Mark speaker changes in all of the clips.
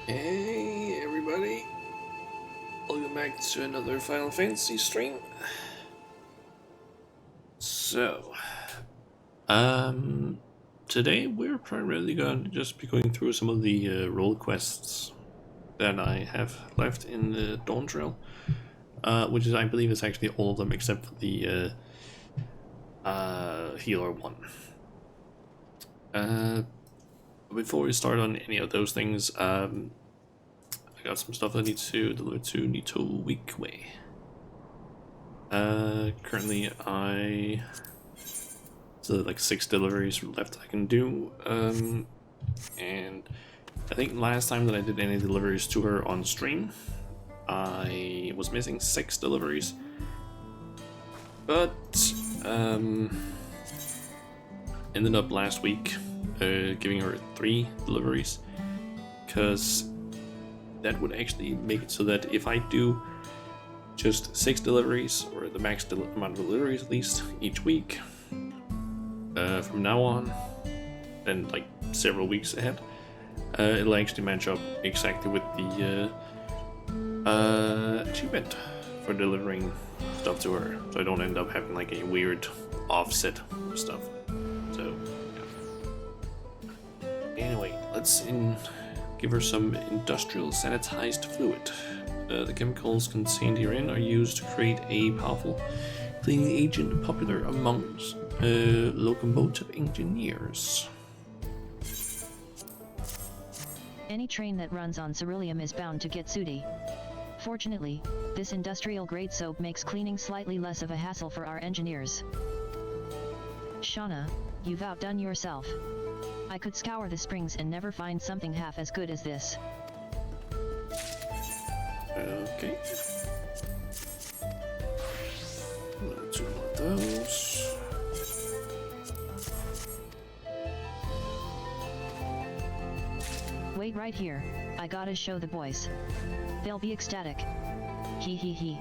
Speaker 1: Hey everybody, welcome back to another Final Fantasy stream. So, today we're primarily going to just be going through some of the role quests that I have left in the Dawntrail, which is, I believe, is actually all of them except for the healer one. Before we start on any of those things, I got some stuff I need to deliver to Nito Weekway. Currently so like 6 deliveries left I can do, and I think last time that I did any deliveries to her on stream, I was missing 6 deliveries, but ended up last week giving her 3 deliveries, because that would actually make it so that if I do just 6 deliveries, or the max amount of deliveries at least, each week, from now on, and like several weeks ahead, it'll actually match up exactly with the achievement for delivering stuff to her, so I don't end up having like a weird offset of stuff. So, yeah. Anyway, let's give her some industrial sanitized fluid. The chemicals contained herein are used to create a powerful cleaning agent popular amongst locomotive engineers.
Speaker 2: Any train that runs on ceruleum is bound to get sooty. Fortunately, this industrial-grade soap makes cleaning slightly less of a hassle for our engineers. Shauna, you've outdone yourself. I could scour the springs and never find something half as good as this.
Speaker 1: Okay. 2 of those.
Speaker 2: Wait right here, I gotta show the boys. They'll be ecstatic. Hee hee hee.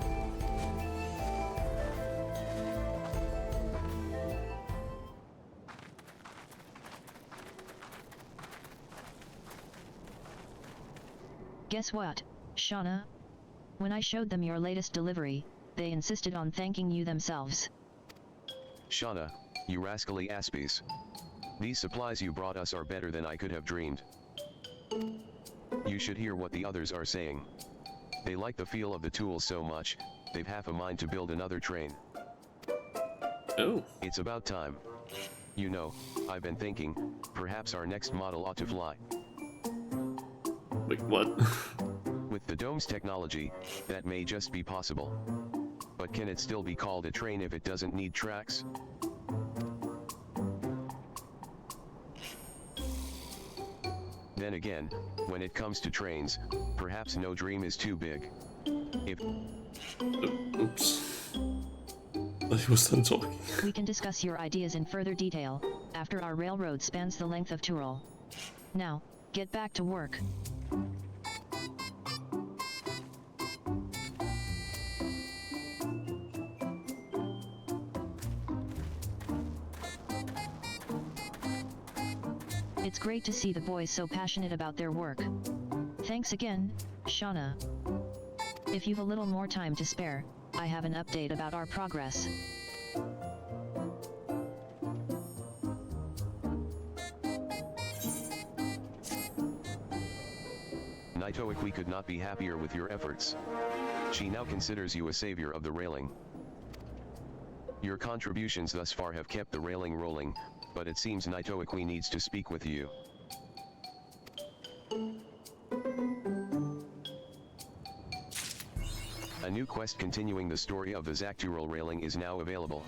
Speaker 2: Guess what, Shauna? When I showed them your latest delivery, they insisted on thanking you themselves.
Speaker 3: Shauna, you rascally aspies. These supplies you brought us are better than I could have dreamed. You should hear what the others are saying. They like the feel of the tools so much, they've half a mind to build another train.
Speaker 1: Oh.
Speaker 3: It's about time. You know, I've been thinking, perhaps our next model ought to fly.
Speaker 1: Wait, what?
Speaker 3: With the dome's technology, that may just be possible. But can it still be called a train if it doesn't need tracks? Then again, when it comes to trains, perhaps no dream is too big. If...
Speaker 1: Oops. But he was done talking.
Speaker 2: We can discuss your ideas in further detail after our railroad spans the length of Tyrol. Now, get back to work. It's great to see the boys so passionate about their work. Thanks again, Shauna. If you've a little more time to spare, I have an update about our progress.
Speaker 3: Nitoiqui could not be happier with your efforts. She now considers you a savior of the railing. Your contributions thus far have kept the railing rolling, but it seems Nitoiqui needs to speak with you. A new quest continuing the story of the Zactural railing is now available.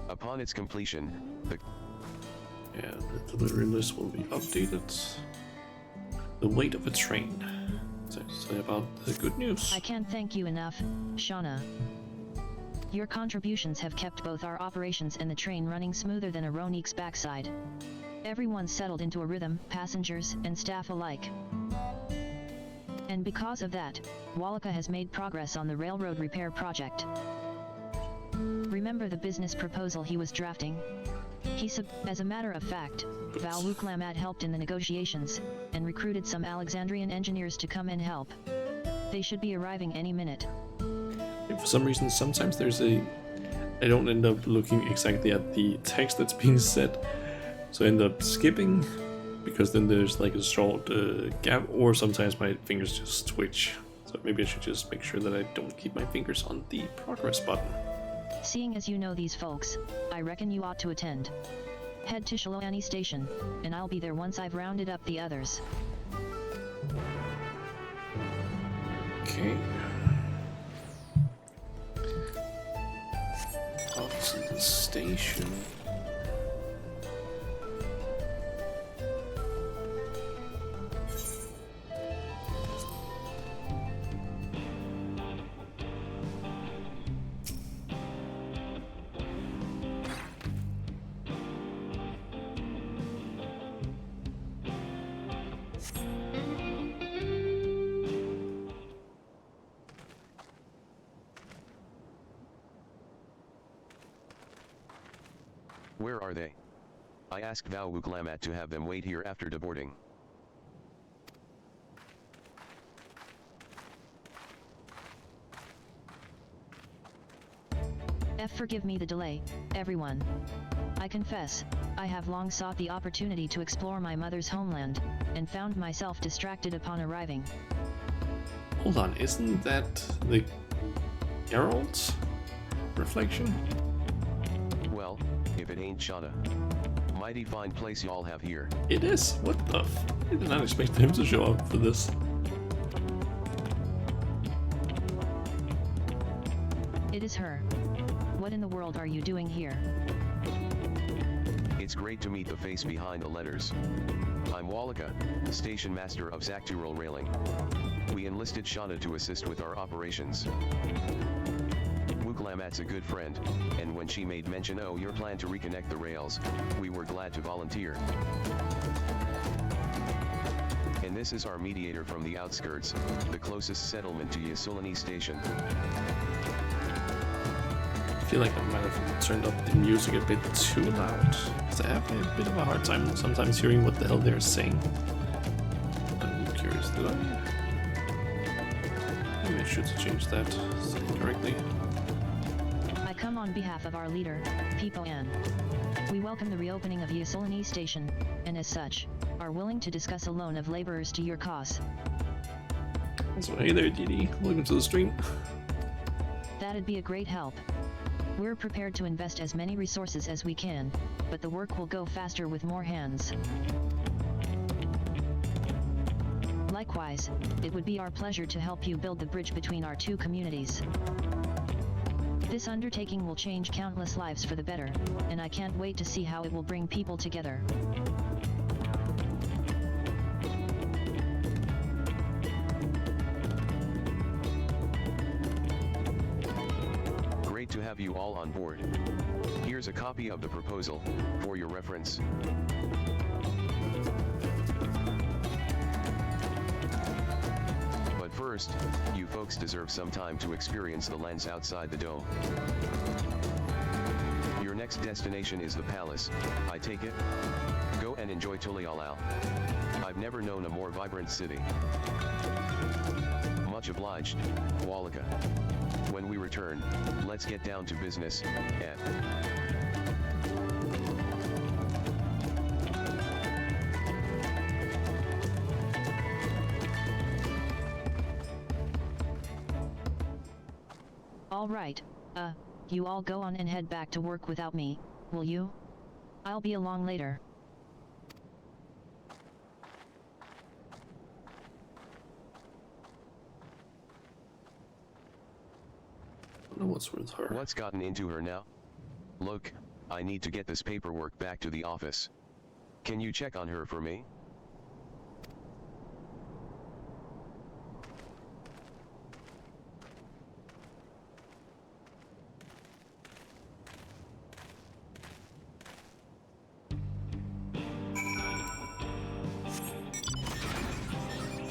Speaker 3: Upon its completion,
Speaker 1: Yeah, the delivery list will be updated. The weight of a train. So say about the good news.
Speaker 2: I can't thank you enough, Shauna. Your contributions have kept both our operations and the train running smoother than a Ronique's backside. Everyone's settled into a rhythm, passengers and staff alike. And because of that, Wallaka has made progress on the railroad repair project. Remember the business proposal he was drafting? As a matter of fact, Val Wuklamat helped in the negotiations, and recruited some Alexandrian engineers to come and help. They should be arriving any minute.
Speaker 1: And for some reason, sometimes I don't end up looking exactly at the text that's being said, so I end up skipping, because then there's like a short gap, or sometimes my fingers just twitch. So maybe I should just make sure that I don't keep my fingers on the progress button.
Speaker 2: Seeing as you know these folks, I reckon you ought to attend. Head to Shaloani Station, and I'll be there once I've rounded up the others.
Speaker 1: Okay. Up to the station.
Speaker 3: Where are they? I asked Val Wuklamat to have them wait here after deboarding.
Speaker 2: Forgive me the delay, everyone. I confess, I have long sought the opportunity to explore my mother's homeland, and found myself distracted upon arriving.
Speaker 1: Hold on, isn't that the Geralt's reflection?
Speaker 3: Well, if it ain't Shauna. Mighty fine place y'all have here.
Speaker 1: It is? What the f? I did not expect him to show up for this.
Speaker 2: It is her. What in the world are you doing here?
Speaker 3: It's great to meet the face behind the letters. I'm Wallaka, station master of Zactural Railing. We enlisted Shauna to assist with our operations. Wuklamat's a good friend, and when she made mention of your plan to reconnect the rails, we were glad to volunteer. And this is our mediator from the outskirts, the closest settlement to Yasulani Station.
Speaker 1: I feel like I might have turned up the music a bit too loud, because I have a bit of a hard time sometimes hearing what the hell they're saying. I'm curious, did I? Maybe I should change that correctly.
Speaker 2: I come on behalf of our leader, Peepo Ann. We welcome the reopening of Yasulani Station, and as such, are willing to discuss a loan of laborers to your cause.
Speaker 1: So hey there, Didi. Welcome to the stream.
Speaker 2: That'd be a great help. We're prepared to invest as many resources as we can, but the work will go faster with more hands. Likewise, it would be our pleasure to help you build the bridge between our two communities. This undertaking will change countless lives for the better, and I can't wait to see how it will bring people together.
Speaker 3: To have you all on board. Here's a copy of the proposal, for your reference. But first, you folks deserve some time to experience the lands outside the dome. Your next destination is the palace, I take it? Go and enjoy Tulialal. I've never known a more vibrant city. Much obliged, Wallaka. When we return, let's get down to business, Ed.
Speaker 2: All right, you all go on and head back to work without me, will you? I'll be along later.
Speaker 1: What's with her?
Speaker 3: What's gotten into her now? Look, I need to get this paperwork back to the office. Can you check on her for me?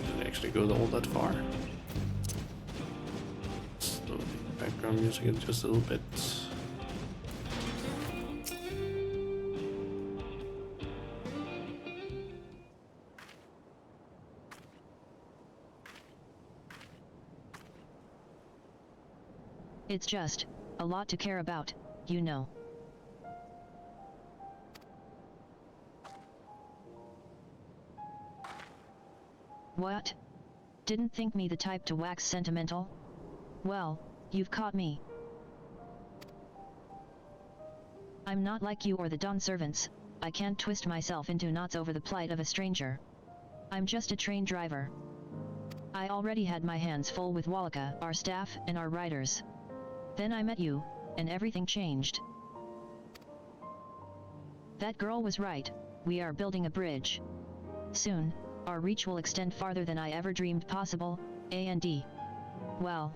Speaker 1: Didn't actually go all that far. Background music is just a little bit.
Speaker 2: It's just a lot to care about, you know. What? Didn't think me the type to wax sentimental? Well, you've caught me. I'm not like you or the Dawn servants. I can't twist myself into knots over the plight of a stranger. I'm just a train driver. I already had my hands full with Wallaka, our staff, and our riders. Then I met you, and everything changed. That girl was right, we are building a bridge. Soon, our reach will extend farther than I ever dreamed possible, and well.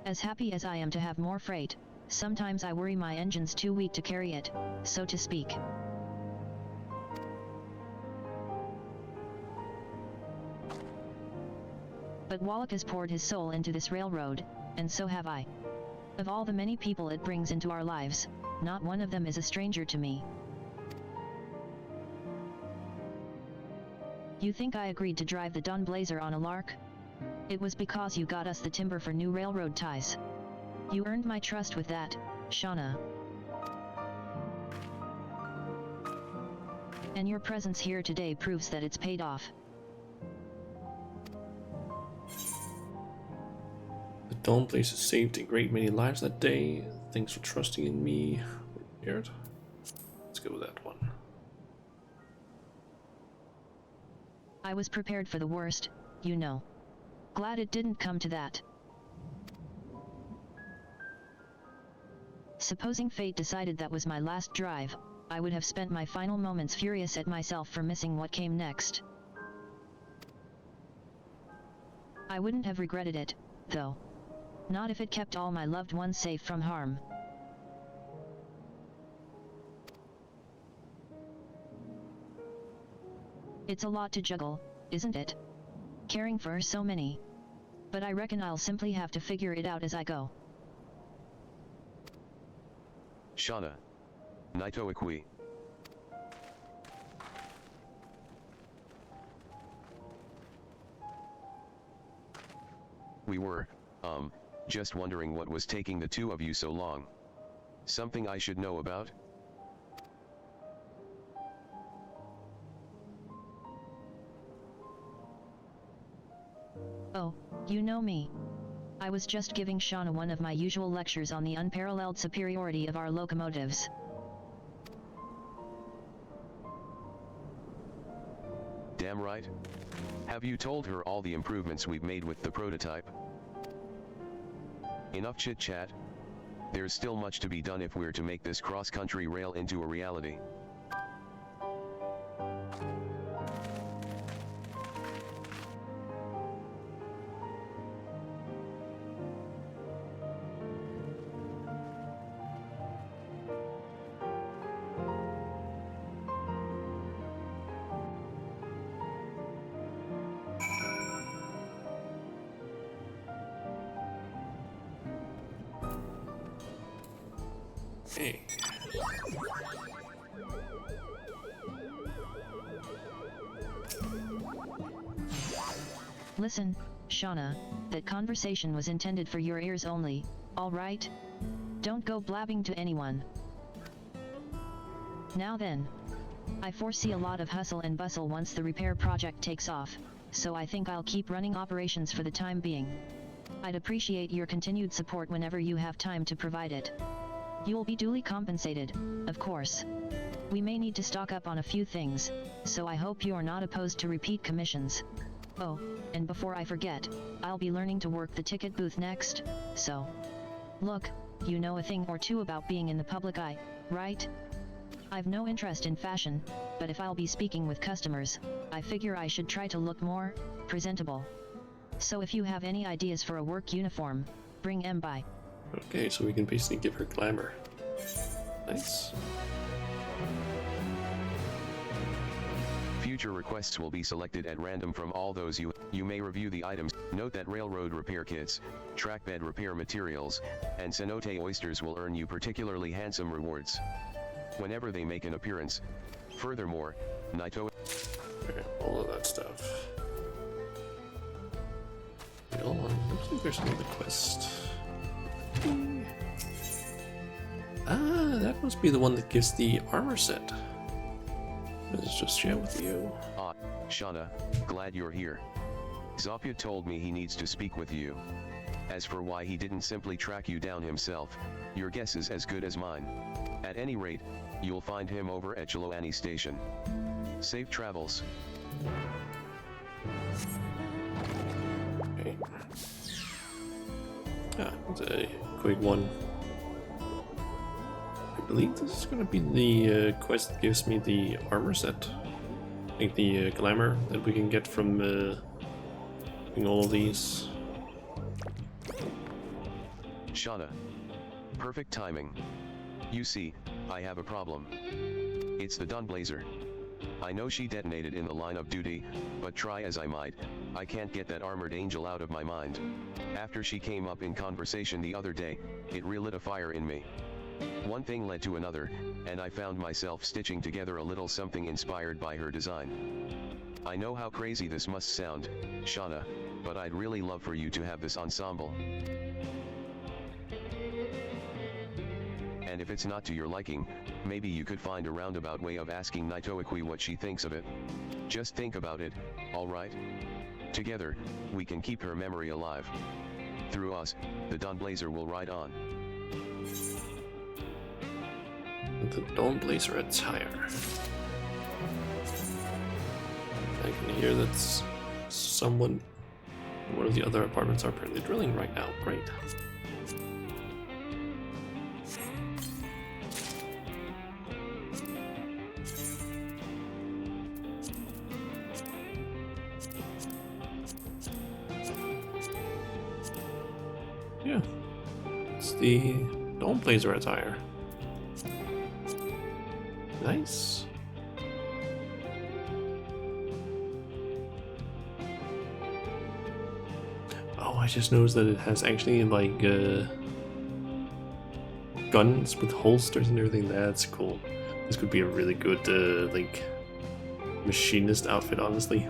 Speaker 2: As happy as I am to have more freight, sometimes I worry my engine's too weak to carry it, so to speak. But Wallach has poured his soul into this railroad, and so have I. Of all the many people it brings into our lives, not one of them is a stranger to me. You think I agreed to drive the Dawn Blazer on a lark? It was because you got us the timber for new railroad ties. You earned my trust with that, Shauna. And your presence here today proves that it's paid off.
Speaker 1: The Dawn Blazer saved a great many lives that day. Thanks for trusting in me. Weird. Let's go with that one.
Speaker 2: I was prepared for the worst, you know. Glad it didn't come to that. Supposing fate decided that was my last drive, I would have spent my final moments furious at myself for missing what came next. I wouldn't have regretted it, though. Not if it kept all my loved ones safe from harm. It's a lot to juggle, isn't it? Caring for so many. But I reckon I'll simply have to figure it out as I go.
Speaker 3: Shauna. Naito Ikui. We were, just wondering what was taking the two of you so long. Something I should know about?
Speaker 2: Oh, you know me. I was just giving Shauna one of my usual lectures on the unparalleled superiority of our locomotives.
Speaker 3: Damn right. Have you told her all the improvements we've made with the prototype? Enough chit-chat. There's still much to be done if we're to make this cross-country rail into a reality.
Speaker 1: Hey.
Speaker 2: Listen, Shauna, that conversation was intended for your ears only, all right? Don't go blabbing to anyone. Now then. I foresee a lot of hustle and bustle once the repair project takes off, so I think I'll keep running operations for the time being. I'd appreciate your continued support whenever you have time to provide it. You'll be duly compensated, of course. We may need to stock up on a few things, so I hope you're not opposed to repeat commissions. Oh, and before I forget, I'll be learning to work the ticket booth next, so... Look, you know a thing or two about being in the public eye, right? I've no interest in fashion, but if I'll be speaking with customers, I figure I should try to look more presentable. So if you have any ideas for a work uniform, bring 'em by.
Speaker 1: Okay, so we can basically give her glamour. Nice.
Speaker 3: Future requests will be selected at random from all those you may review the items. Note that railroad repair kits, trackbed repair materials, and cenote oysters will earn you particularly handsome rewards whenever they make an appearance. Furthermore, Naito...
Speaker 1: Okay, all of that stuff. Wait, hold on. I don't think there's another quest. Ah, that must be the one that gives the armor set. Let's just share with you.
Speaker 3: Ah, Shauna, glad you're here. Zopia told me he needs to speak with you. As for why he didn't simply track you down himself, your guess is as good as mine. At any rate, you'll find him over at Chiloani Station. Safe travels.
Speaker 1: Okay. Ah, it's a quick one. I believe this is gonna be the quest that gives me the armor set. I think the glamour that we can get from doing all of these.
Speaker 3: Shauna. Perfect timing. You see, I have a problem. It's the Dawnblazer. I know she detonated in the line of duty, but try as I might, I can't get that armored angel out of my mind. After she came up in conversation the other day, it relit a fire in me. One thing led to another, and I found myself stitching together a little something inspired by her design. I know how crazy this must sound, Shauna, but I'd really love for you to have this ensemble. And if it's not to your liking, maybe you could find a roundabout way of asking Naitoaki what she thinks of it. Just think about it, alright? Together, we can keep her memory alive. Through us, the Dawnblazer will ride on.
Speaker 1: The Dawnblazer attire. I can hear that someone in one of the other apartments are apparently drilling right now. Great. Yeah, it's the Dawnblazer attire. Nice. Oh, I just noticed that it has actually like guns with holsters and everything. That's cool. This could be a really good like machinist outfit, honestly.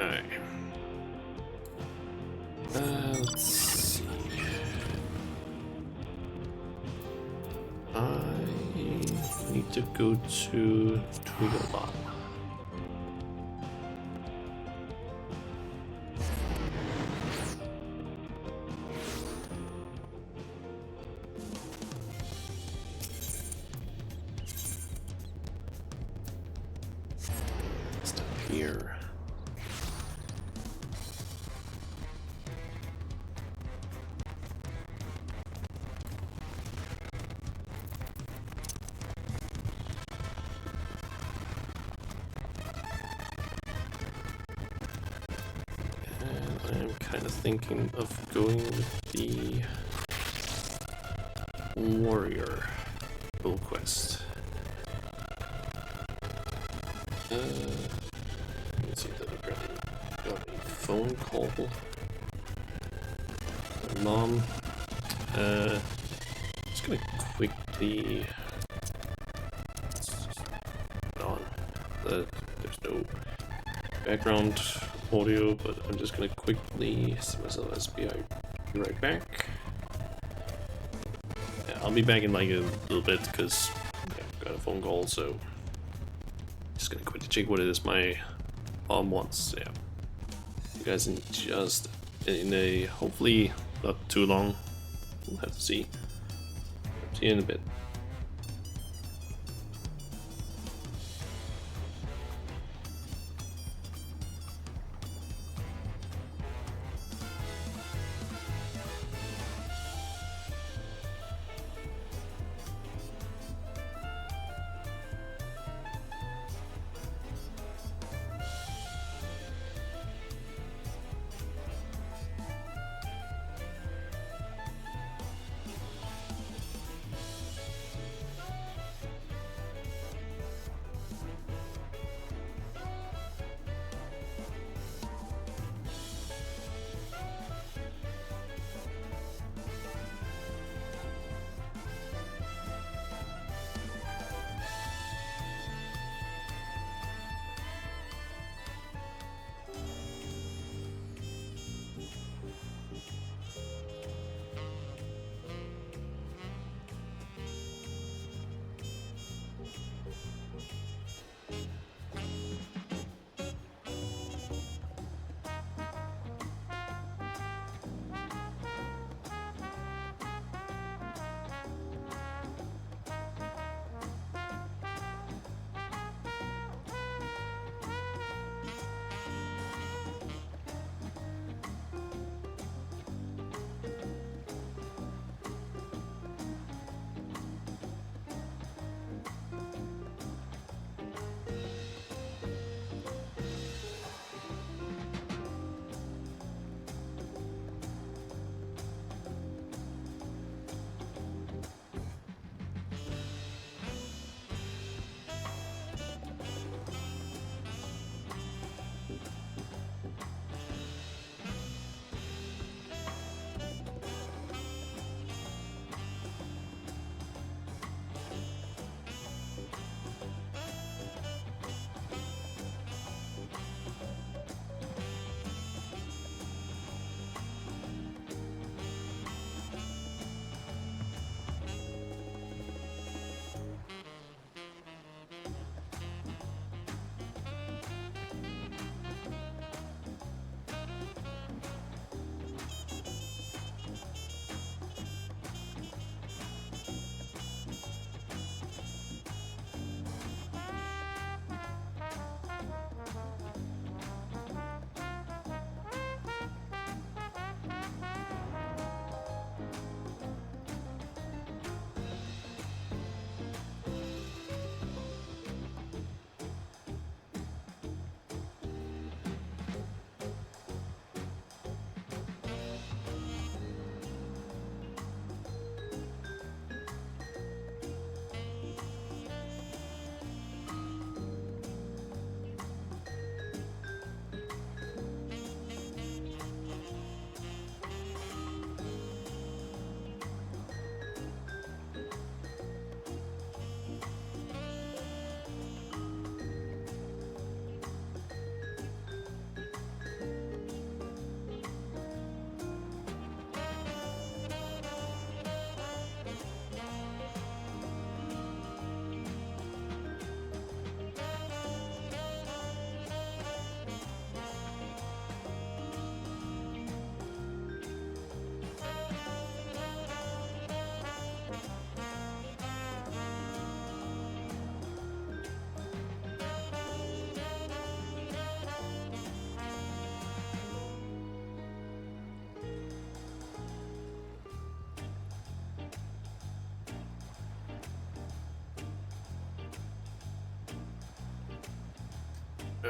Speaker 1: Alright. Let's see. I need to go to Tweedledum. Stop here. I'm kind of thinking of going with the warrior bull quest. Let's see that I've got a phone call. My mom. Just gonna quickly put on there's no background audio, but I'm just gonna quickly see myself as be right back. Yeah, I'll be back in like a little bit because I've got a phone call, so just gonna quickly check what it is my mom wants. Yeah, you guys in just in a hopefully not too long. We'll have to see. See you in a bit.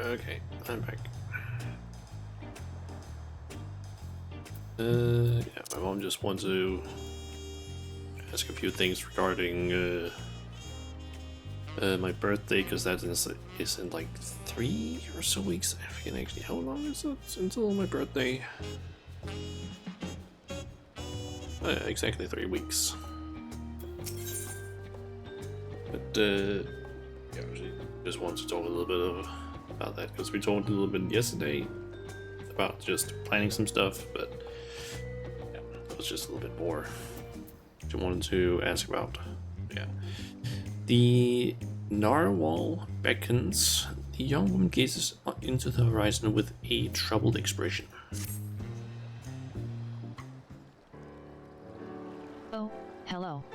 Speaker 1: Okay, I'm back. Yeah, my mom just wants to ask a few things regarding my birthday, because that is in like 3 or so weeks. I forget actually how long is it until my birthday. Exactly 3 weeks. But yeah, she just wants to talk a little bit about that, because we talked a little bit yesterday about just planning some stuff, but yeah, it was just a little bit more she wanted to ask about. Yeah. The narwhal beckons. The young woman gazes into the horizon with a troubled expression.
Speaker 2: Oh, hello.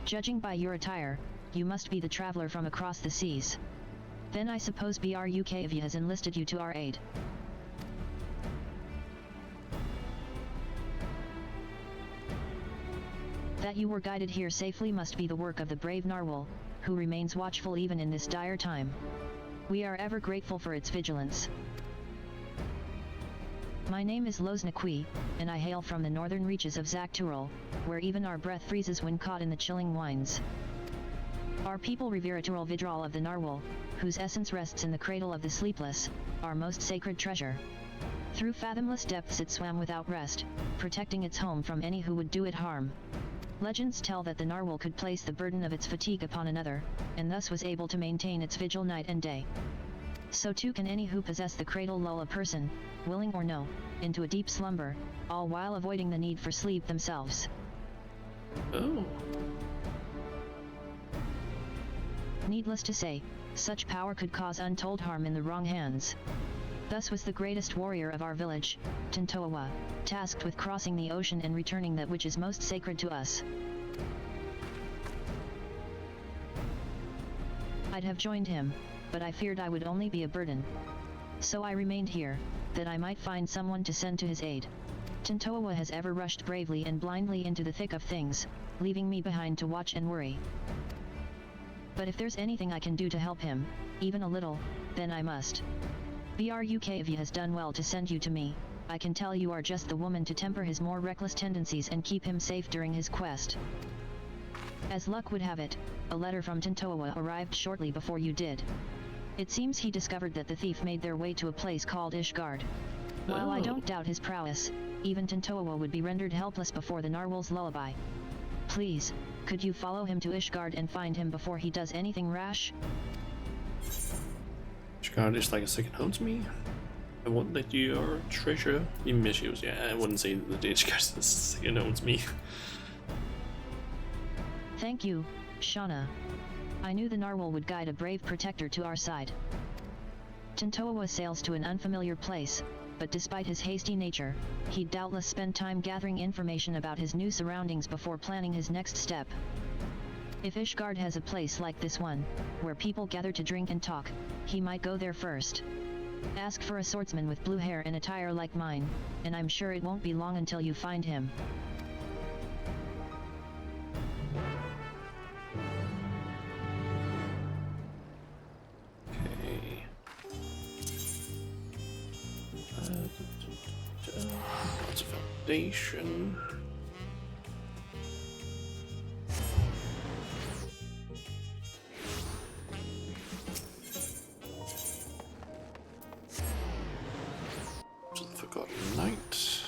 Speaker 2: Judging by your attire, you must be the traveler from across the seas. Then I suppose BRUKV has enlisted you to our aid. That you were guided here safely must be the work of the brave narwhal, who remains watchful even in this dire time. We are ever grateful for its vigilance. My name is Loznakwi, and I hail from the northern reaches of Zaktural, where even our breath freezes when caught in the chilling winds. Our people revere Tural Vidral of the narwhal, whose essence rests in the cradle of the sleepless, our most sacred treasure. Through fathomless depths it swam without rest, protecting its home from any who would do it harm. Legends tell that the narwhal could place the burden of its fatigue upon another, and thus was able to maintain its vigil night and day. So too can any who possess the cradle lull a person, willing or no, into a deep slumber, all while avoiding the need for sleep themselves.
Speaker 1: Oh.
Speaker 2: Needless to say, such power could cause untold harm in the wrong hands. Thus was the greatest warrior of our village, Tintoawa, tasked with crossing the ocean and returning that which is most sacred to us. I'd have joined him, but I feared I would only be a burden. So I remained here, that I might find someone to send to his aid. Tintoawa has ever rushed bravely and blindly into the thick of things, leaving me behind to watch and worry. But if there's anything I can do to help him, even a little, then I must. BRUKV has done well to send you to me. I can tell you are just the woman to temper his more reckless tendencies and keep him safe during his quest. As luck would have it, a letter from Tintoawa arrived shortly before you did. It seems he discovered that the thief made their way to a place called Ishgard. While I don't doubt his prowess, even Tintoawa would be rendered helpless before the narwhal's lullaby. Please, could you follow him to Ishgard and find him before he does anything rash?
Speaker 1: Ishgard is like a second home to me. I want that your treasure in misuse. Yeah, I wouldn't say that Ishgard is a second home to me.
Speaker 2: Thank you, Shauna. I knew the narwhal would guide a brave protector to our side. Tintoawa sails to an unfamiliar place, but despite his hasty nature, he'd doubtless spend time gathering information about his new surroundings before planning his next step. If Ishgard has a place like this one, where people gather to drink and talk, he might go there first. Ask for a swordsman with blue hair and attire like mine, and I'm sure it won't be long until you find him.
Speaker 1: Okay. Lots of foundation. Forgotten Night.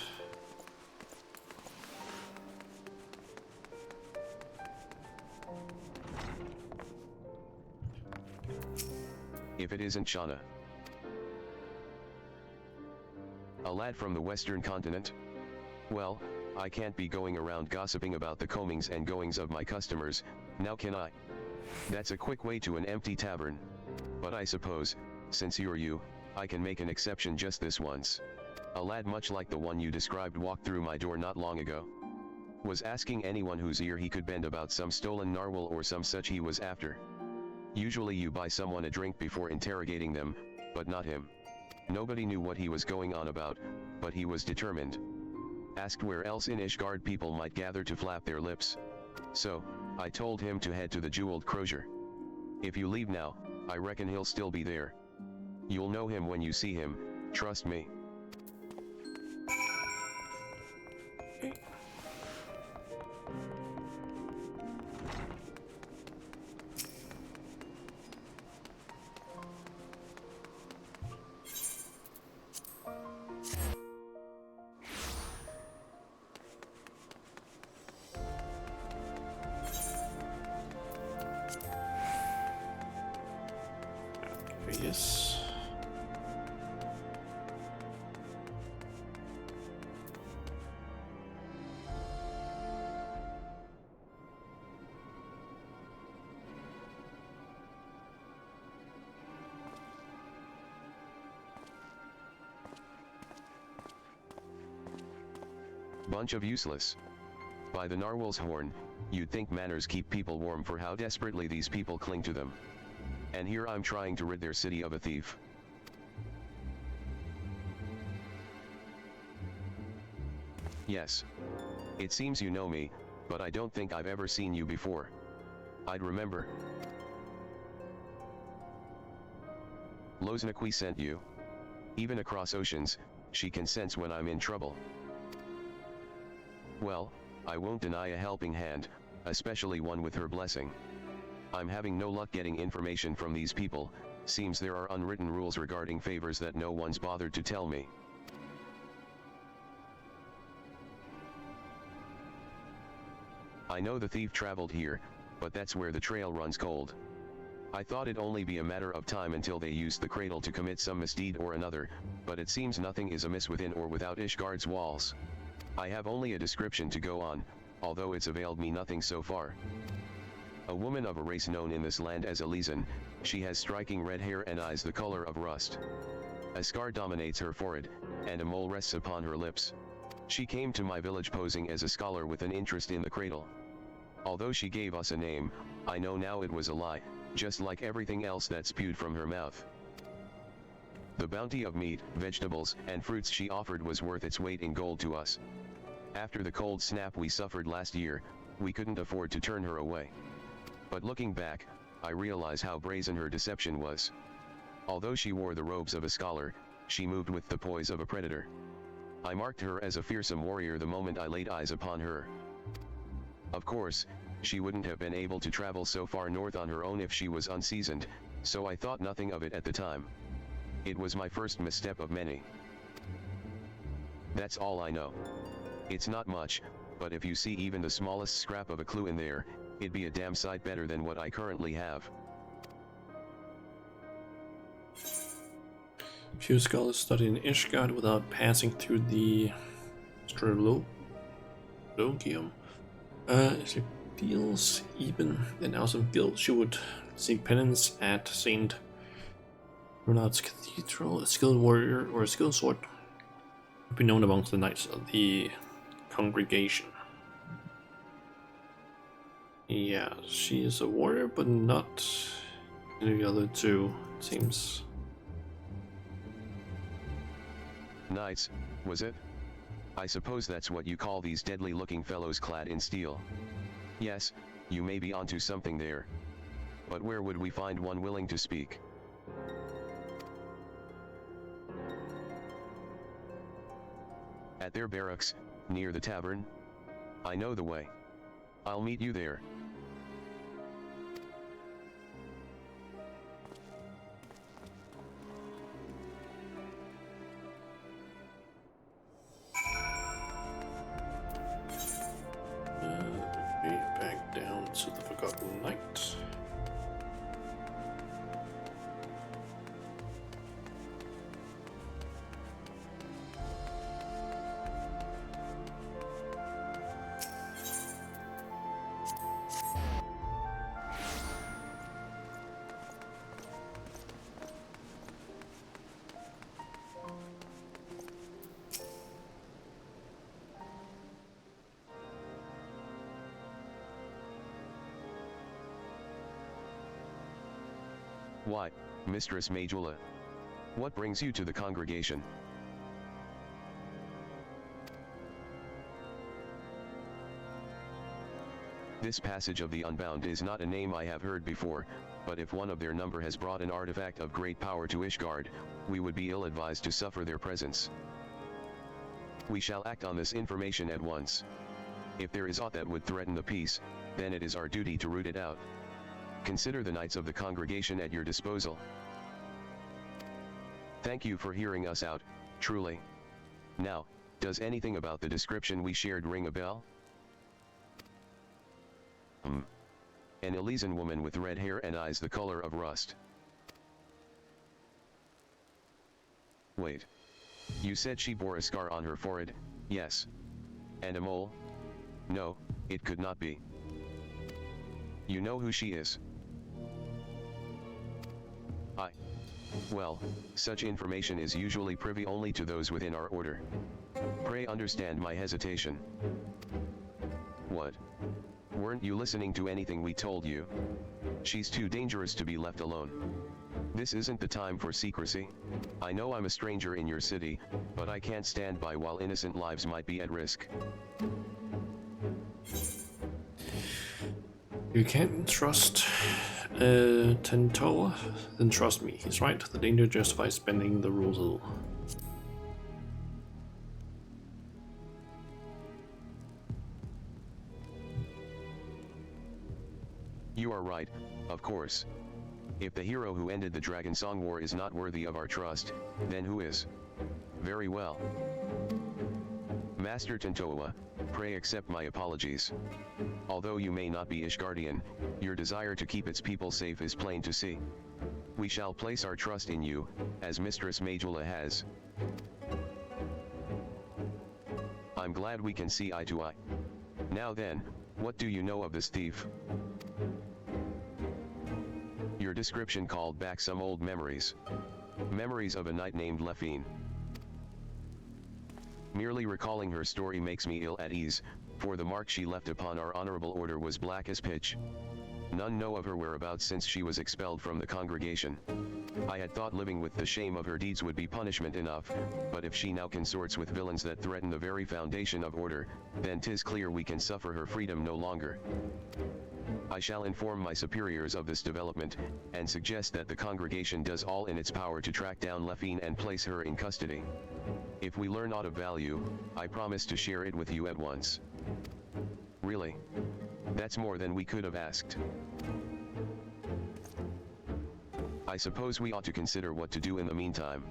Speaker 3: If it isn't Shauna. A lad from the western continent? Well, I can't be going around gossiping about the comings and goings of my customers, now can I? That's a quick way to an empty tavern. But I suppose, since you're you, I can make an exception just this once. A lad much like the one you described walked through my door not long ago. Was asking anyone whose ear he could bend about some stolen narwhal or some such he was after. Usually you buy someone a drink before interrogating them, but not him. Nobody knew what he was going on about, but he was determined. Asked where else in Ishgard people might gather to flap their lips. So, I told him to head to the Jeweled Crozier. If you leave now, I reckon he'll still be there. You'll know him when you see him, trust me.
Speaker 1: Okay. Yes.
Speaker 3: Bunch of useless. By the narwhal's horn, you'd think manners keep people warm for how desperately these people cling to them. And here I'm trying to rid their city of a thief. Yes. It seems you know me, but I don't think I've ever seen you before. I'd remember. Loznaqui sent you. Even across oceans, she can sense when I'm in trouble. Well, I won't deny a helping hand, especially one with her blessing. I'm having no luck getting information from these people, seems there are unwritten rules regarding favors that no one's bothered to tell me. I know the thief traveled here, but that's where the trail runs cold. I thought it'd only be a matter of time until they used the cradle to commit some misdeed or another, but it seems nothing is amiss within or without Ishgard's walls. I have only a description to go on, although it's availed me nothing so far. A woman of a race known in this land as Elysian, she has striking red hair and eyes the color of rust. A scar dominates her forehead, and a mole rests upon her lips. She came to my village posing as a scholar with an interest in the cradle. Although she gave us a name, I know now it was a lie, just like everything else that spewed from her mouth. The bounty of meat, vegetables, and fruits she offered was worth its weight in gold to us. After the cold snap we suffered last year, we couldn't afford to turn her away. But looking back, I realize how brazen her deception was. Although she wore the robes of a scholar, she moved with the poise of a predator. I marked her as a fearsome warrior the moment I laid eyes upon her. Of course, she wouldn't have been able to travel so far north on her own if she was unseasoned, so I thought nothing of it at the time. It was my first misstep of many. That's all I know. It's not much, but if you see even the smallest scrap of a clue in there, it'd be a damn sight better than what I currently have.
Speaker 1: Few scholars studied in Ishgard without passing through the Strologium. If it deals even in Awesome Guild, she would seek penance at St. Bernard's Cathedral. A skilled warrior or a skilled sword would be known amongst the knights of the congregation. Yeah, she is a warrior, but not any of the other two, it seems.
Speaker 3: Knights, was it? I suppose that's what you call these deadly-looking fellows clad in steel. Yes, you may be onto something there. But where would we find one willing to speak? At their barracks, near the tavern? I know the way. I'll meet you there.
Speaker 1: Back down to the Forgotten Knight.
Speaker 3: Why, Mistress Majula? What brings you to the congregation? This passage of the Unbound is not a name I have heard before, but if one of their number has brought an artifact of great power to Ishgard, we would be ill-advised to suffer their presence. We shall act on this information at once. If there is aught that would threaten the peace, then it is our duty to root it out. Consider the knights of the congregation at your disposal. Thank you for hearing us out, truly. Now, does anything about the description we shared ring a bell? An Elysian woman with red hair and eyes the color of rust. Wait. You said she bore a scar on her forehead, yes. And a mole? No, it could not be. You know who she is? Well, such information is usually privy only to those within our order. Pray understand my hesitation. What? Weren't you listening to anything we told you? She's too dangerous to be left alone. This isn't the time for secrecy. I know I'm a stranger in your city, but I can't stand by while innocent lives might be at risk.
Speaker 1: You can't trust Tentoa? Then trust me, he's right. The danger justifies bending the rules a little.
Speaker 3: You are right, of course. If the hero who ended the Dragon Song War is not worthy of our trust, then who is? Very well. Master Tentoa, pray accept my apologies. Although you may not be Ishgardian, your desire to keep its people safe is plain to see. We shall place our trust in you, as Mistress Majula has. I'm glad we can see eye to eye. Now then, what do you know of this thief? Your description called back some old memories. Memories of a knight named Lefine. Merely recalling her story makes me ill at ease, for the mark she left upon our honorable order was black as pitch. None know of her whereabouts since she was expelled from the congregation. I had thought living with the shame of her deeds would be punishment enough, but if she now consorts with villains that threaten the very foundation of order, then 'tis clear we can suffer her freedom no longer. I shall inform my superiors of this development, and suggest that the congregation does all in its power to track down Lefine and place her in custody. If we learn aught of value, I promise to share it with you at once. Really? That's more than we could have asked. I suppose we ought to consider what to do in the meantime.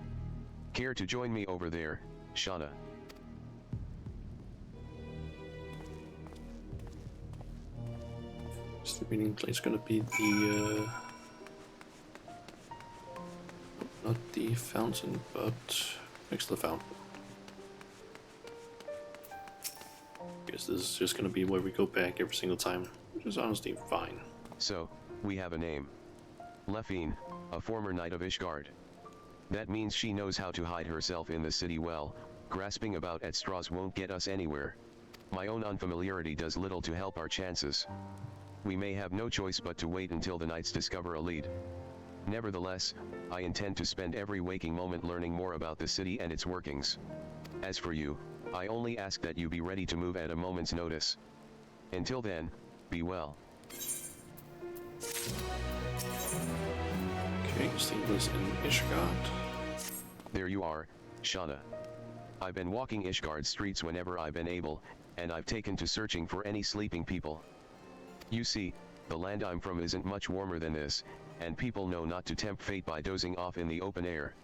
Speaker 3: Care to join me over there, Shauna?
Speaker 1: The meeting place gonna be the not the fountain, but next to the fountain. I guess this is just gonna be where we go back every single time, which is honestly fine.
Speaker 3: So, we have a name. Lefine, a former knight of Ishgard. That means she knows how to hide herself in the city well. Grasping about at straws won't get us anywhere. My own unfamiliarity does little to help our chances. We may have no choice but to wait until the knights discover a lead. Nevertheless, I intend to spend every waking moment learning more about the city and its workings. As for you, I only ask that you be ready to move at a moment's notice. Until then, be well.
Speaker 1: Okay, stables in Ishgard.
Speaker 3: There you are, Shauna. I've been walking Ishgard streets whenever I've been able, and I've taken to searching for any sleeping people. You see, the land I'm from isn't much warmer than this, and people know not to tempt fate by dozing off in the open air.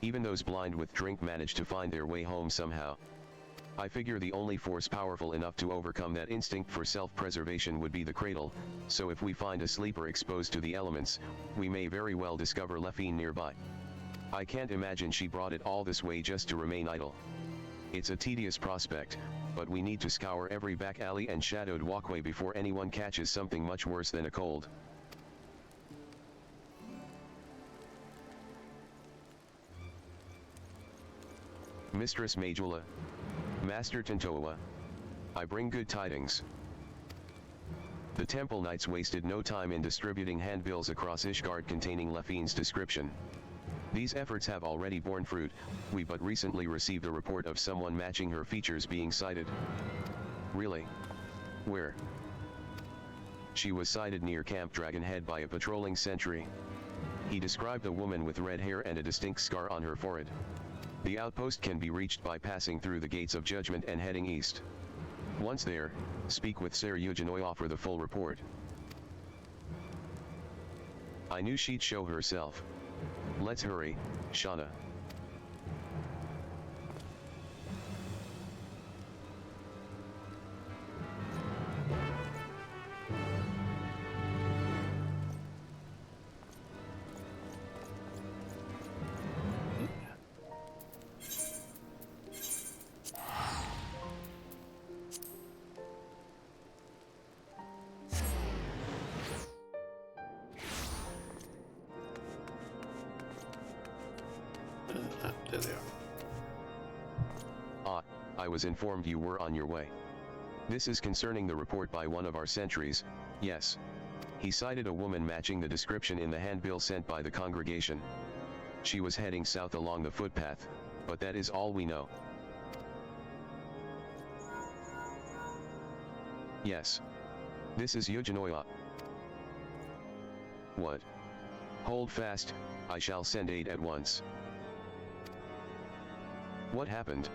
Speaker 3: Even those blind with drink manage to find their way home somehow. I figure the only force powerful enough to overcome that instinct for self-preservation would be the cradle, so if we find a sleeper exposed to the elements, we may very well discover Lefine nearby. I can't imagine she brought it all this way just to remain idle. It's a tedious prospect, but we need to scour every back alley and shadowed walkway before anyone catches something much worse than a cold. Mistress Majula, Master Tentoa, I bring good tidings. The Temple Knights wasted no time in distributing handbills across Ishgard containing Lefine's description. These efforts have already borne fruit. We but recently received a report of someone matching her features being sighted. Really? Where? She was sighted near Camp Dragon Head by a patrolling sentry. He described a woman with red hair and a distinct scar on her forehead. The outpost can be reached by passing through the Gates of Judgment and heading east. Once there, speak with Ser Eugenoi for the full report. I knew she'd show herself. Let's hurry, Shauna.
Speaker 1: There they are.
Speaker 3: I was informed you were on your way. This is concerning the report by one of our sentries, yes. He cited a woman matching the description in the handbill sent by the congregation. She was heading south along the footpath, but that is all we know. Yes. This is Eugenoi. What? Hold fast, I shall send aid at once. What happened?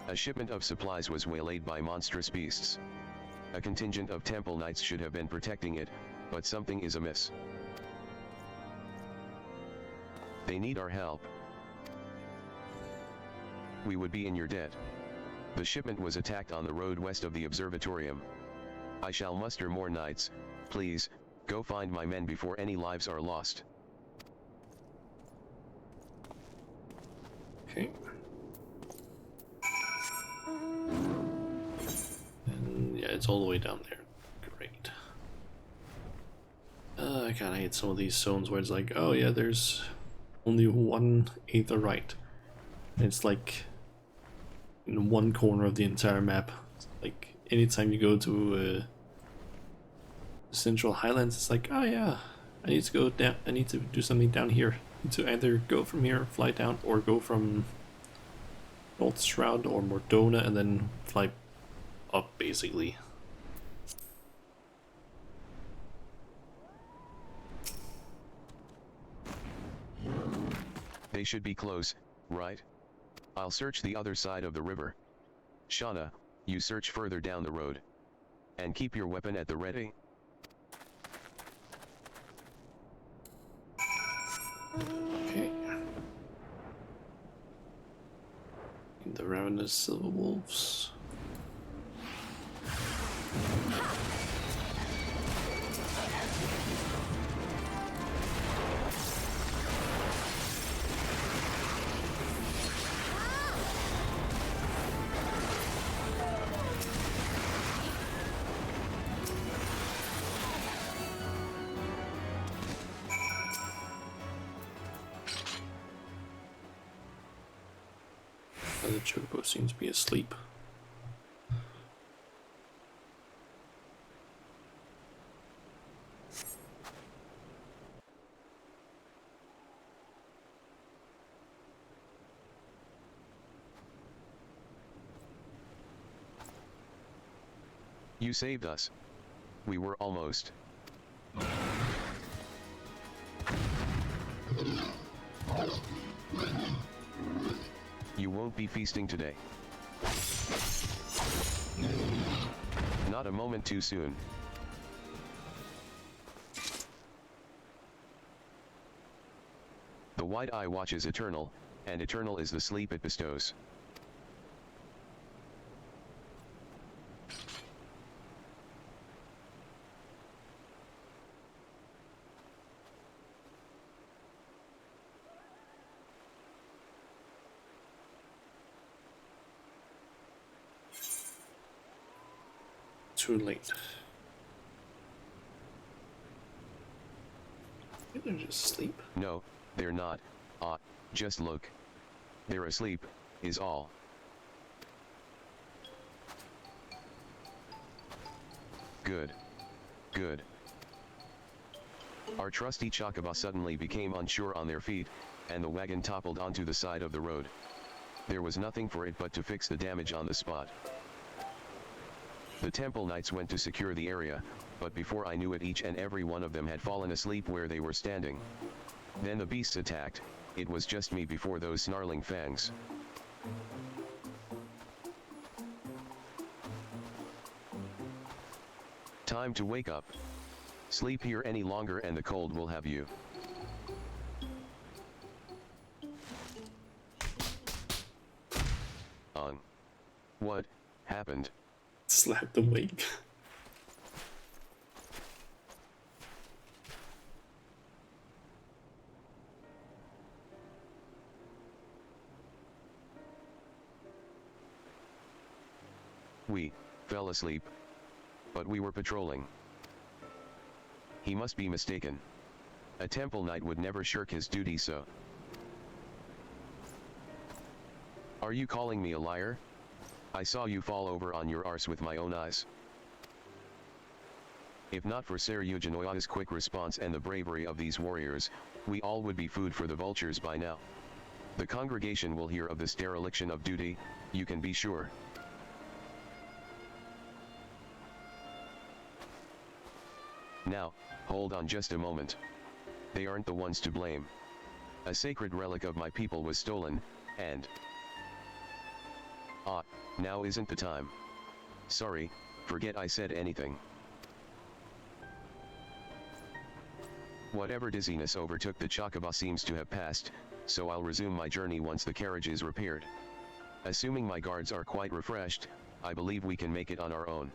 Speaker 3: A shipment of supplies was waylaid by monstrous beasts. A contingent of temple knights should have been protecting it, but something is amiss. They need our help. We would be in your debt. The shipment was attacked on the road west of the observatorium. I shall muster more knights, please, go find my men before any lives are lost.
Speaker 1: Okay. And yeah, it's all the way down there. Great. I kinda hate some of these zones where it's like, oh yeah, there's only one Aether right. And it's like in one corner of the entire map. Like anytime you go to Central Highlands, it's like, oh yeah, I need to go down. I need to do something down here. I need to either go from here, fly down, or go from North Shroud or Mordona and then fly up, basically.
Speaker 3: They should be close, right? I'll search the other side of the river. Shauna, you search further down the road. And keep your weapon at the ready.
Speaker 1: Okay. The ravenous silver wolves. The chocobo seems to be asleep.
Speaker 3: You saved us. We were almost. You won't be feasting today. Not a moment too soon. The white eye watches eternal, and eternal is the sleep it bestows.
Speaker 1: Too late. They're just asleep.
Speaker 3: No, they're not. Just look. They're asleep, is all. Good. Good. Our trusty Chocobo suddenly became unsure on their feet, and the wagon toppled onto the side of the road. There was nothing for it but to fix the damage on the spot. The temple knights went to secure the area, but before I knew it each and every one of them had fallen asleep where they were standing. Then the beasts attacked. It was just me before those snarling fangs. Time to wake up. Sleep here any longer and the cold will have you. On. What happened?
Speaker 1: Slapped awake.
Speaker 3: We fell asleep. But we were patrolling. He must be mistaken. A temple knight would never shirk his duty so. Are you calling me a liar? I saw you fall over on your arse with my own eyes. If not for Ser Eugenioi's quick response and the bravery of these warriors, we all would be food for the vultures by now. The congregation will hear of this dereliction of duty, you can be sure. Now, hold on just a moment. They aren't the ones to blame. A sacred relic of my people was stolen, and... now isn't the time. Sorry, forget I said anything. Whatever dizziness overtook the Chocobo seems to have passed, so I'll resume my journey once the carriage is repaired. Assuming my guards are quite refreshed, I believe we can make it on our own.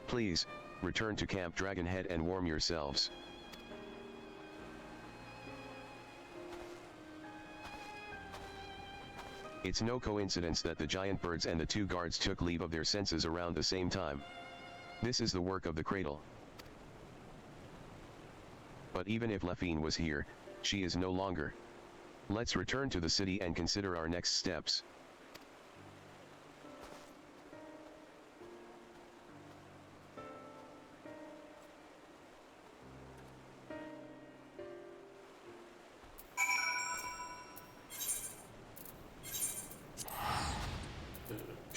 Speaker 3: Please, return to Camp Dragonhead and warm yourselves. It's no coincidence that the giant birds and the two guards took leave of their senses around the same time. This is the work of the cradle. But even if Lefine was here, she is no longer. Let's return to the city and consider our next steps.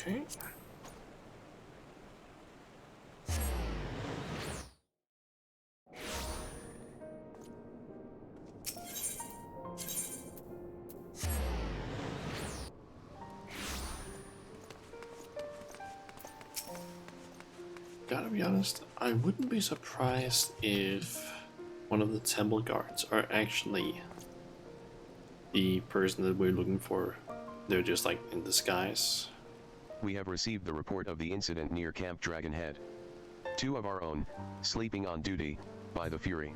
Speaker 1: Okay. Gotta be honest, I wouldn't be surprised if one of the temple guards are actually the person that we're looking for. They're just like in disguise.
Speaker 3: We have received the report of the incident near Camp Dragonhead. Two of our own, sleeping on duty, by the Fury.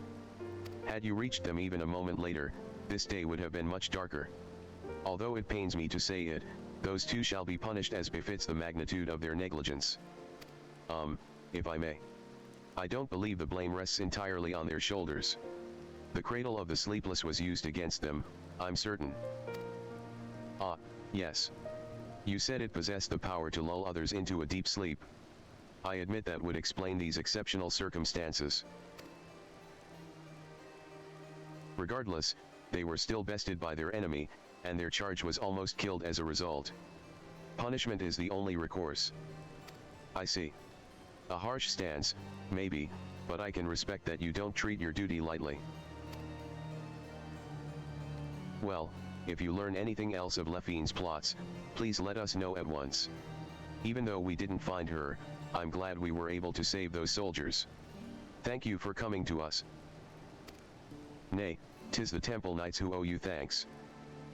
Speaker 3: Had you reached them even a moment later, this day would have been much darker. Although it pains me to say it, those two shall be punished as befits the magnitude of their negligence. If I may. I don't believe the blame rests entirely on their shoulders. The cradle of the sleepless was used against them, I'm certain. Yes. You said it possessed the power to lull others into a deep sleep. I admit that would explain these exceptional circumstances. Regardless, they were still bested by their enemy, and their charge was almost killed as a result. Punishment is the only recourse. I see. A harsh stance, maybe, but I can respect that you don't treat your duty lightly. Well, if you learn anything else of Lefine's plots, please let us know at once. Even though we didn't find her, I'm glad we were able to save those soldiers. Thank you for coming to us. Nay, 'tis the temple knights who owe you thanks.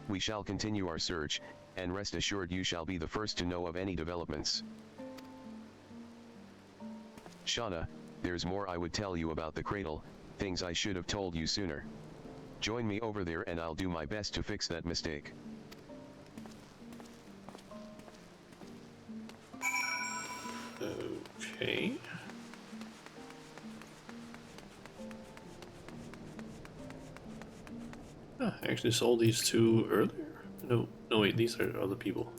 Speaker 3: We shall continue our search, and rest assured you shall be the first to know of any developments. Shauna, there's more I would tell you about the cradle, things I should have told you sooner. Join me over there and I'll do my best to fix that mistake.
Speaker 1: Okay. I actually saw these two earlier. No, wait, these are other people.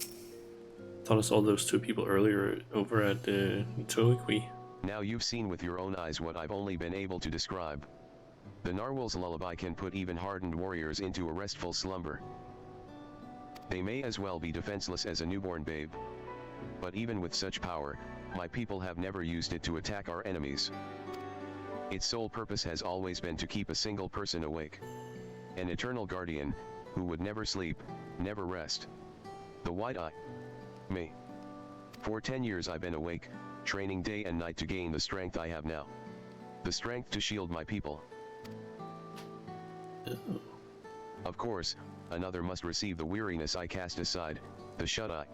Speaker 1: Thought I saw those two people earlier over at Toiqui.
Speaker 3: Now you've seen with your own eyes what I've only been able to describe. The narwhal's lullaby can put even hardened warriors into a restful slumber. They may as well be defenseless as a newborn babe. But even with such power, My people have never used it to attack our enemies. Its sole purpose has always been to keep a single person awake. An eternal guardian, who would never sleep, never rest. The White Eye. Me. For 10 years I've been awake, training day and night to gain the strength I have now. The strength to shield my people.
Speaker 1: Oh.
Speaker 3: Of course, another must receive the weariness I cast aside, the Shut-Eye.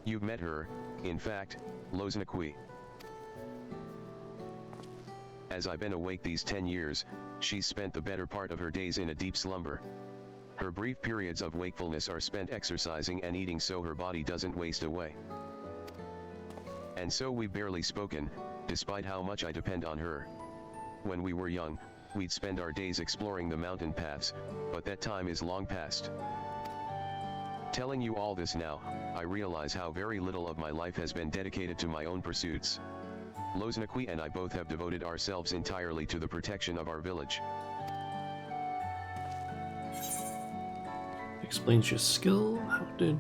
Speaker 3: You've met her, in fact, Loznakwi. As I've been awake these 10 years, she's spent the better part of her days in a deep slumber. Her brief periods of wakefulness are spent exercising and eating so her body doesn't waste away. And so we've barely spoken, despite how much I depend on her. When we were young, we'd spend our days exploring the mountain paths, but that time is long past. Telling you all this now, I realize how very little of my life has been dedicated to my own pursuits. Loznakwi and I both have devoted ourselves entirely to the protection of our village.
Speaker 1: Explains your skill. How did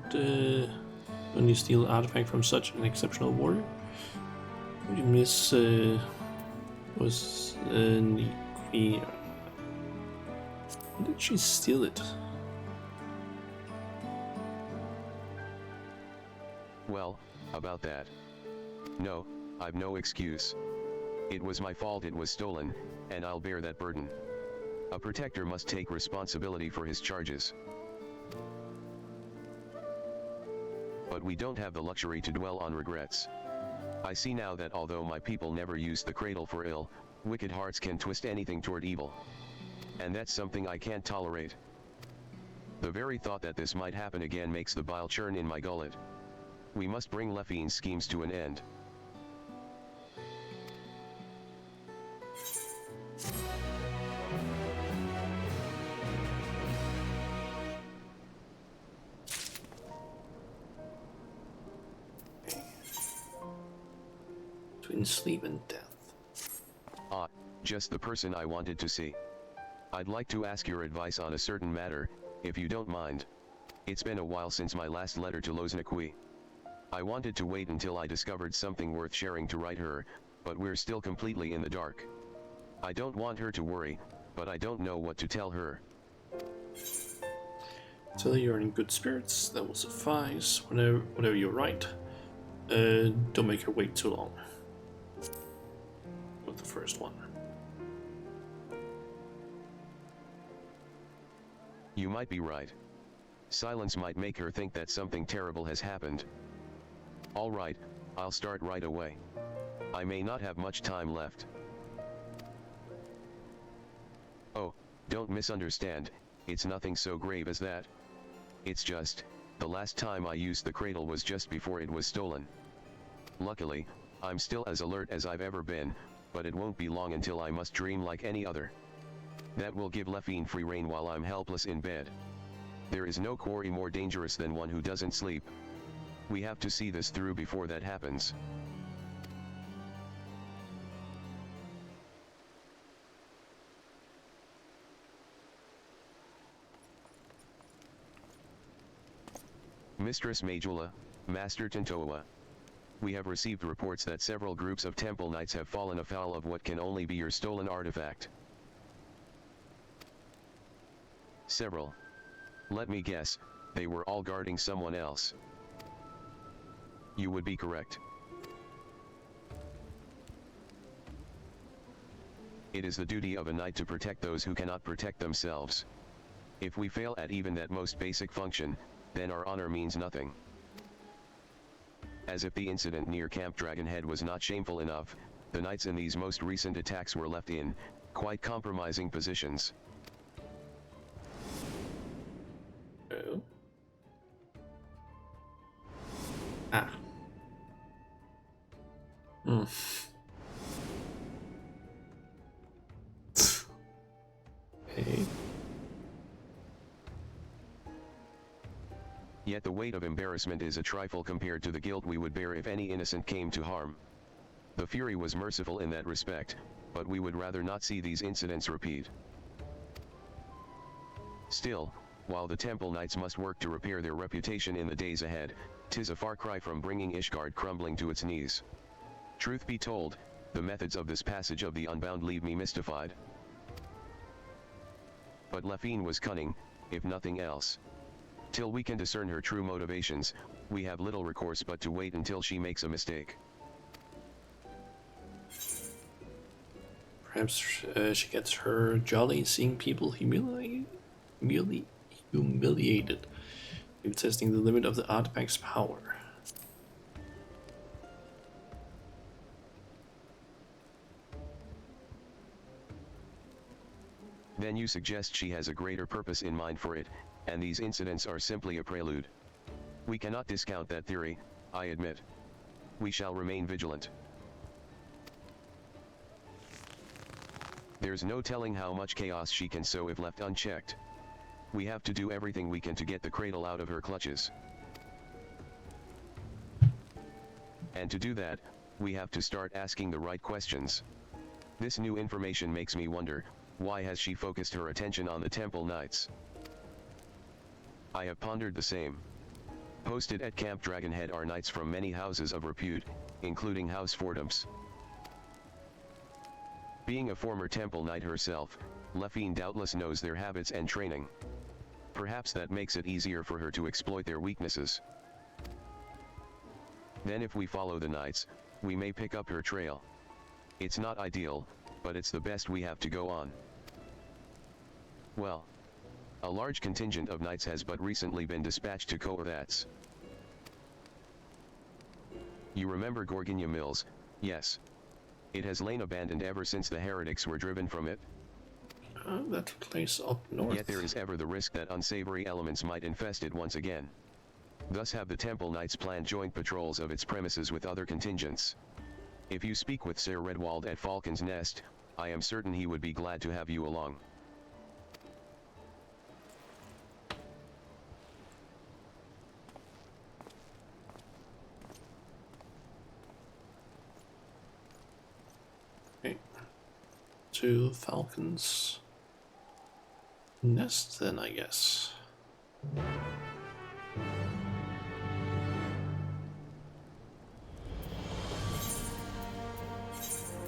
Speaker 1: when you steal an artifact from such an exceptional warrior? What you miss was the queen. How did she steal it?
Speaker 3: Well, about that. No, I've no excuse. It was my fault it was stolen, and I'll bear that burden. A protector must take responsibility for his charges. But we don't have the luxury to dwell on regrets. I see now that although my people never used the cradle for ill, wicked hearts can twist anything toward evil. And that's something I can't tolerate. The very thought that this might happen again makes the bile churn in my gullet. We must bring Lefine's schemes to an end.
Speaker 1: Between sleep and death.
Speaker 3: Ah, just the person I wanted to see. I'd like to ask your advice on a certain matter, if you don't mind. It's been a while since my last letter to Loznakwi. I wanted to wait until I discovered something worth sharing to write her, but we're still completely in the dark. I don't want her to worry, but I don't know what to tell her.
Speaker 1: Tell her you're in good spirits, that will suffice. Whenever you're right, don't make her wait too long. With the first one.
Speaker 3: You might be right. Silence might make her think that something terrible has happened. All right, I'll start right away. I may not have much time left. Oh, don't misunderstand, it's nothing so grave as that. It's just, the last time I used the cradle was just before it was stolen. Luckily, I'm still as alert as I've ever been, but it won't be long until I must dream like any other. That will give Lefine free rein while I'm helpless in bed. There is no quarry more dangerous than one who doesn't sleep. We have to see this through before that happens. Mistress Majula, Master Tintoa. We have received reports that several groups of temple knights have fallen afoul of what can only be your stolen artifact. Several. Let me guess, they were all guarding someone else. You would be correct. It is the duty of a knight to protect those who cannot protect themselves. If we fail at even that most basic function, then our honor means nothing. As if the incident near Camp Dragonhead was not shameful enough, the knights in these most recent attacks were left in quite compromising positions.
Speaker 1: Oh. Ah. Hey.
Speaker 3: Yet the weight of embarrassment is a trifle compared to the guilt we would bear if any innocent came to harm. The Fury was merciful in that respect, but we would rather not see these incidents repeat. Still, while the Temple Knights must work to repair their reputation in the days ahead, 'tis a far cry from bringing Ishgard crumbling to its knees. Truth be told, the methods of this passage of the Unbound leave me mystified. But Lefine was cunning, if nothing else. Till we can discern her true motivations, we have little recourse but to wait until she makes a mistake.
Speaker 1: Perhaps she gets her jolly seeing people humiliated, maybe testing the limit of the artifact's power.
Speaker 3: Then you suggest she has a greater purpose in mind for it, and these incidents are simply a prelude. We cannot discount that theory, I admit. We shall remain vigilant. There's no telling how much chaos she can sow if left unchecked. We have to do everything we can to get the cradle out of her clutches. And to do that, we have to start asking the right questions. This new information makes me wonder, why has she focused her attention on the Temple Knights? I have pondered the same. Posted at Camp Dragonhead are knights from many houses of repute, including House Fordham's. Being a former Temple Knight herself, Lefine doubtless knows their habits and training. Perhaps that makes it easier for her to exploit their weaknesses. Then if we follow the Knights, we may pick up her trail. It's not ideal, but it's the best we have to go on. Well, a large contingent of Knights has but recently been dispatched to Korathats. You remember Gorgonia Mills, yes. It has lain abandoned ever since the heretics were driven from it.
Speaker 1: That place up north.
Speaker 3: Yet there is ever the risk that unsavory elements might infest it once again. Thus have the Temple Knights planned joint patrols of its premises with other contingents. If you speak with Sir Redwald at Falcon's Nest, I am certain he would be glad to have you along.
Speaker 1: Okay. To Falcon's Nest then, I guess.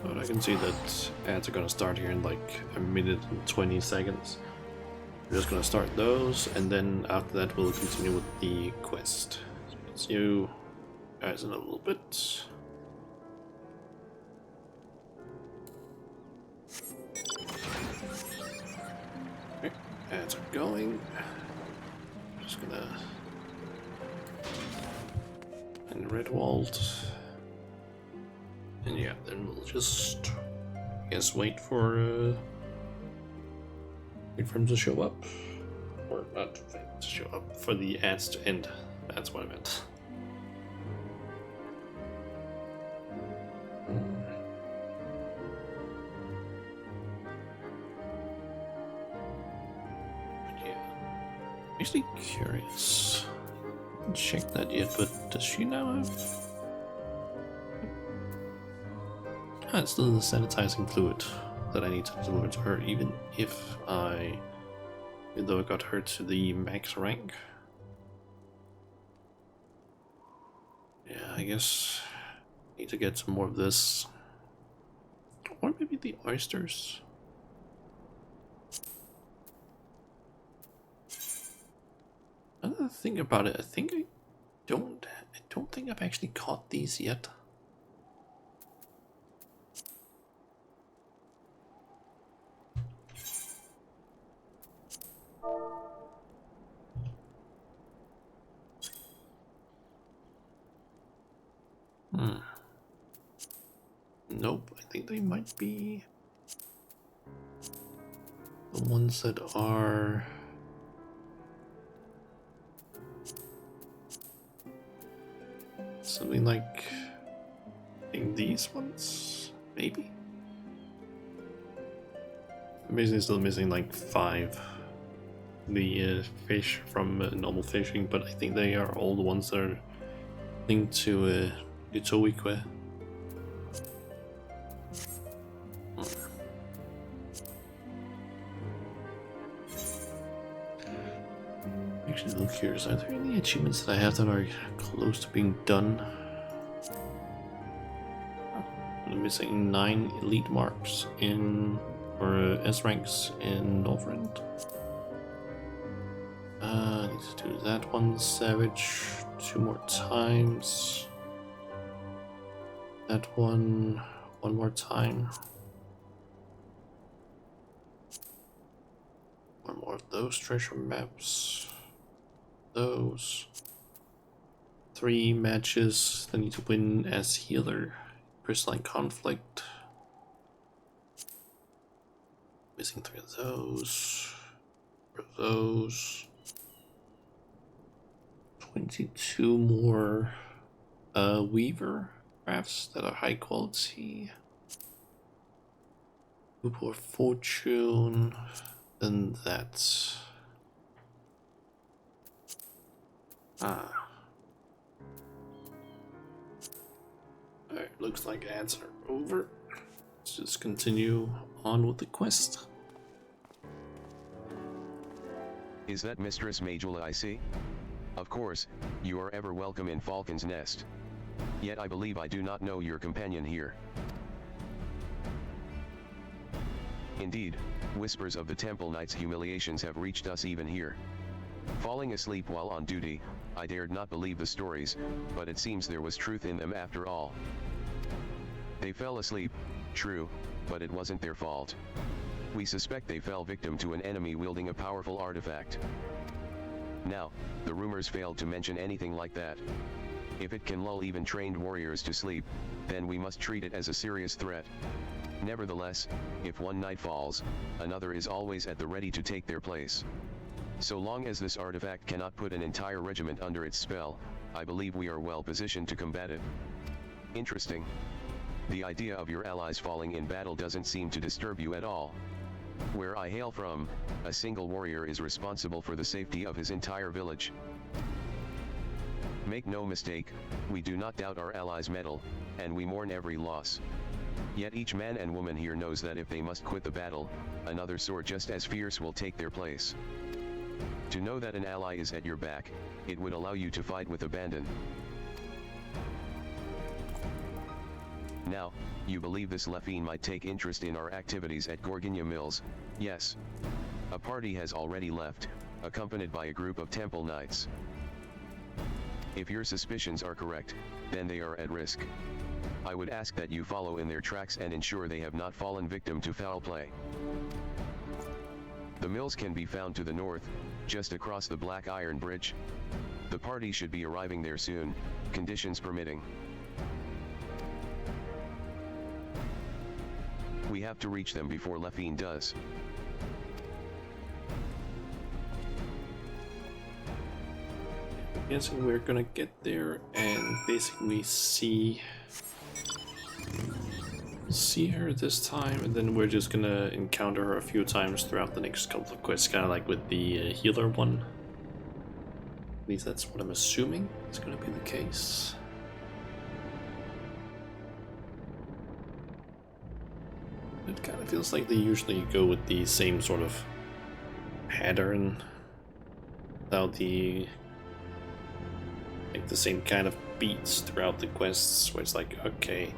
Speaker 1: But I can see that ads are gonna start here in like a minute and 20 seconds. We're just gonna start those, and then after that we'll continue with the quest. So let's see you guys in a little bit. Okay, ads are going. Just gonna... And Redwald. And yeah, then we'll just, I guess, wait for him to show up, or not to show up, for the ads to end. That's what I meant. But yeah, actually curious. I haven't checked that yet, but does she now have? It's still the sanitizing fluid that I need to deliver to her, even though I got her to the max rank. Yeah, I guess I need to get some more of this. Or maybe the oysters. Another thing about it, I don't think I've actually caught these yet. Nope, I think they might be the ones that are something like, I think these ones, maybe? I'm basically still missing like 5 the fish from normal fishing, but I think they are all the ones that are linked to Utoique. Actually, a little curious, are there any achievements that I have that are close to being done? missing 9 elite marks in, or S ranks in Northrend. I need to do that one savage 2 more times. That one more time. One more of those treasure maps. Those. 3 matches that need to win as healer. Crystalline Conflict. Missing 3 of those. 4 of those. 22 more Weaver crafts that are high quality. More fortune. Then that. Alright, looks like ads are over. Let's just continue on with the quest.
Speaker 3: Is that Mistress Majula I see? Of course, you are ever welcome in Falcon's Nest. Yet I believe I do not know your companion here. Indeed, whispers of the Temple Knight's humiliations have reached us even here. Falling asleep while on duty, I dared not believe the stories, but it seems there was truth in them after all. They fell asleep, true, but it wasn't their fault. We suspect they fell victim to an enemy wielding a powerful artifact. Now, the rumors failed to mention anything like that. If it can lull even trained warriors to sleep, then we must treat it as a serious threat. Nevertheless, if one knight falls, another is always at the ready to take their place. So long as this artifact cannot put an entire regiment under its spell, I believe we are well positioned to combat it. Interesting. The idea of your allies falling in battle doesn't seem to disturb you at all. Where I hail from, a single warrior is responsible for the safety of his entire village. Make no mistake, we do not doubt our allies' mettle, and we mourn every loss. Yet each man and woman here knows that if they must quit the battle, another sword just as fierce will take their place. To know that an ally is at your back, it would allow you to fight with abandon. Now, you believe this Lephine might take interest in our activities at Gorginia Mills, yes. A party has already left, accompanied by a group of Temple Knights. If your suspicions are correct, then they are at risk. I would ask that you follow in their tracks and ensure they have not fallen victim to foul play. The mills can be found to the north, just across the Black Iron Bridge. The party should be arriving there soon, conditions permitting. We have to reach them before Lephine does.
Speaker 1: I'm guessing we're gonna get there and basically see her this time, and then we're just gonna encounter her a few times throughout the next couple of quests, kind of like with the healer one. At least that's what I'm assuming is gonna be the case. It kind of feels like they usually go with the same sort of pattern, without the same kind of beats throughout the quests, where it's like, okay,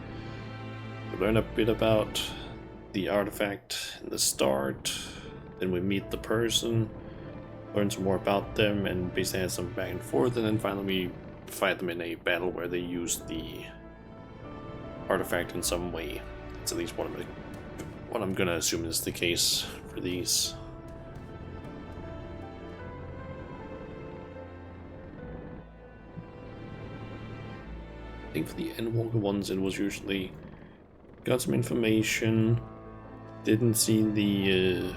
Speaker 1: we learn a bit about the artifact in the start, then we meet the person, learn some more about them, and basically have some back and forth, and then finally we fight them in a battle where they use the artifact in some way. That's at least what I'm gonna assume is the case for these. I think for the Endwalker ones, it was usually got some information, didn't see the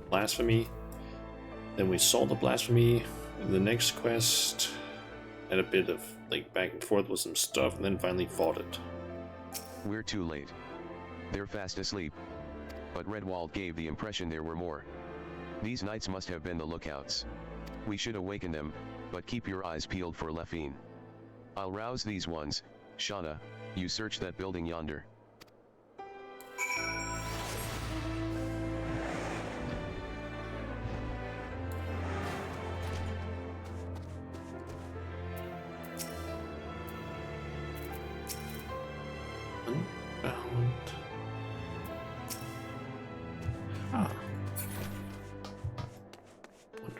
Speaker 1: blasphemy, then we saw the blasphemy in the next quest, had a bit of like back and forth with some stuff, and then finally fought it.
Speaker 3: We're too late. They're fast asleep. But Redwald gave the impression there were more. These knights must have been the lookouts. We should awaken them, but keep your eyes peeled for Lephine. I'll rouse these ones. Shauna, you search that building yonder.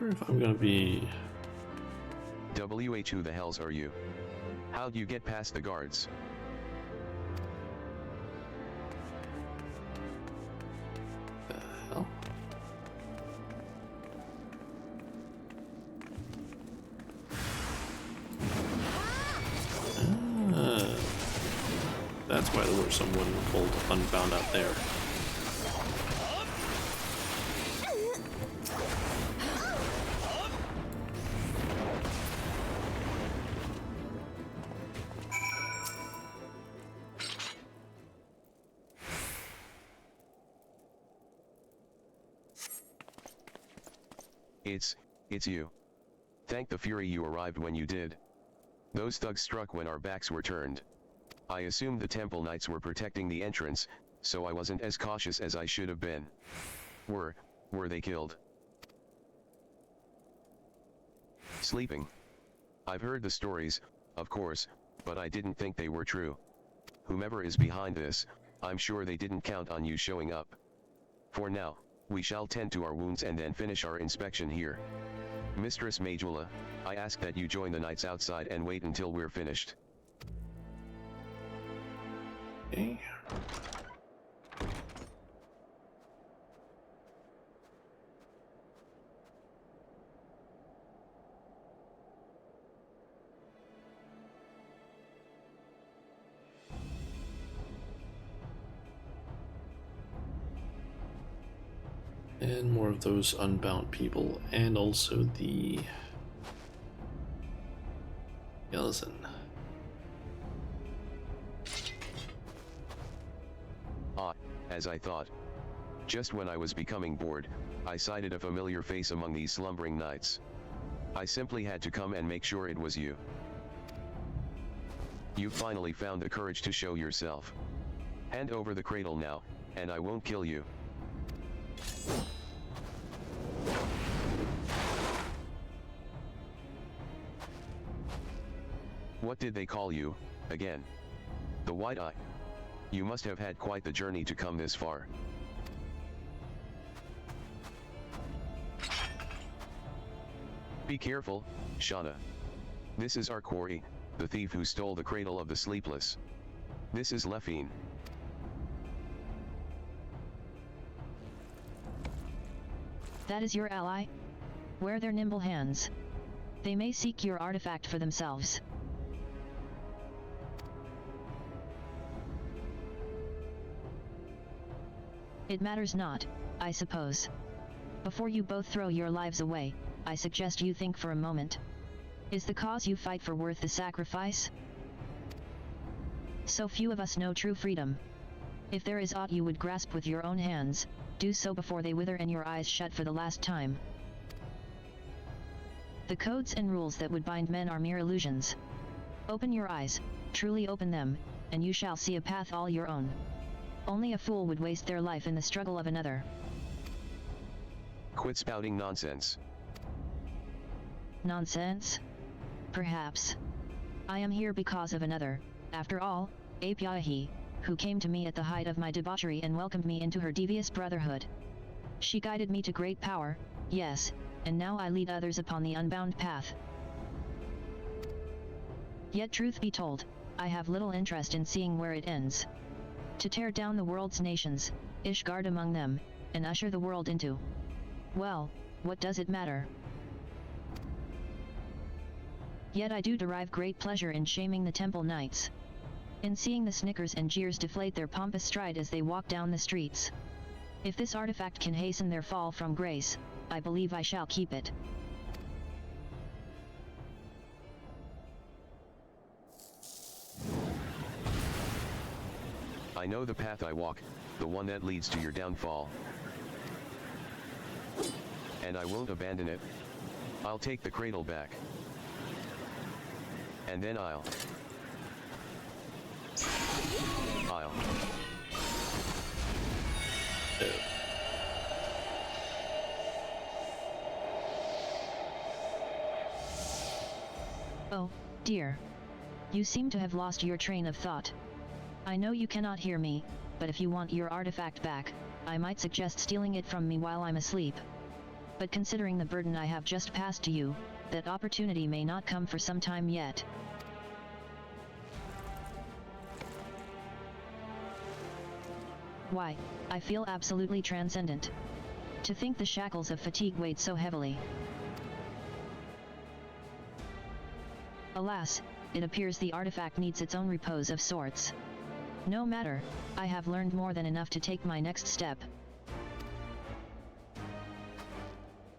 Speaker 1: wonder if I'm gonna be...
Speaker 3: WH, who the hells are you? How'd you get past the guards?
Speaker 1: The hell? That's why there was someone called Unbound out there.
Speaker 3: It's you. Thank the Fury you arrived when you did. Those thugs struck when our backs were turned. I assumed the Temple Knights were protecting the entrance, so I wasn't as cautious as I should have been. Were they killed? Sleeping. I've heard the stories, of course, but I didn't think they were true. Whomever is behind this, I'm sure they didn't count on you showing up. For now, we shall tend to our wounds and then finish our inspection here. Mistress Majula, I ask that you join the knights outside and wait until we're finished.
Speaker 1: Okay. And more of those unbound people, and also the skeleton.
Speaker 3: Ah, as I thought. Just when I was becoming bored, I sighted a familiar face among these slumbering knights. I simply had to come and make sure it was you. You finally found the courage to show yourself. Hand over the cradle now, and I won't kill you. What did they call you, again? The White Eye. You must have had quite the journey to come this far. Be careful, Shauna. This is our quarry, the thief who stole the cradle of the sleepless. This is Lefine.
Speaker 2: That is your ally? Wear their nimble hands. They may seek your artifact for themselves. It matters not, I suppose. Before you both throw your lives away, I suggest you think for a moment. Is the cause you fight for worth the sacrifice? So few of us know true freedom. If there is aught you would grasp with your own hands, do so before they wither and your eyes shut for the last time. The codes and rules that would bind men are mere illusions. Open your eyes, truly open them, and you shall see a path all your own. Only a fool would waste their life in the struggle of another.
Speaker 3: Quit spouting nonsense.
Speaker 2: Nonsense? Perhaps. I am here because of another, after all, Apiahi, who came to me at the height of my debauchery and welcomed me into her devious brotherhood. She guided me to great power, yes, and now I lead others upon the unbound path. Yet truth be told, I have little interest in seeing where it ends. To tear down the world's nations, Ishgard among them, and usher the world into... well, what does it matter? Yet I do derive great pleasure in shaming the Temple Knights. In seeing the snickers and jeers deflate their pompous stride as they walk down the streets. If this artifact can hasten their fall from grace, I believe I shall keep it.
Speaker 3: I know the path I walk, the one that leads to your downfall. And I won't abandon it. I'll take the cradle back. And then I'll...
Speaker 2: Oh, dear. You seem to have lost your train of thought. I know you cannot hear me, but if you want your artifact back, I might suggest stealing it from me while I'm asleep. but considering the burden I have just passed to you, that opportunity may not come for some time yet. Why, I feel absolutely transcendent. To think the shackles of fatigue weighed so heavily. Alas, it appears the artifact needs its own repose of sorts. No matter, I have learned more than enough to take my next step.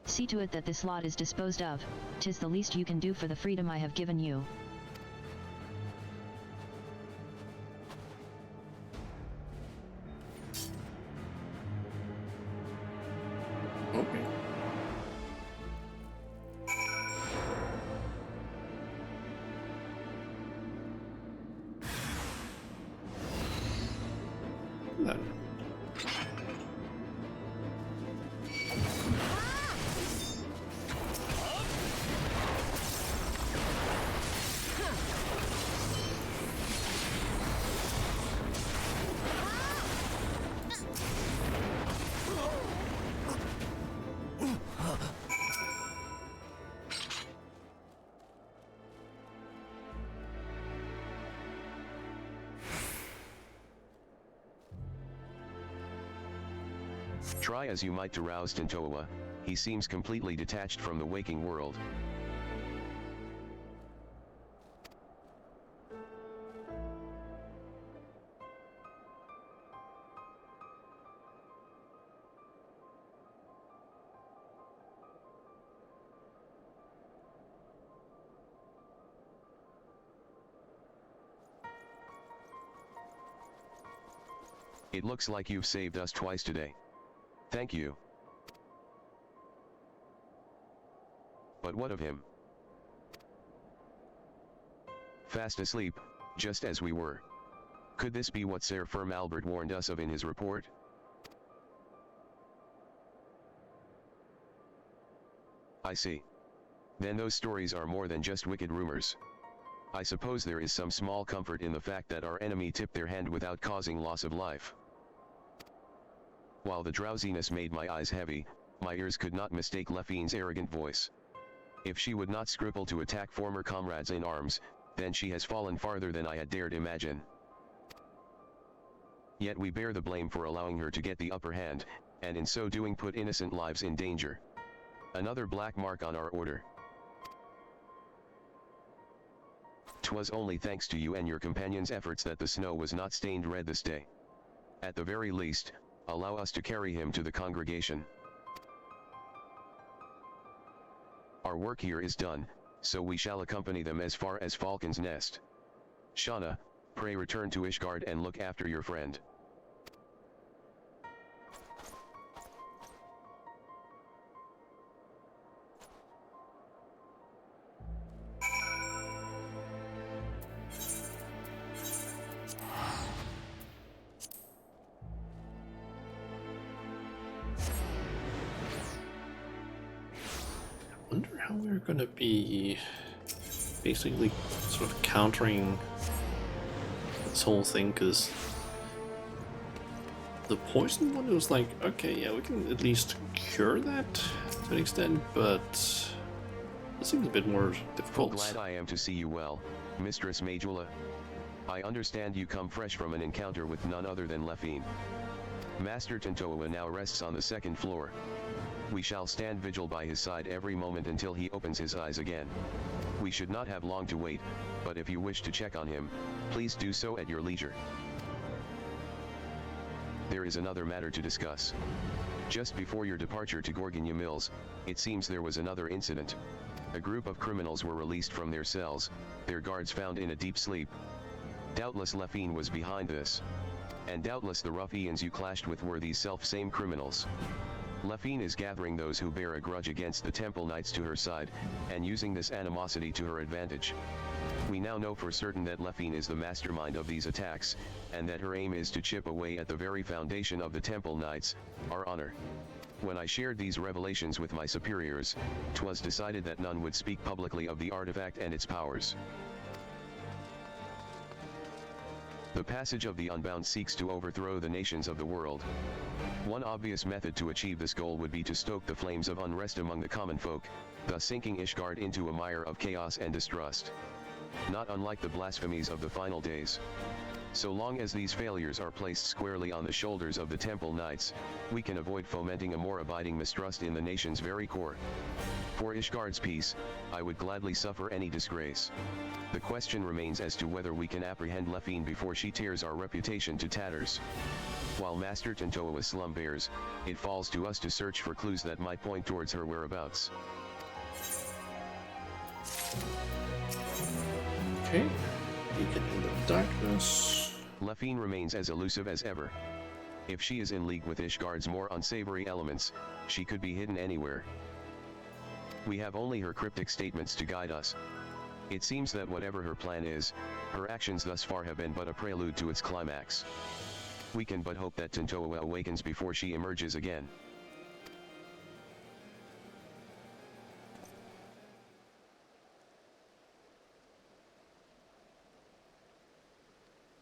Speaker 2: See to it that this lot is disposed of, 'tis the least you can do for the freedom I have given you.
Speaker 1: Okay. Then.
Speaker 3: Try as you might to rouse Tintoa, he seems completely detached from the waking world. It looks like you've saved us twice today. Thank you. But what of him? Fast asleep, just as we were. Could this be what Sir Firm Albert warned us of in his report? I see. Then those stories are more than just wicked rumors. I suppose there is some small comfort in the fact that our enemy tipped their hand without causing loss of life. While the drowsiness made my eyes heavy, my ears could not mistake Lefine's arrogant voice. If she would not scruple to attack former comrades in arms, then she has fallen farther than I had dared imagine. Yet we bear the blame for allowing her to get the upper hand, and in so doing put innocent lives in danger. Another black mark on our order. 'Twas only thanks to you and your companions' efforts that the snow was not stained red this day. At the very least, allow us to carry him to the congregation. Our work here is done, so we shall accompany them as far as Falcon's Nest. Shauna, pray return to Ishgard and look after your friend.
Speaker 1: I wonder how we're gonna be basically sort of countering this whole thing, because the poison one was like, okay, yeah, we can at least cure that to an extent, but this seems a bit more difficult.
Speaker 3: Glad I am to see you well, Mistress Majula. I understand you come fresh from an encounter with none other than Lefine. Master Tintoa now rests on the second floor. We shall stand vigil by his side every moment until he opens his eyes again. We should not have long to wait, but if you wish to check on him, please do so at your leisure. There is another matter to discuss. Just before your departure to Gorgonia Mills, it seems there was another incident. A group of criminals were released from their cells, their guards found in a deep sleep. Doubtless Lefine was behind this. And doubtless the ruffians you clashed with were these self-same criminals. Lefine is gathering those who bear a grudge against the Temple Knights to her side, and using this animosity to her advantage. We now know for certain that Lefine is the mastermind of these attacks, and that her aim is to chip away at the very foundation of the Temple Knights, our honor. When I shared these revelations with my superiors, 'twas decided that none would speak publicly of the artifact and its powers. The passage of the Unbound seeks to overthrow the nations of the world. One obvious method to achieve this goal would be to stoke the flames of unrest among the common folk, thus sinking Ishgard into a mire of chaos and distrust. Not unlike the blasphemies of the final days. So long as these failures are placed squarely on the shoulders of the Temple Knights, we can avoid fomenting a more abiding mistrust in the nation's very core. For Ishgard's peace, I would gladly suffer any disgrace. The question remains as to whether we can apprehend Lefine before she tears our reputation to tatters. While Master Tintoa slumbers, it falls to us to search for clues that might point towards her whereabouts.
Speaker 1: Okay. Beacon in the darkness.
Speaker 3: Lefine remains as elusive as ever. If she is in league with Ishgard's more unsavory elements, she could be hidden anywhere. We have only her cryptic statements to guide us. It seems that whatever her plan is, her actions thus far have been but a prelude to its climax. We can but hope that Tintoa awakens before she emerges again.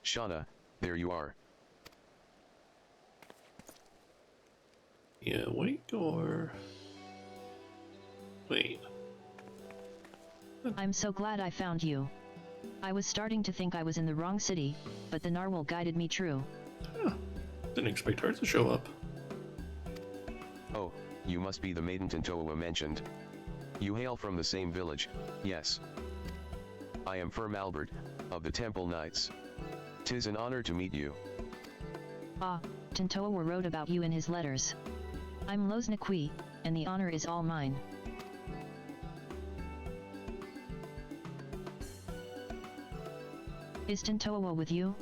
Speaker 3: Shauna, there you are.
Speaker 1: Yeah, wait, or... Wait.
Speaker 2: I'm so glad I found you. I was starting to think I was in the wrong city, but the narwhal guided me true.
Speaker 1: Huh. Didn't expect her to show up.
Speaker 3: Oh, you must be the maiden Tintoa mentioned. You hail from the same village, yes. I am Firm Albert, of the Temple Knights. 'Tis an honor to meet you.
Speaker 2: Ah, Tintoa wrote about you in his letters. I'm Losnaqui, and the honor is all mine. Is Tintoa with you?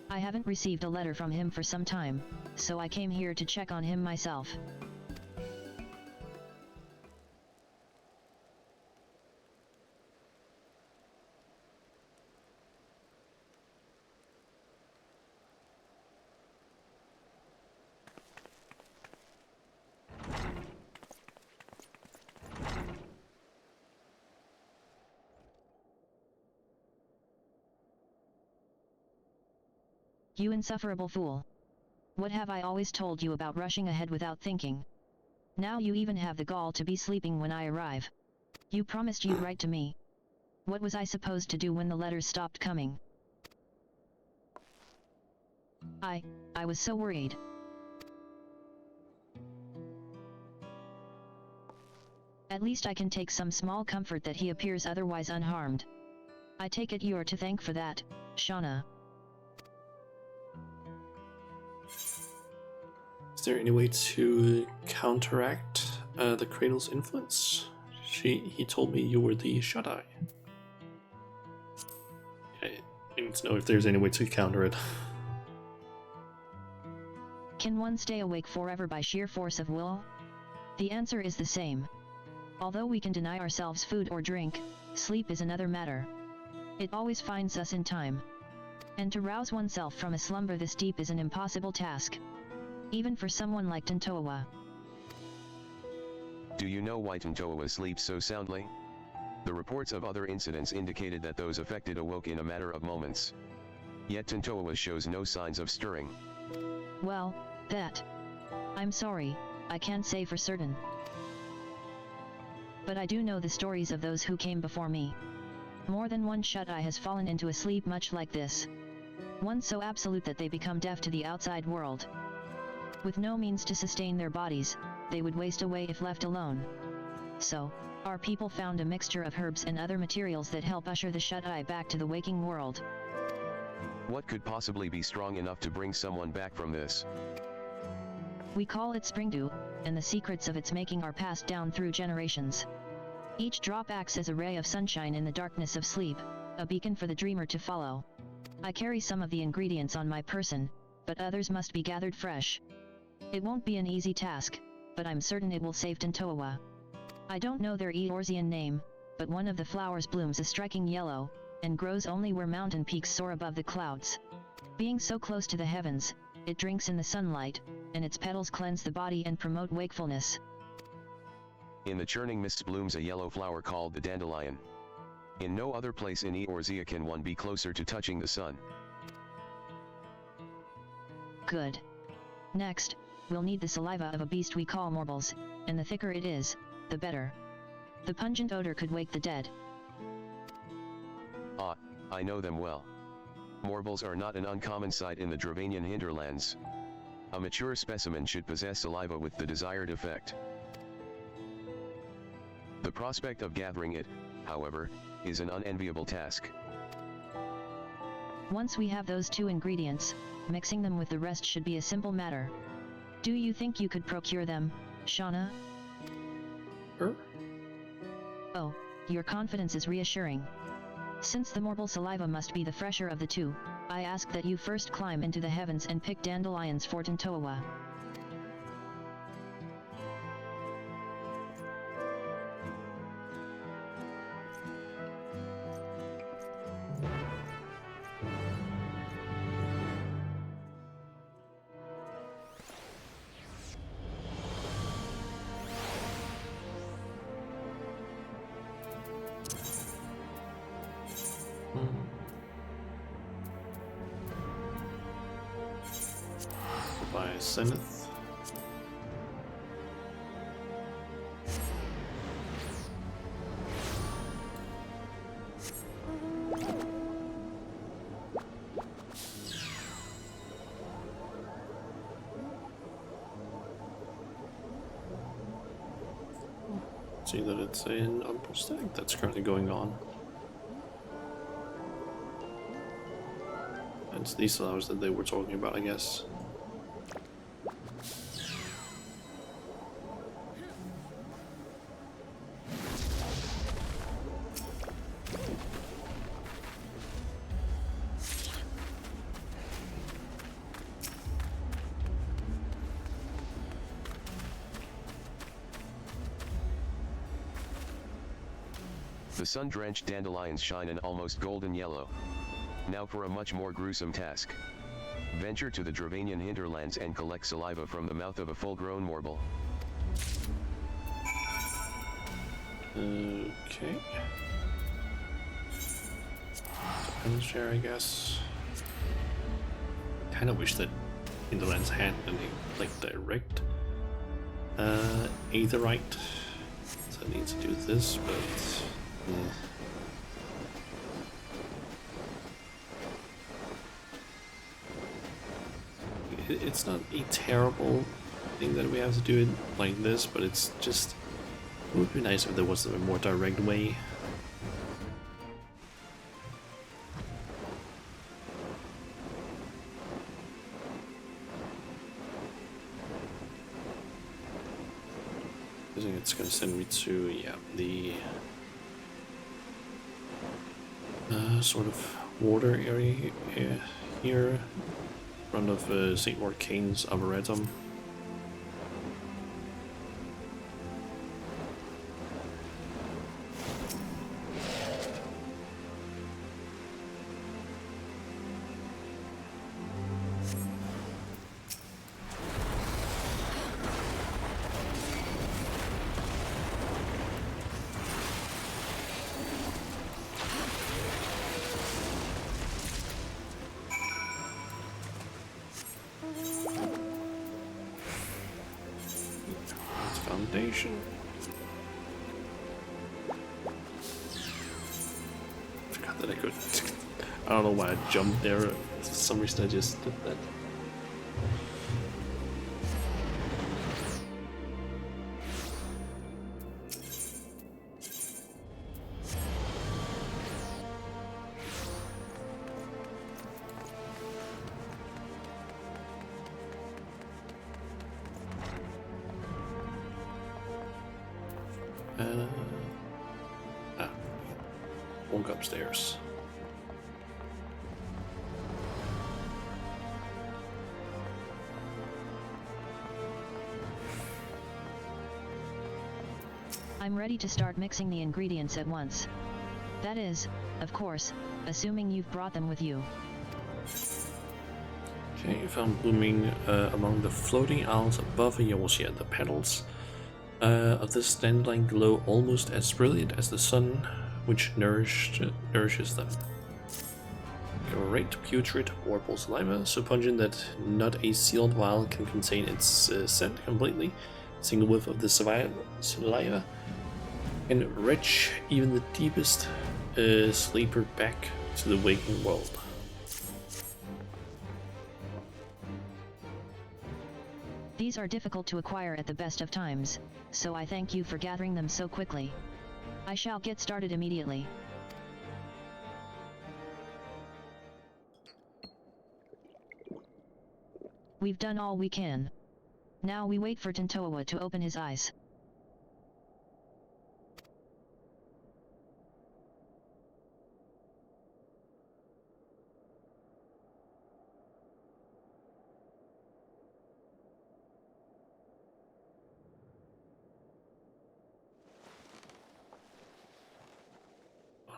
Speaker 2: I haven't received a letter from him for some time, so I came here to check on him myself. You insufferable fool. What have I always told you about rushing ahead without thinking? Now you even have the gall to be sleeping when I arrive. You promised you'd write to me. What was I supposed to do when the letters stopped coming? I was so worried. At least I can take some small comfort that he appears otherwise unharmed. I take it you're to thank for that, Shauna.
Speaker 1: Is there any way to counteract the Cradle's influence? He told me you were the Shut-Eye. I need to know if there's any way to counter it.
Speaker 2: Can one stay awake forever by sheer force of will? The answer is the same. Although we can deny ourselves food or drink, sleep is another matter. It always finds us in time. And to rouse oneself from a slumber this deep is an impossible task. Even for someone like Tintoa.
Speaker 3: Do you know why Tintoa sleeps so soundly? The reports of other incidents indicated that those affected awoke in a matter of moments. Yet Tintoa shows no signs of stirring.
Speaker 2: Well, I'm sorry, I can't say for certain. But I do know the stories of those who came before me. More than one Shut-Eye has fallen into a sleep much like this. One so absolute that they become deaf to the outside world. With no means to sustain their bodies, they would waste away if left alone. So, our people found a mixture of herbs and other materials that help usher the Shut-Eye back to the waking world.
Speaker 3: What could possibly be strong enough to bring someone back from this?
Speaker 2: We call it springdew, and the secrets of its making are passed down through generations. Each drop acts as a ray of sunshine in the darkness of sleep, a beacon for the dreamer to follow. I carry some of the ingredients on my person, but others must be gathered fresh. It won't be an easy task, but I'm certain it will save Tintoa. I don't know their Eorzean name, but one of the flowers blooms a striking yellow, and grows only where mountain peaks soar above the clouds. Being so close to the heavens, it drinks in the sunlight, and its petals cleanse the body and promote wakefulness.
Speaker 3: In the churning mists blooms a yellow flower called the dandelion. In no other place in Eorzea can one be closer to touching the sun.
Speaker 2: Good. Next, we'll need the saliva of a beast we call morbles, and the thicker it is, the better. The pungent odor could wake the dead.
Speaker 3: Ah, I know them well. Morbles are not an uncommon sight in the Dravanian hinterlands. A mature specimen should possess saliva with the desired effect. The prospect of gathering it, however, is an unenviable task.
Speaker 2: Once we have those two ingredients, mixing them with the rest should be a simple matter. Do you think you could procure them, Shauna? Oh, your confidence is reassuring. Since the morble saliva must be the fresher of the two, I ask that you first climb into the heavens and pick dandelions for Tantoa.
Speaker 1: By Zenith. See that it's an umbral stack that's currently going on. It's these flowers that they were talking about, I guess.
Speaker 3: The sun-drenched dandelions shine an almost golden yellow. Now for a much more gruesome task. Venture to the Dravanian hinterlands and collect saliva from the mouth of a full-grown morble.
Speaker 1: Okay. Depends here, I guess. Kinda wish that hinterlands had any, like, direct aetherite. So I need to do this, but it's not a terrible thing that we have to do it like this, but it's just, it would be nice if there was a more direct way. I think it's gonna send me to, yeah, the sort of water area here, in front of St. Lord Kane's Arboretum. Foundation. Forgot that I could. I don't know why I jumped there. For some reason I just did that. Won't go upstairs.
Speaker 2: I'm ready to start mixing the ingredients at once. That is, of course, assuming you've brought them with you.
Speaker 1: Okay, found blooming among the floating owls above Eosia. The petals of this dandelion glow almost as brilliant as the sun, which nourishes them. great putrid horrible saliva, so pungent that not a sealed vial can contain its scent completely. A single whiff of the saliva can wrench even the deepest sleeper back to the waking world.
Speaker 2: These are difficult to acquire at the best of times, so I thank you for gathering them so quickly. I shall get started immediately. We've done all we can. Now we wait for Tintoa to open his eyes.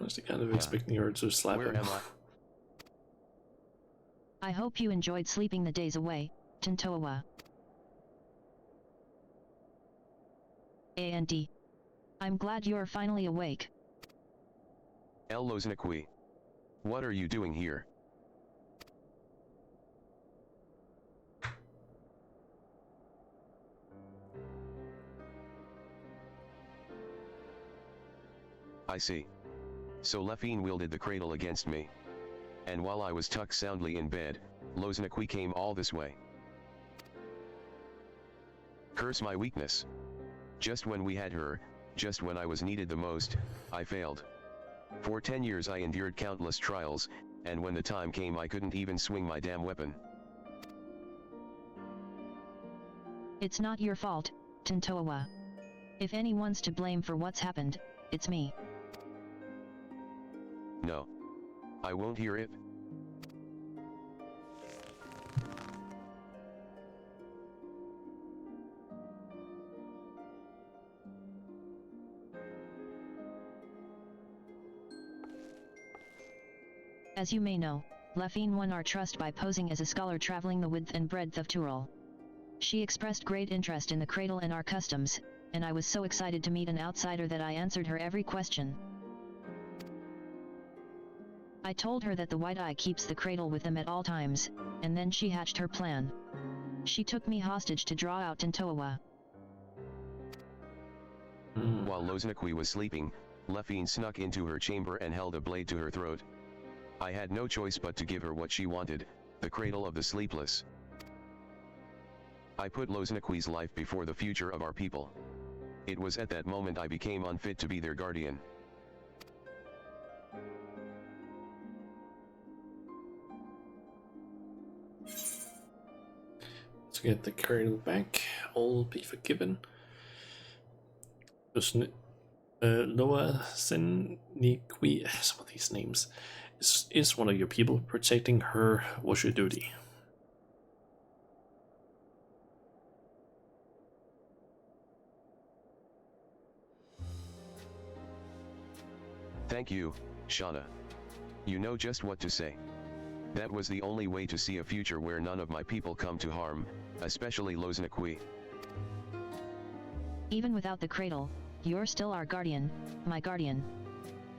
Speaker 1: Honestly, kind of expecting her to slap
Speaker 3: Where
Speaker 1: him.
Speaker 3: am I?
Speaker 2: I hope you enjoyed sleeping the days away, Tintoa. And I'm glad you're finally awake.
Speaker 3: El Loznakwi. What are you doing here? I see. So Lefine wielded the cradle against me. And while I was tucked soundly in bed, Loznakwi came all this way. Curse my weakness. Just when we had her, just when I was needed the most, I failed. For 10 years I endured countless trials, and when the time came I couldn't even swing my damn weapon.
Speaker 2: It's not your fault, Tintoa. If anyone's to blame for what's happened, it's me.
Speaker 3: No. I won't hear it.
Speaker 2: As you may know, Lefine won our trust by posing as a scholar traveling the width and breadth of Turul. She expressed great interest in the cradle and our customs, and I was so excited to meet an outsider that I answered her every question. I told her that the White Eye keeps the cradle with them at all times, and then she hatched her plan. She took me hostage to draw out Tintoa.
Speaker 3: While Loznakwi was sleeping, Lefine snuck into her chamber and held a blade to her throat. I had no choice but to give her what she wanted, the cradle of the sleepless. I put Loznakwi's life before the future of our people. It was at that moment I became unfit to be their guardian.
Speaker 1: Let's get the cradle back. All be forgiven. Loa Senniqui, some of these names, is one of your people. Protecting her was your duty.
Speaker 3: Thank you, Shauna. You know just what to say. That was the only way to see a future where none of my people come to harm, especially Loznakwi.
Speaker 2: Even without the cradle, you're still our guardian, my guardian.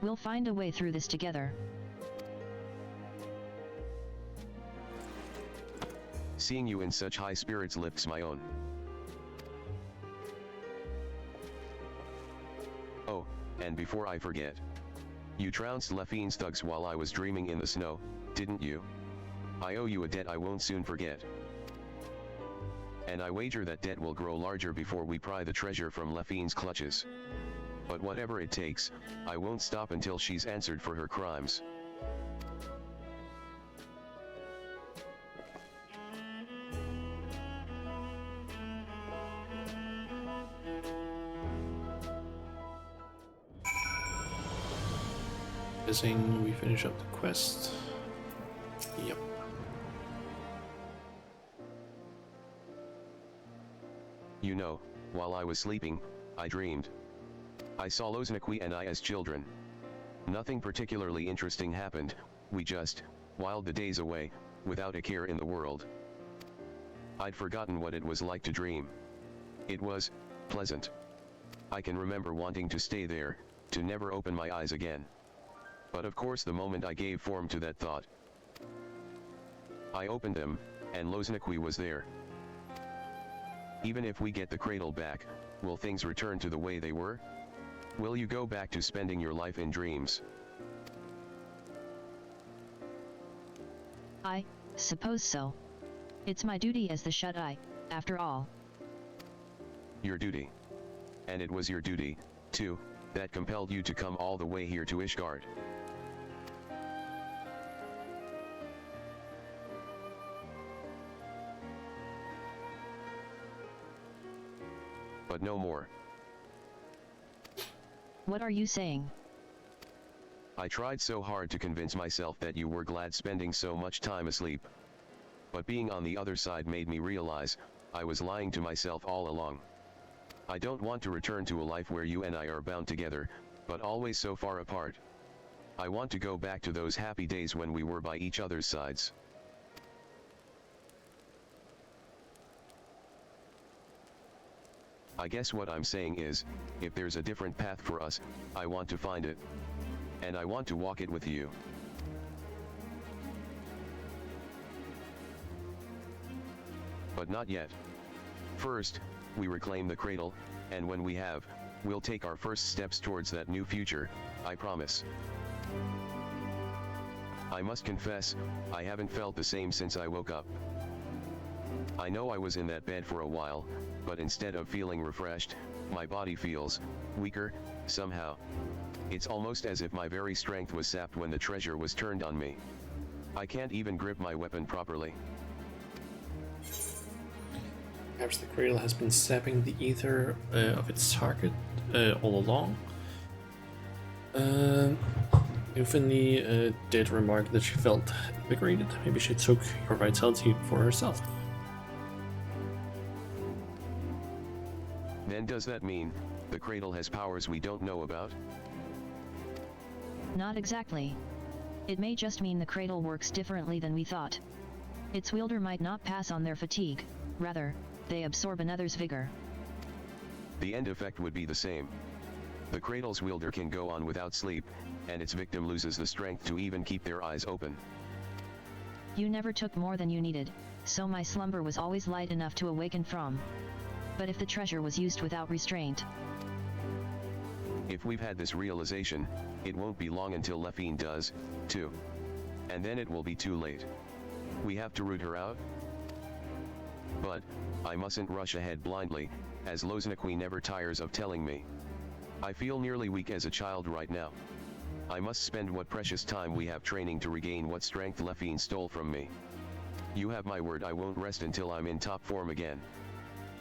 Speaker 2: We'll find a way through this together.
Speaker 3: Seeing you in such high spirits lifts my own. Oh, and before I forget. You trounced Lefine's thugs while I was dreaming in the snow, didn't you? I owe you a debt I won't soon forget. And I wager that debt will grow larger before we pry the treasure from Lefine's clutches. But whatever it takes, I won't stop until she's answered for her crimes.
Speaker 1: Guessing we finish up the quest. Yep.
Speaker 3: You know, while I was sleeping, I dreamed. I saw Loznakwi and I as children. Nothing particularly interesting happened, we just whiled the days away, without a care in the world. I'd forgotten what it was like to dream. It was pleasant. I can remember wanting to stay there, to never open my eyes again. But of course the moment I gave form to that thought, I opened them, and Loznikwi was there. Even if we get the cradle back, will things return to the way they were? Will you go back to spending your life in dreams?
Speaker 2: I suppose so. It's my duty as the shut-eye, after all.
Speaker 3: Your duty. And it was your duty, too, that compelled you to come all the way here to Ishgard. But no more.
Speaker 2: What are you saying?
Speaker 3: I tried so hard to convince myself that you were glad spending so much time asleep. But being on the other side made me realize, I was lying to myself all along. I don't want to return to a life where you and I are bound together, but always so far apart. I want to go back to those happy days when we were by each other's sides. I guess what I'm saying is, if there's a different path for us, I want to find it. And I want to walk it with you. But not yet. First, we reclaim the cradle, and when we have, we'll take our first steps towards that new future, I promise. I must confess, I haven't felt the same since I woke up. I know I was in that bed for a while, but instead of feeling refreshed, my body feels weaker, somehow. It's almost as if my very strength was sapped when the treasure was turned on me. I can't even grip my weapon properly.
Speaker 1: Perhaps the cradle has been sapping the ether of its target all along. Infinity did remark that she felt invigorated. Maybe she took your vitality for herself.
Speaker 3: Then does that mean, the cradle has powers we don't know about?
Speaker 2: Not exactly. It may just mean the cradle works differently than we thought. Its wielder might not pass on their fatigue, rather, they absorb another's vigor.
Speaker 3: The end effect would be the same. The cradle's wielder can go on without sleep, and its victim loses the strength to even keep their eyes open.
Speaker 2: You never took more than you needed, so my slumber was always light enough to awaken from. But if the treasure was used without restraint...
Speaker 3: If we've had this realization, it won't be long until Lefine does, too. And then it will be too late. We have to root her out? But, I mustn't rush ahead blindly, as Loznikwi never tires of telling me. I feel nearly weak as a child right now. I must spend what precious time we have training to regain what strength Lefine stole from me. You have my word I won't rest until I'm in top form again.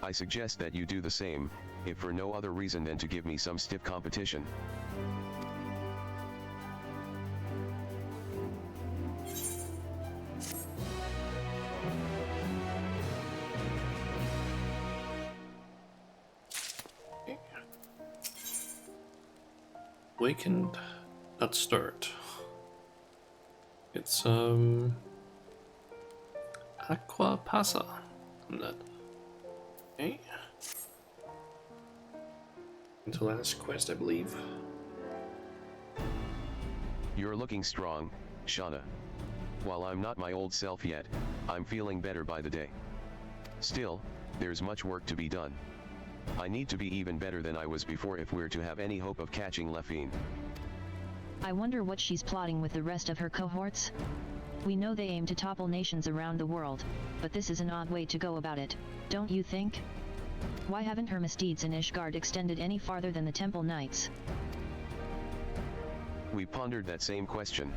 Speaker 3: I suggest that you do the same, if for no other reason than to give me some stiff competition.
Speaker 1: Wakened, not stirred. It's Aqua Pasa on that. Okay. Into last quest, I believe.
Speaker 3: You're looking strong, Shauna. While I'm not my old self yet, I'm feeling better by the day. Still, there's much work to be done. I need to be even better than I was before if we're to have any hope of catching Lefine.
Speaker 2: I wonder what she's plotting with the rest of her cohorts? We know they aim to topple nations around the world, but this is an odd way to go about it, don't you think? Why haven't her misdeeds in Ishgard extended any farther than the Temple Knights?
Speaker 3: We pondered that same question.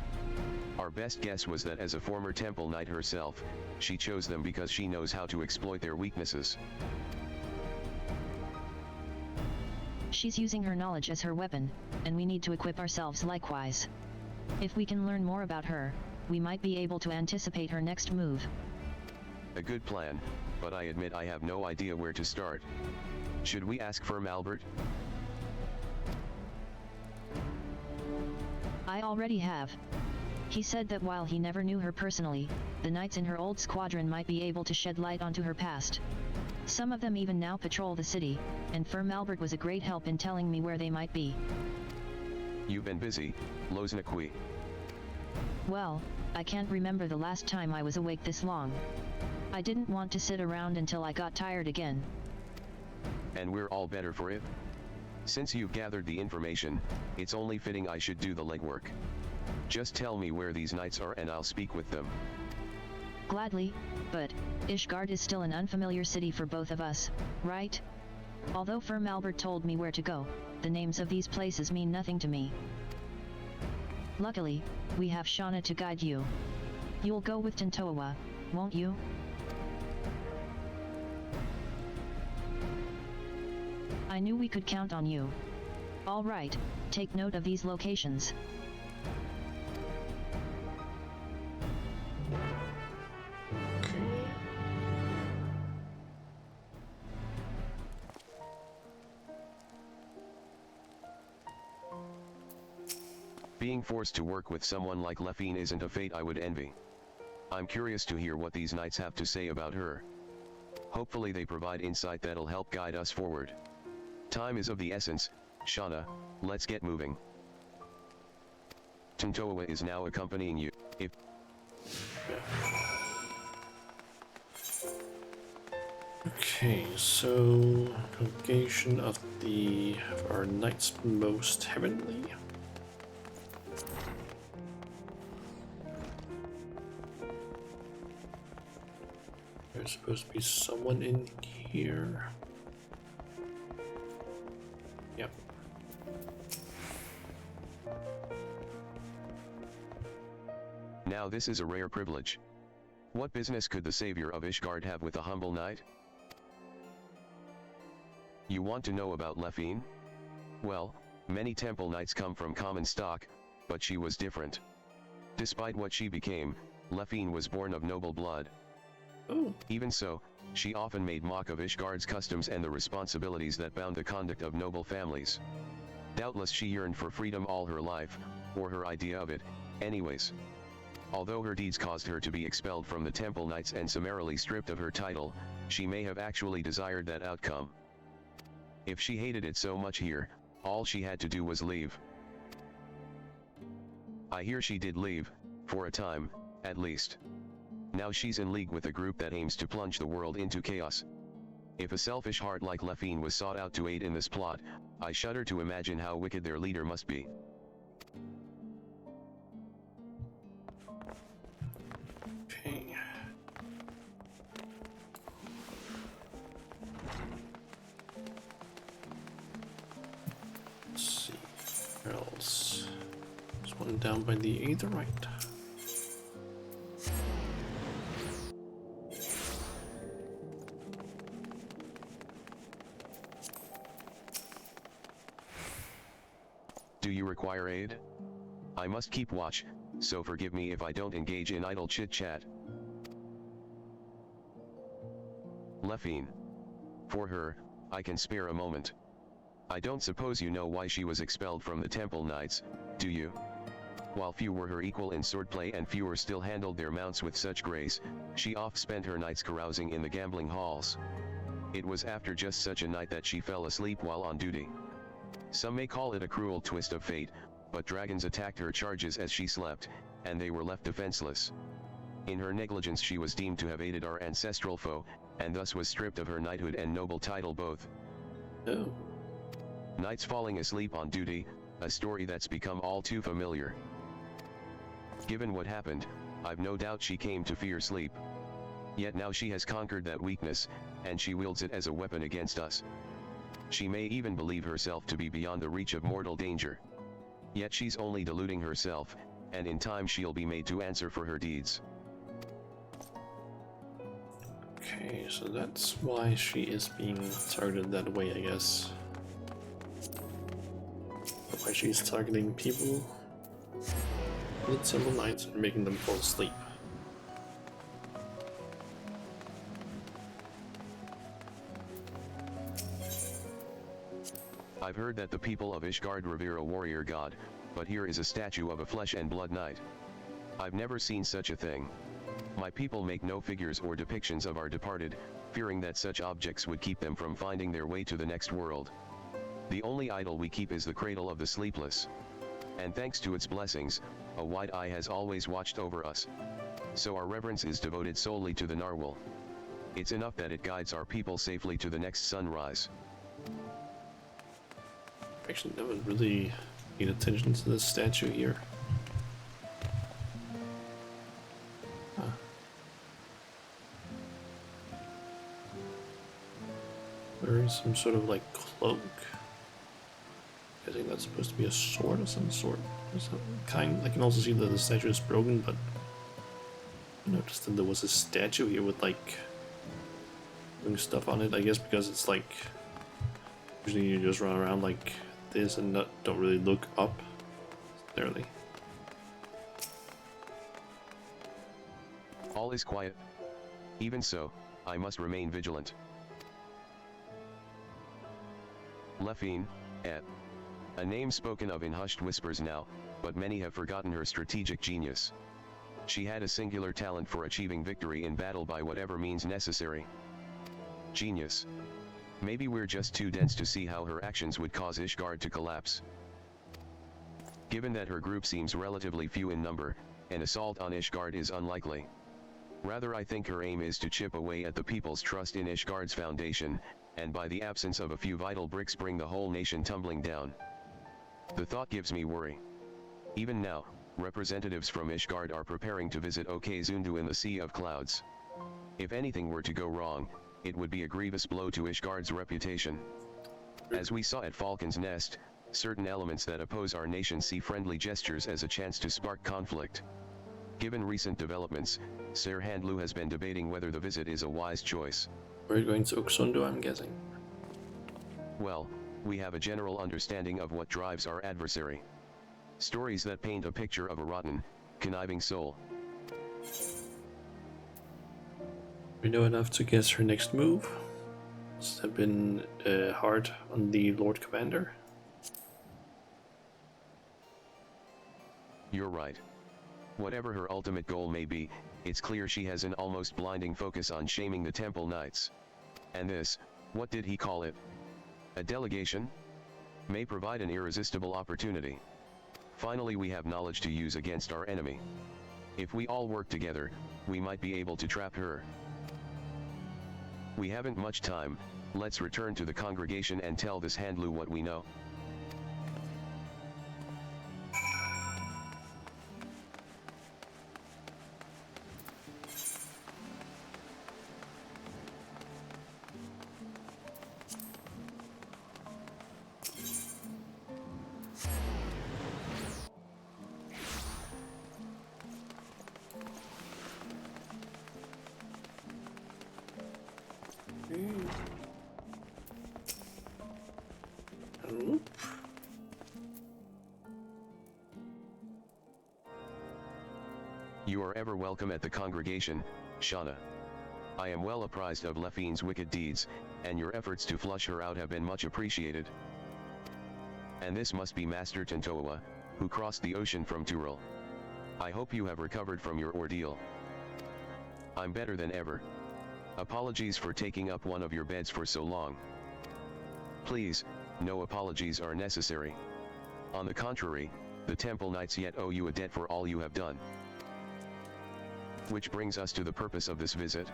Speaker 3: Our best guess was that as a former Temple Knight herself, she chose them because she knows how to exploit their weaknesses.
Speaker 2: She's using her knowledge as her weapon, and we need to equip ourselves likewise. If we can learn more about her, we might be able to anticipate her next move.
Speaker 3: A good plan, but I admit I have no idea where to start. Should we ask Firm Albert?
Speaker 2: I already have. He said that while he never knew her personally, the knights in her old squadron might be able to shed light onto her past. Some of them even now patrol the city, and Firm Albert was a great help in telling me where they might be.
Speaker 3: You've been busy, Loznikwi.
Speaker 2: Well, I can't remember the last time I was awake this long. I didn't want to sit around until I got tired again.
Speaker 3: And we're all better for it? Since you've gathered the information, it's only fitting I should do the legwork. Just tell me where these knights are and I'll speak with them.
Speaker 2: Gladly, but Ishgard is still an unfamiliar city for both of us, right? Although Firm Albert told me where to go, the names of these places mean nothing to me. Luckily, we have Shauna to guide you. You'll go with Tantoa, won't you? I knew we could count on you. All right, take note of these locations.
Speaker 3: Being forced to work with someone like Lefine isn't a fate I would envy. I'm curious to hear what these knights have to say about her. Hopefully they provide insight that'll help guide us forward. Time is of the essence, Shauna, let's get moving. Tantoa is now accompanying you. If
Speaker 1: Okay, so congregation of our knights most heavenly. There's supposed to be someone in here. Yep.
Speaker 3: Now this is a rare privilege. What business could the savior of Ishgard have with a humble knight? You want to know about Lefine? Well, many temple knights come from common stock, but she was different. Despite what she became, Lefine was born of noble blood.
Speaker 1: Oh.
Speaker 3: Even so, she often made mock of Ishgard's customs and the responsibilities that bound the conduct of noble families. Doubtless she yearned for freedom all her life, or her idea of it, anyways. Although her deeds caused her to be expelled from the temple knights and summarily stripped of her title, she may have actually desired that outcome. If she hated it so much here, all she had to do was leave. I hear she did leave, for a time, at least. Now she's in league with a group that aims to plunge the world into chaos. If a selfish heart like Lefine was sought out to aid in this plot, I shudder to imagine how wicked their leader must be.
Speaker 1: Okay. Let's see. Where else? There's one down by the Aetherite.
Speaker 3: Do you require aid? I must keep watch, so forgive me if I don't engage in idle chit-chat. Lefine. For her, I can spare a moment. I don't suppose you know why she was expelled from the Temple Knights, do you? While few were her equal in swordplay and fewer still handled their mounts with such grace, she oft spent her nights carousing in the gambling halls. It was after just such a night that she fell asleep while on duty. Some may call it a cruel twist of fate, but dragons attacked her charges as she slept, and they were left defenseless. In her negligence she was deemed to have aided our ancestral foe, and thus was stripped of her knighthood and noble title both.
Speaker 1: Oh.
Speaker 3: Knights falling asleep on duty, a story that's become all too familiar. Given what happened, I've no doubt she came to fear sleep. Yet now she has conquered that weakness, and she wields it as a weapon against us. She may even believe herself to be beyond the reach of mortal danger. Yet she's only deluding herself, and in time she'll be made to answer for her deeds.
Speaker 1: Okay, so that's why she is being targeted that way, I guess. Why she's targeting people with Temple Knights and making them fall asleep.
Speaker 3: I've heard that the people of Ishgard revere a warrior god, but here is a statue of a flesh and blood knight. I've never seen such a thing. My people make no figures or depictions of our departed, fearing that such objects would keep them from finding their way to the next world. The only idol we keep is the cradle of the sleepless. And thanks to its blessings, a wide eye has always watched over us. So our reverence is devoted solely to the narwhal. It's enough that it guides our people safely to the next sunrise.
Speaker 1: Actually, never really paid attention to this statue here. Huh. Wearing some sort of like cloak. I think that's supposed to be a sword of some sort. I can also see that the statue is broken, but I noticed that there was a statue here with like doing stuff on it. I guess because it's like usually you just run around like this and don't really look up necessarily.
Speaker 3: All is quiet. Even so, I must remain vigilant. Lefine, a name spoken of in hushed whispers now, but many have forgotten her strategic genius. She had a singular talent for achieving victory in battle by whatever means necessary. Genius. Maybe we're just too dense to see how her actions would cause Ishgard to collapse. Given that her group seems relatively few in number, an assault on Ishgard is unlikely. Rather, I think her aim is to chip away at the people's trust in Ishgard's foundation, and by the absence of a few vital bricks bring the whole nation tumbling down. The thought gives me worry. Even now, representatives from Ishgard are preparing to visit Okezundu in the Sea of Clouds. If anything were to go wrong, it would be a grievous blow to Ishgard's reputation. As we saw at Falcon's Nest, certain elements that oppose our nation see friendly gestures as a chance to spark conflict. Given recent developments, Ser Handlu has been debating whether the visit is a wise choice.
Speaker 1: We're going to Okezundu, I'm guessing.
Speaker 3: Well, we have a general understanding of what drives our adversary. Stories that paint a picture of a rotten, conniving soul.
Speaker 1: We know enough to guess her next move. Must have been hard on the Lord Commander.
Speaker 3: You're right. Whatever her ultimate goal may be, it's clear she has an almost blinding focus on shaming the Temple Knights. And this, what did he call it? A delegation? May provide an irresistible opportunity. Finally, we have knowledge to use against our enemy. If we all work together, we might be able to trap her. We haven't much time, let's return to the congregation and tell this Handlu what we know. You are ever welcome at the congregation, Shauna. I am well apprised of Lefine's wicked deeds, and your efforts to flush her out have been much appreciated. And this must be Master Tantoa, who crossed the ocean from Turil. I hope you have recovered from your ordeal. I'm better than ever. Apologies for taking up one of your beds for so long. Please, no apologies are necessary. On the contrary, the Temple Knights yet owe you a debt for all you have done. Which brings us to the purpose of this visit.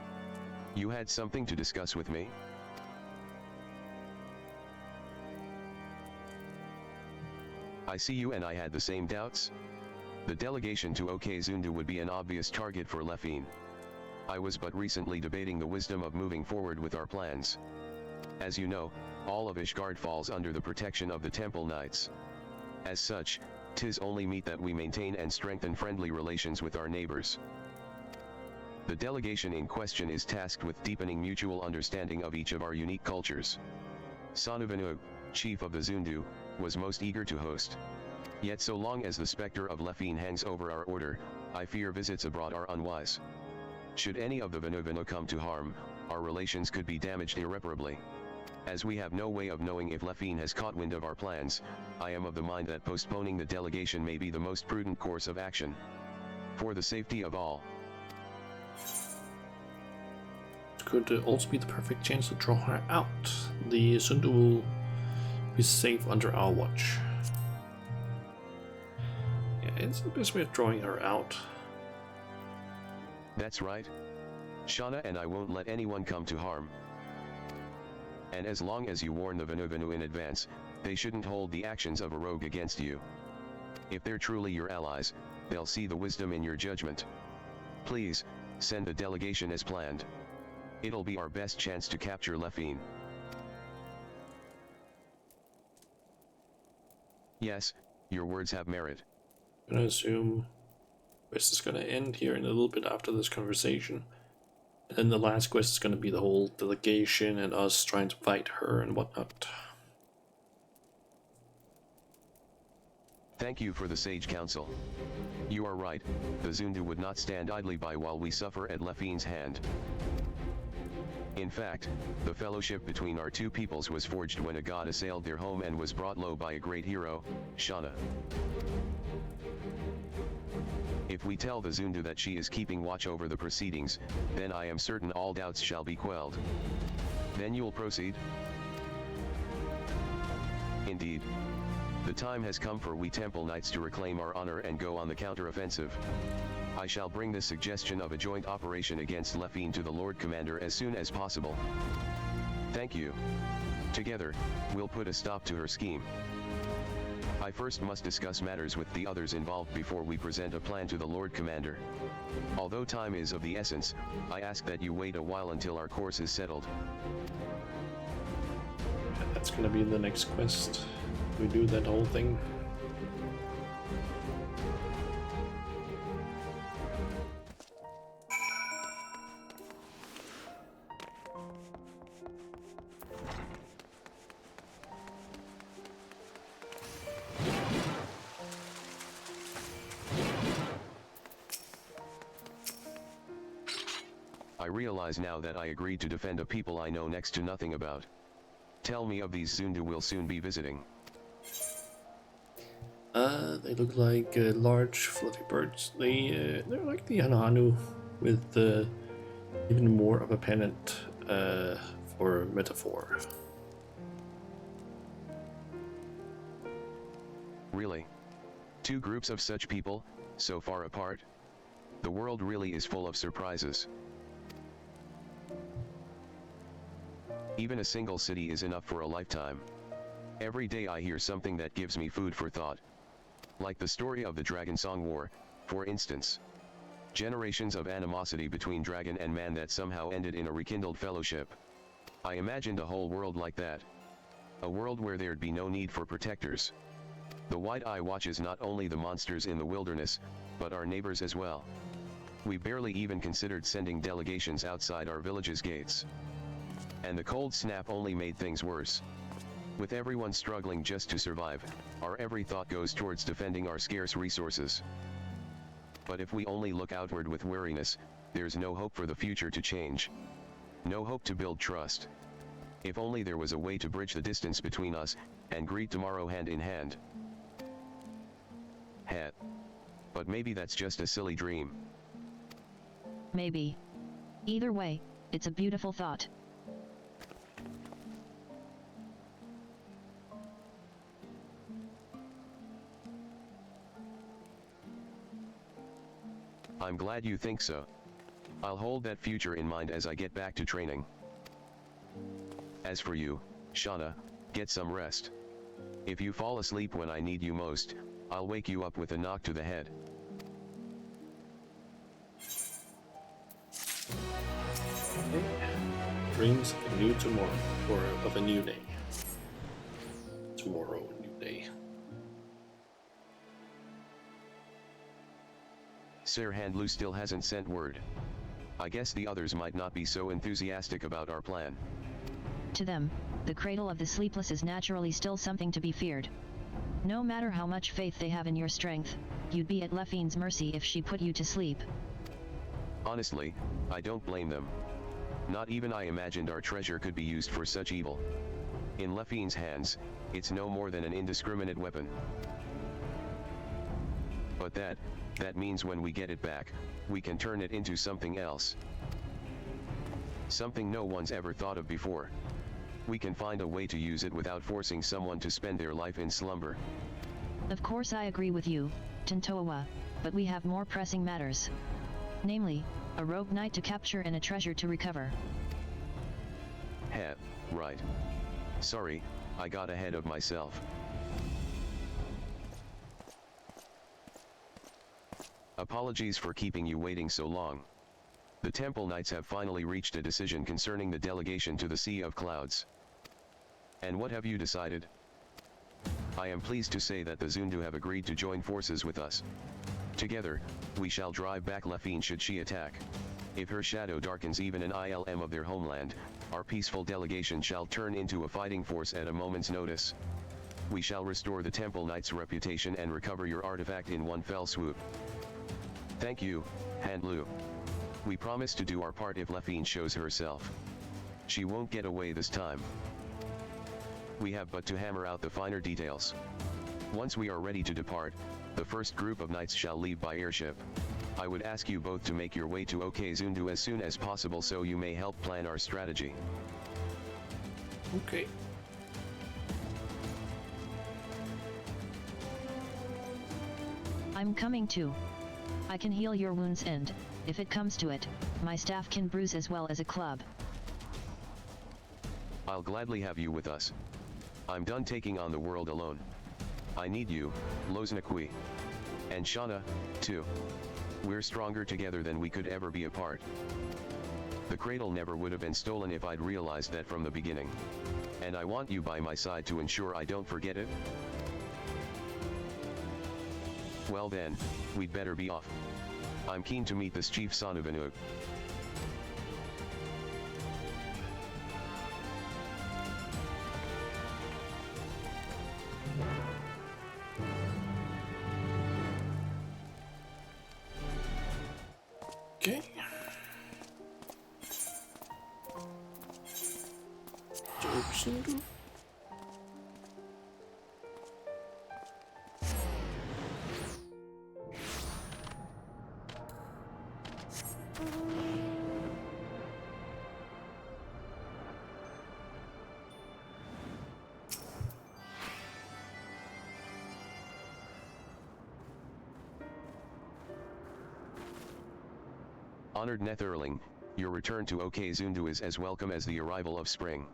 Speaker 3: You had something to discuss with me? I see you and I had the same doubts. The delegation to Okezundu would be an obvious target for Lefine. I was but recently debating the wisdom of moving forward with our plans. As you know, all of Ishgard falls under the protection of the Temple Knights. As such, 'tis only meet that we maintain and strengthen friendly relations with our neighbors. The delegation in question is tasked with deepening mutual understanding of each of our unique cultures. Sanuvanu, chief of the Zundu, was most eager to host. Yet so long as the specter of Lefine hangs over our order, I fear visits abroad are unwise. Should any of the Vanuvanu come to harm, our relations could be damaged irreparably. As we have no way of knowing if Lefine has caught wind of our plans, I am of the mind that postponing the delegation may be the most prudent course of action. For the safety of all.
Speaker 1: It could also be the perfect chance to draw her out. The Zundu will be safe under our watch. it's the best way of drawing her out.
Speaker 3: That's right. Shauna and I won't let anyone come to harm. And as long as you warn the Venu in advance, they shouldn't hold the actions of a rogue against you. If they're truly your allies, they'll see the wisdom in your judgment. Please, send a delegation as planned. It'll be our best chance to capture Lefine. Yes, your words have merit.
Speaker 1: I'm gonna assume quest is gonna end here in a little bit after this conversation. And then the last quest is gonna be the whole delegation and us trying to fight her and whatnot.
Speaker 3: Thank you for the sage counsel. You are right, the Zundu would not stand idly by while we suffer at Lefine's hand. In fact, the fellowship between our two peoples was forged when a god assailed their home and was brought low by a great hero, Shauna. If we tell the Zundu that she is keeping watch over the proceedings, then I am certain all doubts shall be quelled. Then you'll proceed? Indeed. The time has come for we Temple Knights to reclaim our honor and go on the counter-offensive. I shall bring this suggestion of a joint operation against Lefine to the Lord Commander as soon as possible. Thank you. Together, we'll put a stop to her scheme. I first must discuss matters with the others involved before we present a plan to the Lord Commander. Although time is of the essence, I ask that you wait a while until our course is settled.
Speaker 1: That's gonna be the next quest. We do that whole thing.
Speaker 3: I realize now that I agreed to defend a people I know next to nothing about. Tell me of these Zundu we'll soon be visiting.
Speaker 1: They look like large fluffy birds. They're like the Hanu with even more of a pennant for metaphor.
Speaker 3: Really? Two groups of such people, so far apart? The world really is full of surprises. Even a single city is enough for a lifetime. Every day I hear something that gives me food for thought. Like the story of the Dragon Song War, for instance. Generations of animosity between dragon and man that somehow ended in a rekindled fellowship. I imagined a whole world like that. A world where there'd be no need for protectors. The White Eye watches not only the monsters in the wilderness, but our neighbors as well. We barely even considered sending delegations outside our village's gates. And the cold snap only made things worse. With everyone struggling just to survive, our every thought goes towards defending our scarce resources. But if we only look outward with weariness, there's no hope for the future to change. No hope to build trust. If only there was a way to bridge the distance between us, and greet tomorrow hand in hand. But maybe that's just a silly dream.
Speaker 2: Maybe. Either way, it's a beautiful thought.
Speaker 3: I'm glad you think so. I'll hold that future in mind as I get back to training. As for you, Shauna, get some rest. If you fall asleep when I need you most, I'll wake you up with a knock to the head.
Speaker 1: Okay. Dreams of a new tomorrow, or of a new day. Tomorrow, a new day.
Speaker 3: Sir Handlu still hasn't sent word. I guess the others might not be so enthusiastic about our plan.
Speaker 2: To them, the cradle of the sleepless is naturally still something to be feared. No matter how much faith they have in your strength, you'd be at Lefine's mercy if she put you to sleep.
Speaker 3: Honestly, I don't blame them. Not even I imagined our treasure could be used for such evil. In Lefine's hands, it's no more than an indiscriminate weapon. But that means when we get it back, we can turn it into something else. Something no one's ever thought of before. We can find a way to use it without forcing someone to spend their life in slumber.
Speaker 2: Of course I agree with you, Tintoawa, but we have more pressing matters. Namely, a rogue knight to capture and a treasure to recover.
Speaker 3: Heh, right. Sorry, I got ahead of myself. Apologies for keeping you waiting so long. The Temple Knights have finally reached a decision concerning the delegation to the Sea of Clouds. And what have you decided? I am pleased to say that the Zundu have agreed to join forces with us. Together, we shall drive back Lafine should she attack. If her shadow darkens even an ILM of their homeland, our peaceful delegation shall turn into a fighting force at a moment's notice. We shall restore the Temple Knight's reputation and recover your artifact in one fell swoop. Thank you, Handlu. We promise to do our part if Lafine shows herself. She won't get away this time. We have but to hammer out the finer details. Once we are ready to depart, the first group of knights shall leave by airship. I would ask you both to make your way to Okezundu as soon as possible so you may help plan our strategy.
Speaker 1: Okay.
Speaker 2: I'm coming too. I can heal your wounds and, if it comes to it, my staff can bruise as well as a club.
Speaker 3: I'll gladly have you with us. I'm done taking on the world alone. I need you, Loznakwi. And Shauna, too. We're stronger together than we could ever be apart. The cradle never would have been stolen if I'd realized that from the beginning. And I want you by my side to ensure I don't forget it. Well then, we'd better be off. I'm keen to meet this Chief Sanuvanuk.
Speaker 1: Okay. Okezundu.
Speaker 3: Honored Netherling, your return to Okezundu is as welcome as the arrival of spring.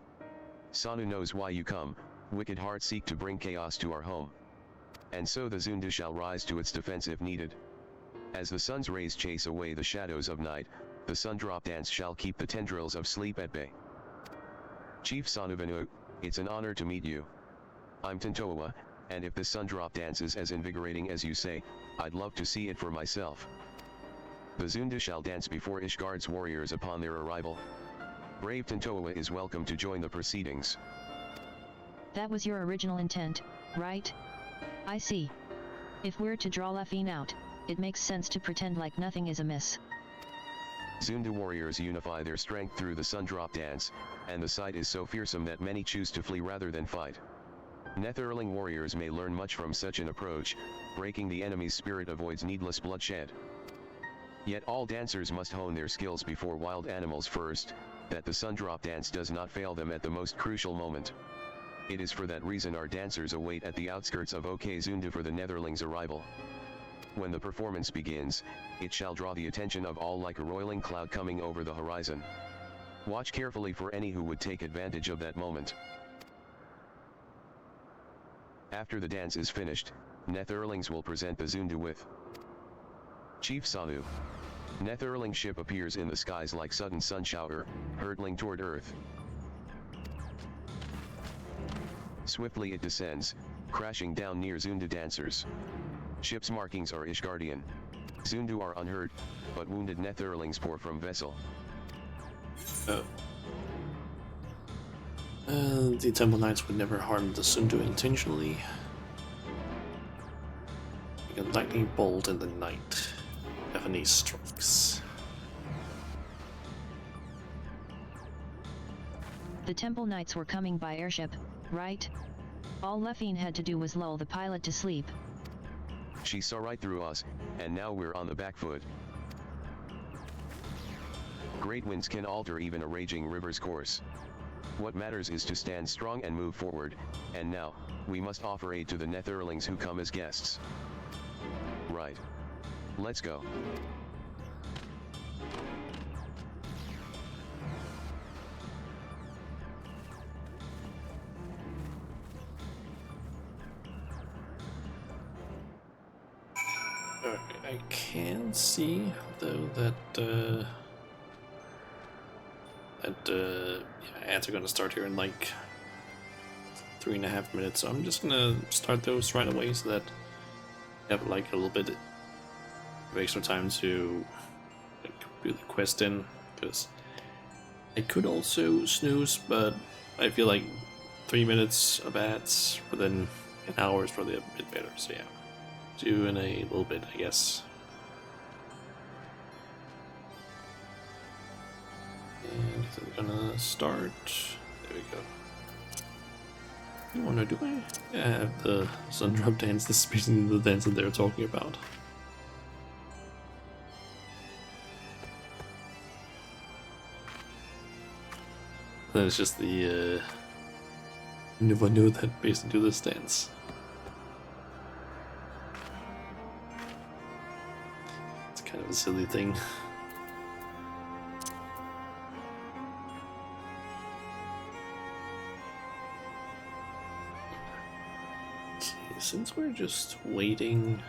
Speaker 3: Sanu knows why you come, wicked hearts seek to bring chaos to our home. And so the Zundu shall rise to its defense if needed. As the sun's rays chase away the shadows of night, the Sundrop dance shall keep the tendrils of sleep at bay. Chief Sanuvanu, it's an honor to meet you. I'm Tintoawa, and if the Sundrop dance is as invigorating as you say, I'd love to see it for myself. The Zundu shall dance before Ishgard's warriors upon their arrival. Brave Tintoawa is welcome to join the proceedings.
Speaker 2: That was your original intent, right? I see. If we're to draw Lafine out, it makes sense to pretend like nothing is amiss.
Speaker 3: Zundu warriors unify their strength through the Sundrop dance, and the sight is so fearsome that many choose to flee rather than fight. Netherling warriors may learn much from such an approach. Breaking the enemy's spirit avoids needless bloodshed. Yet all dancers must hone their skills before wild animals first, that the Sundrop dance does not fail them at the most crucial moment. It is for that reason our dancers await at the outskirts of Okezundu for the Netherlings' arrival. When the performance begins, it shall draw the attention of all like a roiling cloud coming over the horizon. Watch carefully for any who would take advantage of that moment. After the dance is finished, Netherlings will present the Zundu with Chief Sanu. Netherling ship appears in the skies like sudden sun shower, hurtling toward Earth. Swiftly it descends, crashing down near Zundu dancers. Ship's markings are Ishgardian. Zundu are unhurt, but wounded Netherlings pour from vessel.
Speaker 1: The Temple Knights would never harm the Zundu intentionally. Like a lightning bolt in the night. Japanese strikes.
Speaker 2: The Temple Knights were coming by airship, right? All Lafine had to do was lull the pilot to sleep.
Speaker 3: She saw right through us, and now we're on the back foot. Great winds can alter even a raging river's course. What matters is to stand strong and move forward, and now, we must offer aid to the Netherlings who come as guests. Right. Let's go.
Speaker 1: I can see though that ads are gonna start here in like 3.5 minutes, so I'm just gonna start those right away so that I have like a little bit of extra time to like, do the quest in, because I could also snooze, but I feel like 3 minutes of ads within an hour is probably a bit better, so yeah. Do in a little bit, I guess. And I'm gonna start. There we go. You wanna do it? Yeah, I have the sun drop dance. This is basically the dance that they're talking about. Then it's just the Nuva that basically do this dance. Kind of a silly thing. Okay, since we're just waiting,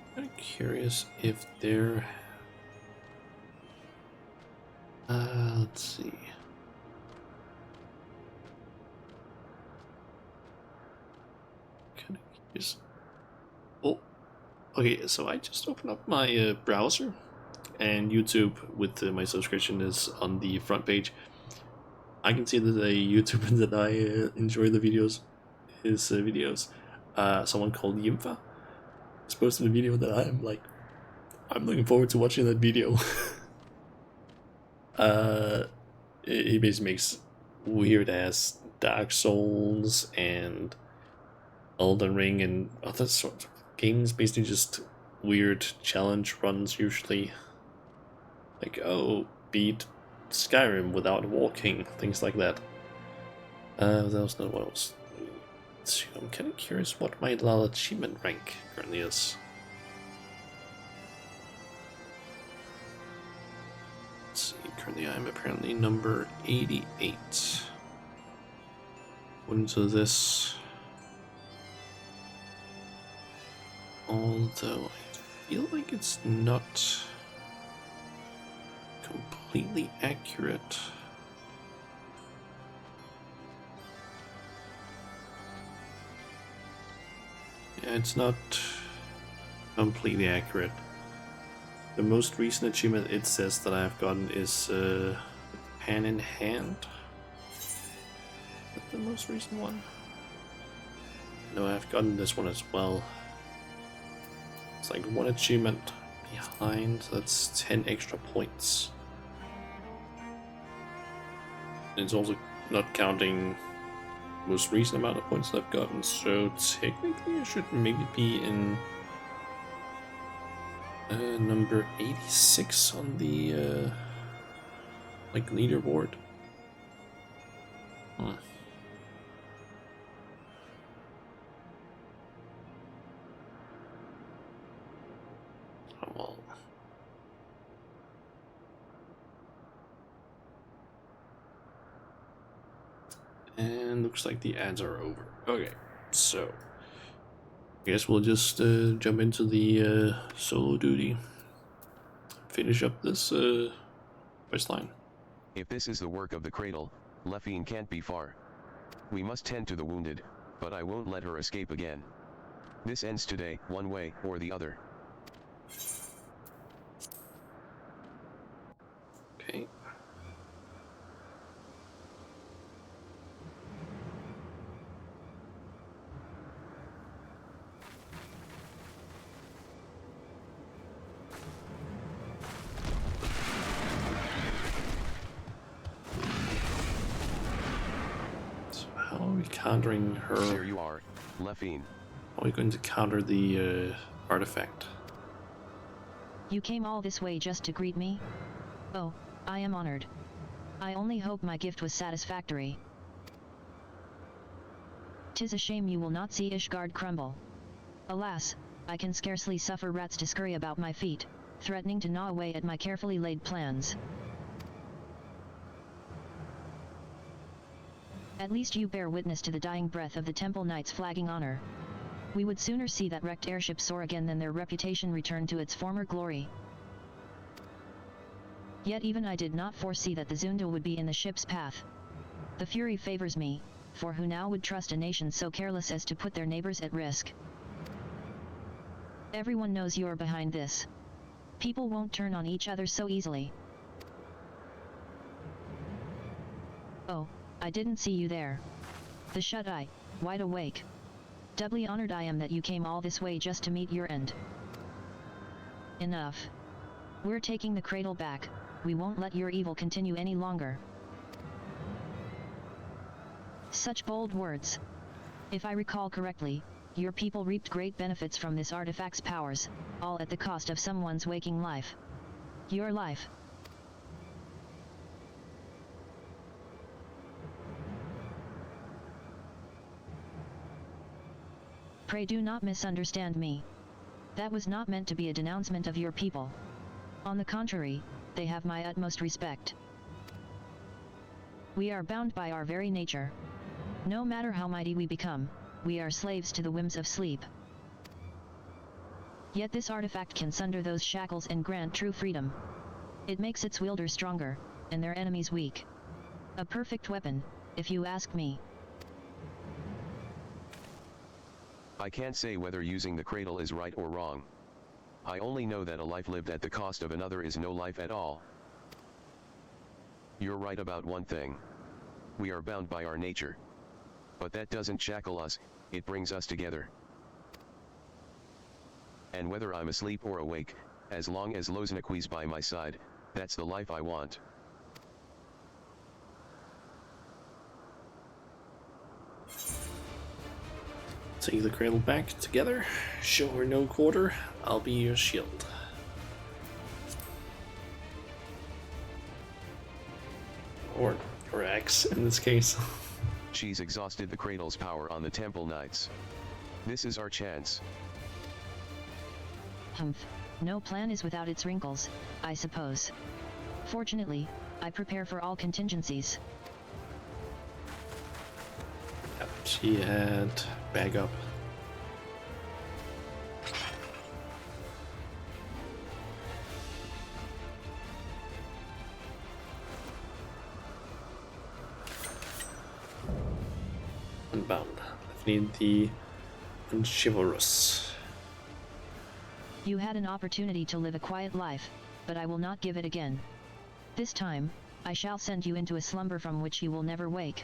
Speaker 1: I'm kind of curious if they're let's see. Kind of curious. Oh. Okay, so I just opened up my browser, and YouTube with my subscription is on the front page. I can see that a YouTuber that I enjoy the videos, his videos, someone called Yimfa, is posting a video that I'm looking forward to watching that video. He basically makes weird ass Dark Souls and Elden Ring and other sorts of games, basically just weird challenge runs usually. Like, oh, beat Skyrim without walking, things like that. That was not what I was... I'm kind of curious what my LAL achievement rank currently is. Let's see, currently I'm apparently number 88. Into this... Although I feel like it's not completely accurate. Yeah, it's not completely accurate. The most recent achievement it says that I've gotten is Hand in Hand. Is that the most recent one? No, I've gotten this one as well. It's like one achievement behind, so that's 10 extra points. And it's also not counting most recent amount of points that I've gotten, so technically I should maybe be in number 86 on the like leaderboard. Huh. Oh well. And looks like the ads are over. Okay, so I guess we'll just jump into the solo duty. Finish up this quest line.
Speaker 3: If this is the work of the cradle, Lefine can't be far. We must tend to the wounded, but I won't let her escape again. This ends today, one way or the other.
Speaker 1: Okay. How are we countering her?
Speaker 3: There you are, Lefine.
Speaker 1: How are we going to counter the artifact?
Speaker 2: You came all this way just to greet me? Oh, I am honored. I only hope my gift was satisfactory. 'Tis a shame you will not see Ishgard crumble. Alas, I can scarcely suffer rats to scurry about my feet, threatening to gnaw away at my carefully laid plans. At least you bear witness to the dying breath of the Temple Knight's flagging honor. We would sooner see that wrecked airship soar again than their reputation return to its former glory. Yet even I did not foresee that the Zundel would be in the ship's path. The fury favors me, for who now would trust a nation so careless as to put their neighbors at risk? Everyone knows you're behind this. People won't turn on each other so easily. Oh, I didn't see you there. The shut-eye, wide awake. Doubly honored I am that you came all this way just to meet your end. Enough. We're taking the cradle back. We won't let your evil continue any longer. Such bold words. If I recall correctly, your people reaped great benefits from this artifact's powers, all at the cost of someone's waking life. Your life. Pray do not misunderstand me. That was not meant to be a denouncement of your people. On the contrary, they have my utmost respect. We are bound by our very nature. No matter how mighty we become, we are slaves to the whims of sleep. Yet this artifact can sunder those shackles and grant true freedom. It makes its wielder stronger, and their enemies weak. A perfect weapon, if you ask me.
Speaker 3: I can't say whether using the cradle is right or wrong. I only know that a life lived at the cost of another is no life at all. You're right about one thing. We are bound by our nature. But that doesn't shackle us, it brings us together. And whether I'm asleep or awake, as long as Loznique's by my side, that's the life I want.
Speaker 1: Take the cradle back together, show her no quarter, I'll be your shield. Or X in this case.
Speaker 3: She's exhausted the cradle's power on the Temple Knights. This is our chance.
Speaker 2: Humph, no plan is without its wrinkles, I suppose. Fortunately, I prepare for all contingencies.
Speaker 1: She had bag up. Unbound. I need the unchivalrous.
Speaker 2: You had an opportunity to live a quiet life, but I will not give it again. This time, I shall send you into a slumber from which you will never wake.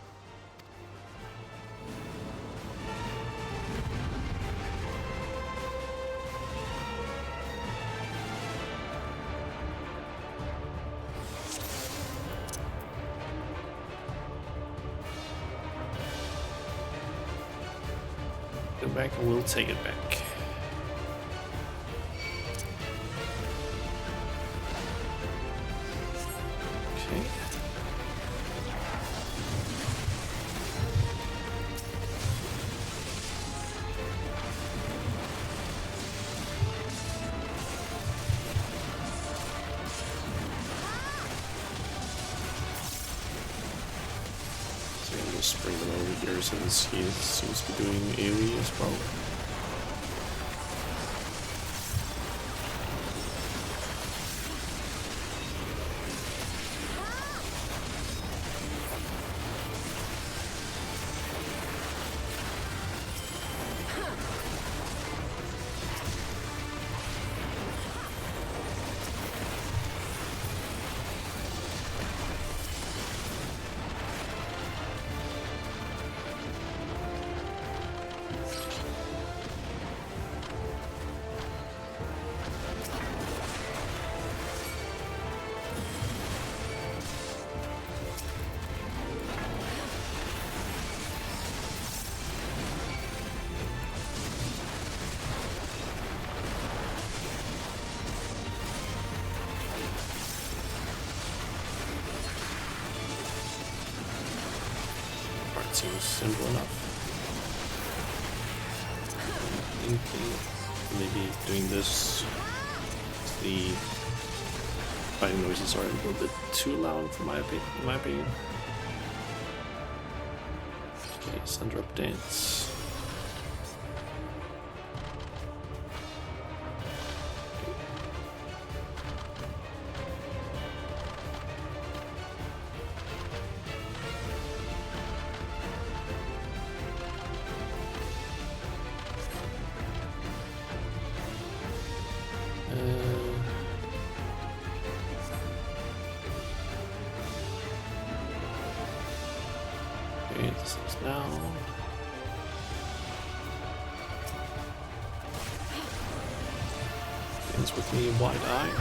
Speaker 1: Go back and we'll take it back. Okay. So I'll just bring them over here since he seems to be doing AoE as well. Seems simple enough. thinking maybe doing this. The fighting noises are a little bit too loud for my opinion. Okay, Sundrop Dance. Okay, this is now. Ends with me wide eye.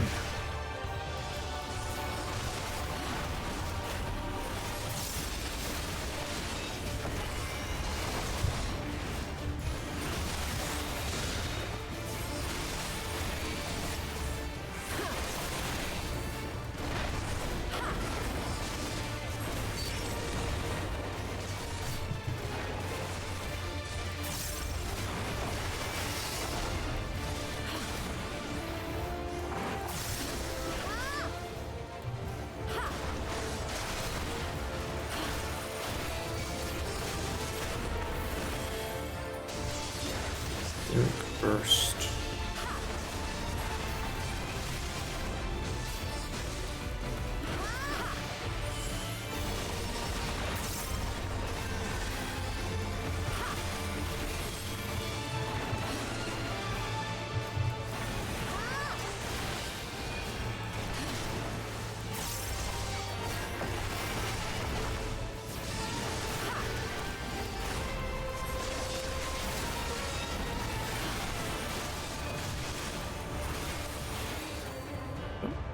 Speaker 1: Burst.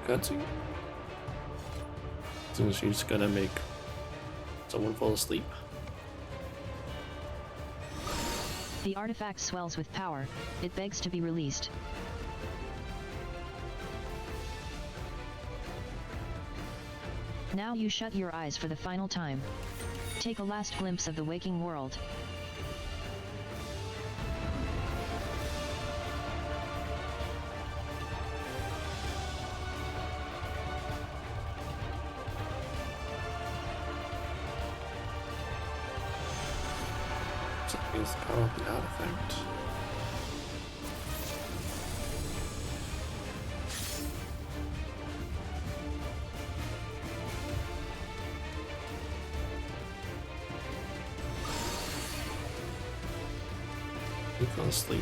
Speaker 1: Cutscene. So she's gonna make someone fall asleep.
Speaker 2: The artifact swells with power. It begs to be released. Now you shut your eyes for the final time. Take a last glimpse of the waking world.
Speaker 1: Is the power of the artifact. He fell asleep.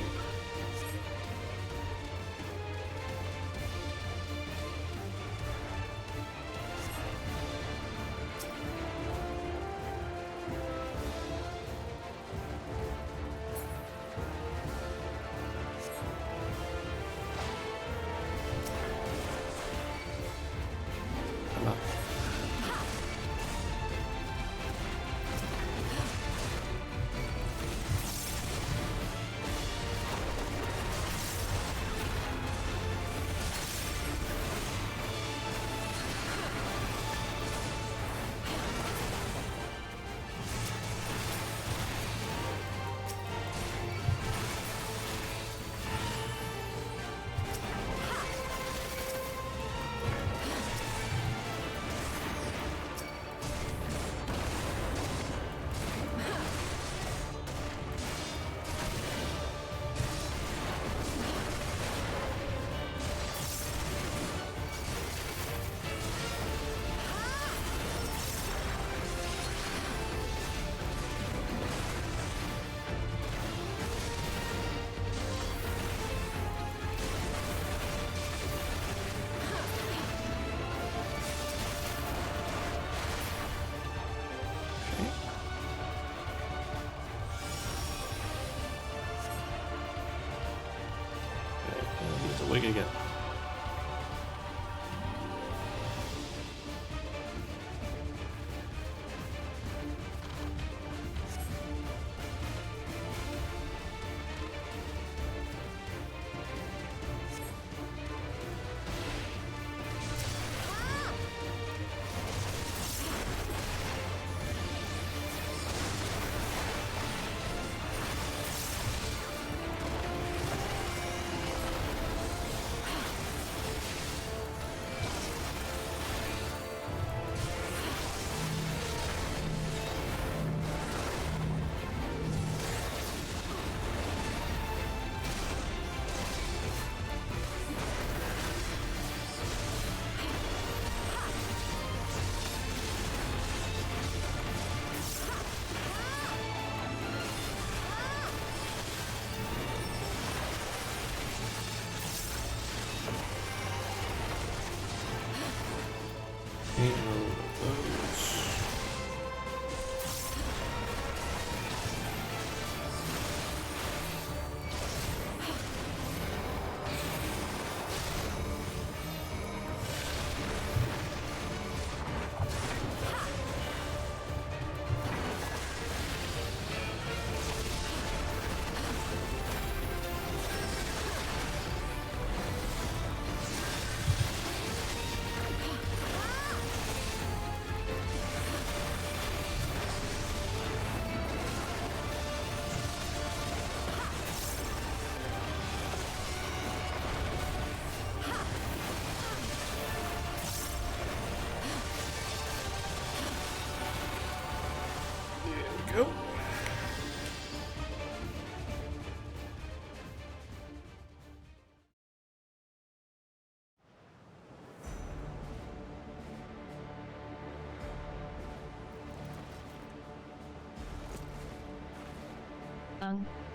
Speaker 1: go.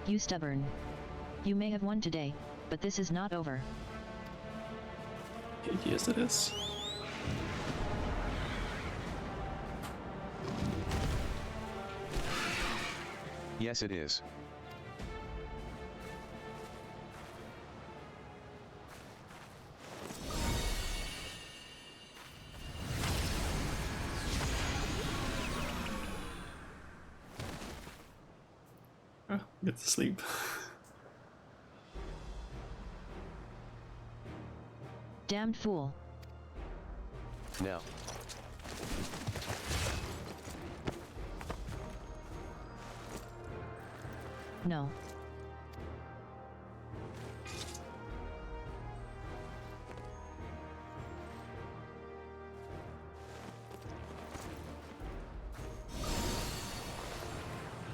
Speaker 2: You stubborn. You may have won today, but this is not over.
Speaker 1: Yes, it is.
Speaker 3: Yes, it is.
Speaker 1: Oh, get to sleep.
Speaker 2: Damned fool.
Speaker 3: Now.
Speaker 2: No.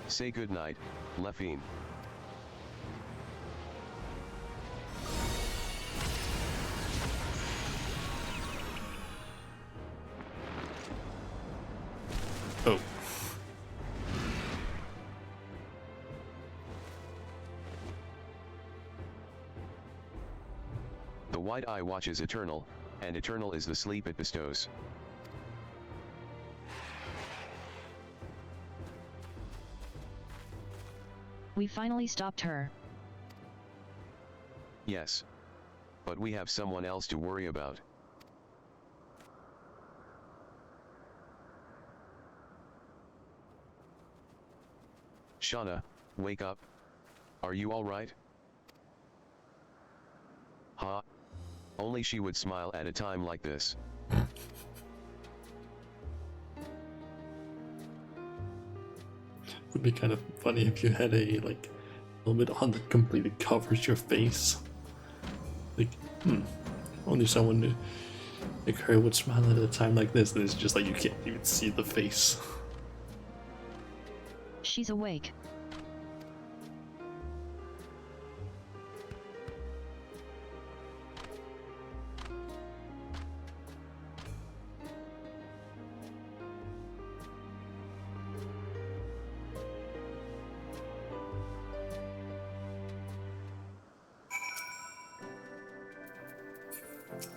Speaker 3: Say goodnight, Lefine.
Speaker 1: Oh.
Speaker 3: The white eye watches eternal, and eternal is the sleep it bestows.
Speaker 2: We finally stopped her.
Speaker 3: Yes. But we have someone else to worry about. Shauna, wake up. Are you alright? Huh? Only she would smile at a time like this.
Speaker 1: Would be kind of funny if you had a like helmet on that completely covers your face. Like, only someone like her would smile at a time like this, and it's just like you can't even see the face.
Speaker 2: She's awake.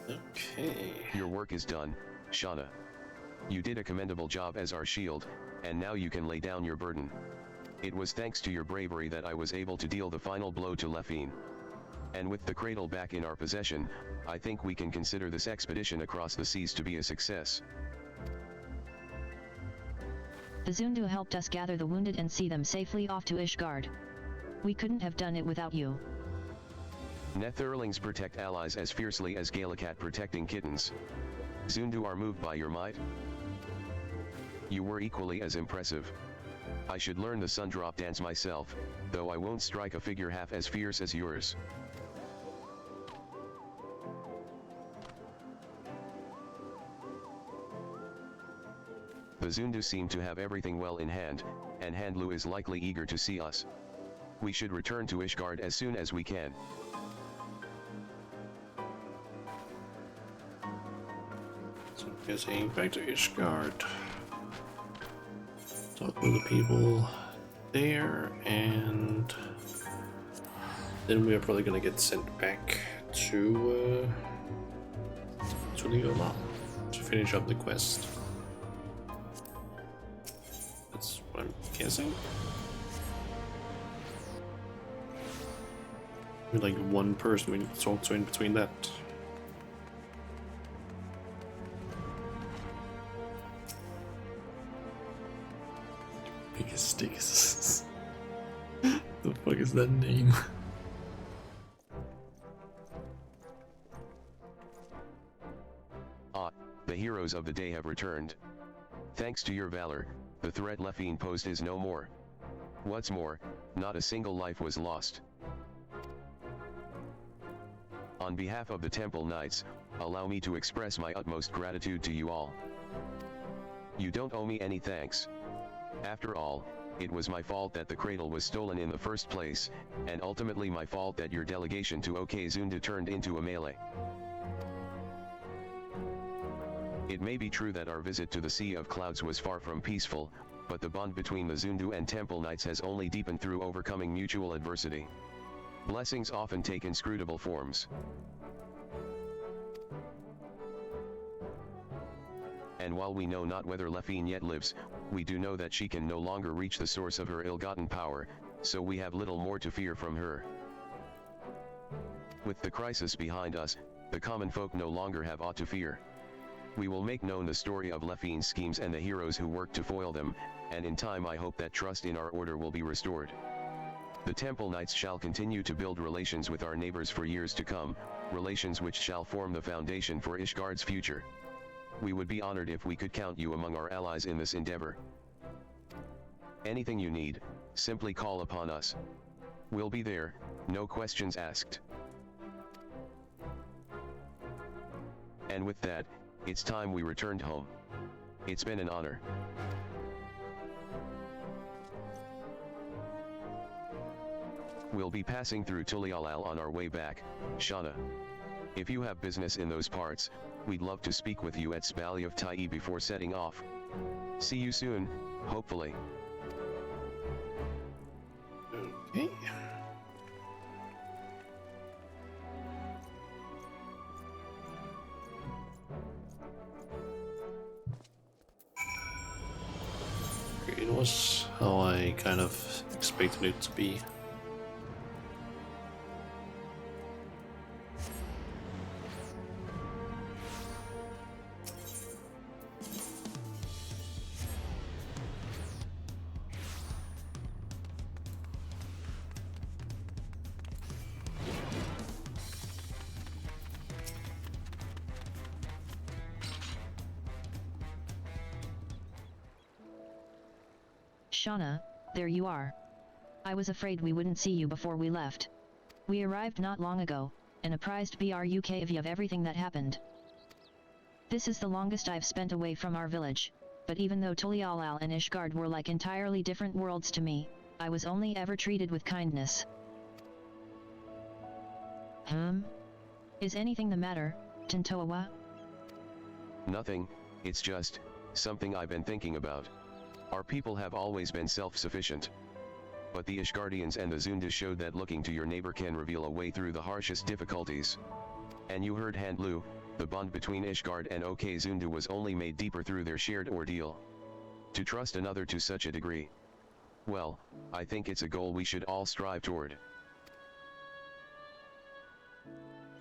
Speaker 1: Okay.
Speaker 3: Your work is done, Shauna. You did a commendable job as our shield, and now you can lay down your burden. It was thanks to your bravery that I was able to deal the final blow to Lefine. And with the cradle back in our possession, I think we can consider this expedition across the seas to be a success.
Speaker 2: The Zundu helped us gather the wounded and see them safely off to Ishgard. We couldn't have done it without you.
Speaker 3: Netherlings protect allies as fiercely as Galakat protecting kittens. Zundu are moved by your might. You were equally as impressive. I should learn the Sundrop dance myself, though I won't strike a figure half as fierce as yours. The Zundu seem to have everything well in hand, and Handlu is likely eager to see us. We should return to Ishgard as soon as we can.
Speaker 1: So I'm guessing back to Ishgard. Talk with the people there, and then we are probably gonna get sent back to Leola to finish up the quest. That's what I'm guessing. With like one person we need to talk to in between that. Biggest sticks. The fuck is that name?
Speaker 3: Ah, the heroes of the day have returned. Thanks to your valor, the threat Lefine posed is no more. What's more, not a single life was lost. On behalf of the Temple Knights, allow me to express my utmost gratitude to you all. You don't owe me any thanks. After all, it was my fault that the cradle was stolen in the first place, and ultimately my fault that your delegation to Okezunda turned into a melee. It may be true that our visit to the Sea of Clouds was far from peaceful, but the bond between the Zundu and Temple Knights has only deepened through overcoming mutual adversity. Blessings often take inscrutable forms. And while we know not whether Lefine yet lives, we do know that she can no longer reach the source of her ill-gotten power, so we have little more to fear from her. With the crisis behind us, the common folk no longer have aught to fear. We will make known the story of Lefine's schemes and the heroes who worked to foil them, and in time I hope that trust in our order will be restored. The Temple Knights shall continue to build relations with our neighbors for years to come, relations which shall form the foundation for Ishgard's future. We would be honored if we could count you among our allies in this endeavor. Anything you need, simply call upon us. We'll be there, no questions asked. And with that, it's time we returned home. It's been an honor. We'll be passing through Tulialal on our way back, Shauna. If you have business in those parts, we'd love to speak with you at Spally of Tai before setting off. See you soon, hopefully.
Speaker 1: Okay. It was how I kind of expected it to be.
Speaker 2: Shauna, there you are. I was afraid we wouldn't see you before we left. We arrived not long ago, and apprised BRUK of everything that happened. This is the longest I've spent away from our village, but even though Tulialal and Ishgard were like entirely different worlds to me, I was only ever treated with kindness. Is anything the matter, Tintoawa?
Speaker 3: Nothing, it's just something I've been thinking about. Our people have always been self-sufficient. But the Ishgardians and the Zunda showed that looking to your neighbor can reveal a way through the harshest difficulties. And you heard Handlu, the bond between Ishgard and Okezunda was only made deeper through their shared ordeal. To trust another to such a degree. Well, I think it's a goal we should all strive toward.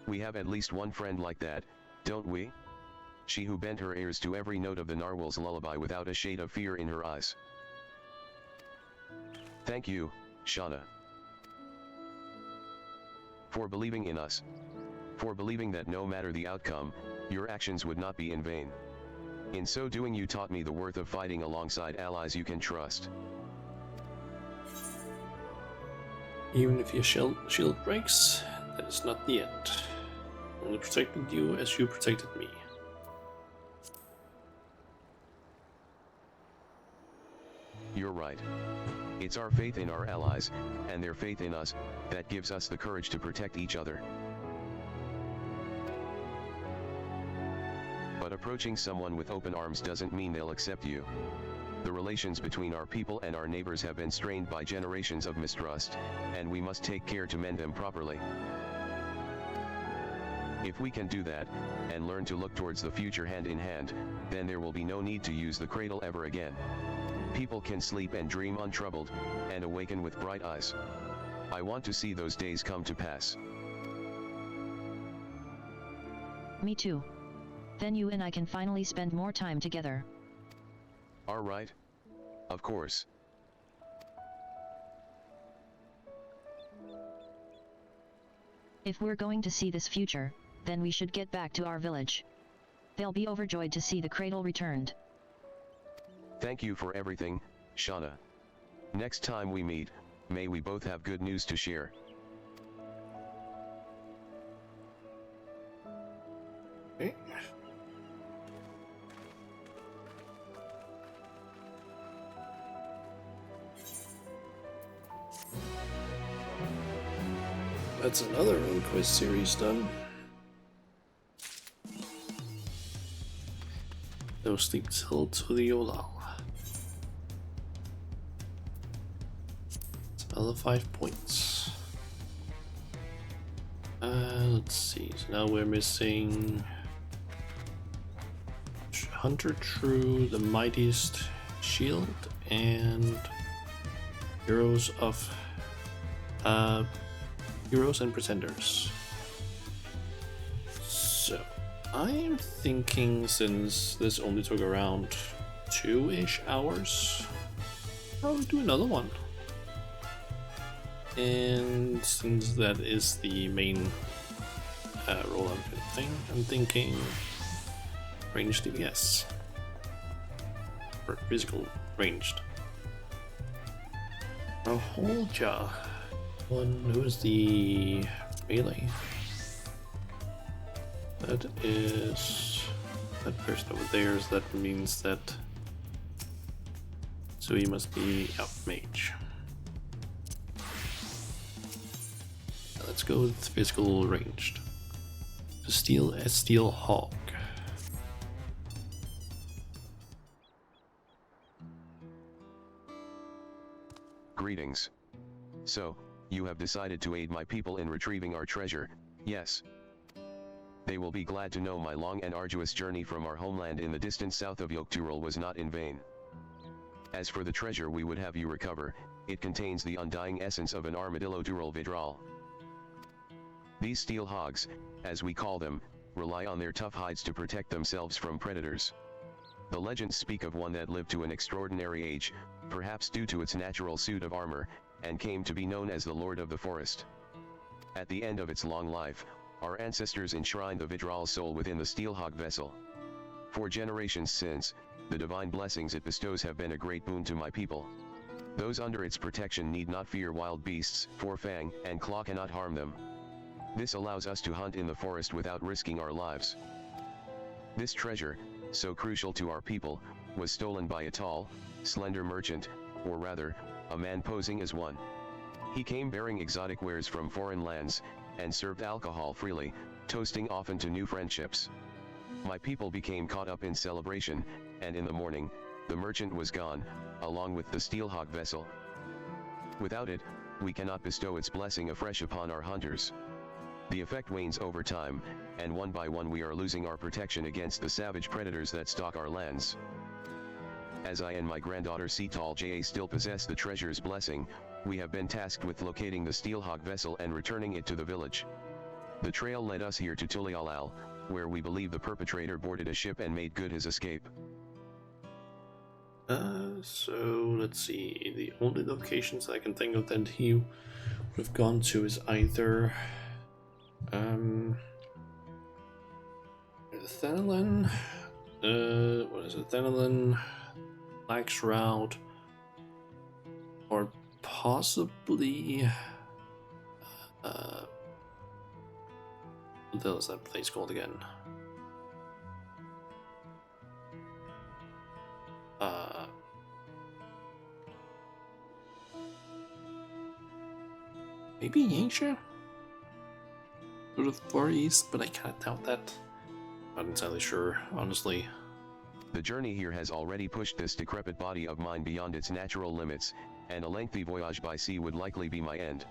Speaker 3: We have at least one friend like that, don't we? She who bent her ears to every note of the narwhal's lullaby without a shade of fear in her eyes. Thank you, Shauna. For believing in us. For believing that no matter the outcome, your actions would not be in vain. In so doing you taught me the worth of fighting alongside allies you can trust.
Speaker 1: Even if your shield breaks, that is not the end. Only protected you as you protected me.
Speaker 3: You're right. It's our faith in our allies, and their faith in us, that gives us the courage to protect each other. But approaching someone with open arms doesn't mean they'll accept you. The relations between our people and our neighbors have been strained by generations of mistrust, and we must take care to mend them properly. If we can do that, and learn to look towards the future hand in hand, then there will be no need to use the cradle ever again. People can sleep and dream untroubled, and awaken with bright eyes. I want to see those days come to pass.
Speaker 2: Me too. Then you and I can finally spend more time together.
Speaker 3: All right. Of course.
Speaker 2: If we're going to see this future, then we should get back to our village. They'll be overjoyed to see the cradle returned.
Speaker 3: Thank you for everything, Shauna. Next time we meet, may we both have good news to share.
Speaker 1: Okay. That's another Rune Quest series done. No sleep till to the Olal. It's another 5 points. Let's see. So now we're missing Hunter True, the Mightiest Shield, and Heroes and Pretenders. So I'm thinking, since this only took around 2-ish hours, I'll do another one. And since that is the main rollout thing, I'm thinking ranged DPS. Or physical ranged. A whole jar. Who's the melee? That is that person over there. So that means that. So he must be mage. Let's go with physical ranged. To steal a steel hog.
Speaker 3: Greetings. So, you have decided to aid my people in retrieving our treasure, yes? They will be glad to know my long and arduous journey from our homeland in the distant south of Yokturul was not in vain. As for the treasure we would have you recover, it contains the undying essence of an armadillo Dural Vidral. These steel hogs, as we call them, rely on their tough hides to protect themselves from predators. The legends speak of one that lived to an extraordinary age, perhaps due to its natural suit of armor, and came to be known as the Lord of the Forest. At the end of its long life, our ancestors enshrined the Vidral's soul within the steelhog vessel. For generations since, the divine blessings it bestows have been a great boon to my people. Those under its protection need not fear wild beasts, for fang and claw cannot harm them. This allows us to hunt in the forest without risking our lives. This treasure, so crucial to our people, was stolen by a tall, slender merchant, or rather, a man posing as one. He came bearing exotic wares from foreign lands, and served alcohol freely, toasting often to new friendships. My people became caught up in celebration, and in the morning, the merchant was gone, along with the steelhog vessel. Without it, we cannot bestow its blessing afresh upon our hunters. The effect wanes over time, and one by one we are losing our protection against the savage predators that stalk our lands. As I and my granddaughter Seatal Ja still possess the treasure's blessing, we have been tasked with locating the steelhog vessel and returning it to the village. The trail led us here to Tulialal, where we believe the perpetrator boarded a ship and made good his escape.
Speaker 1: So let's see. The only locations I can think of that he would have gone to is either Thanalin, what is it? Thanalin, Black Shroud, or possibly what the hell is that place called again? Maybe Yangsha? To the far east, but I kind of doubt that. Not entirely sure, honestly.
Speaker 3: The journey here has already pushed this decrepit body of mine beyond its natural limits, and a lengthy voyage by sea would likely be my end.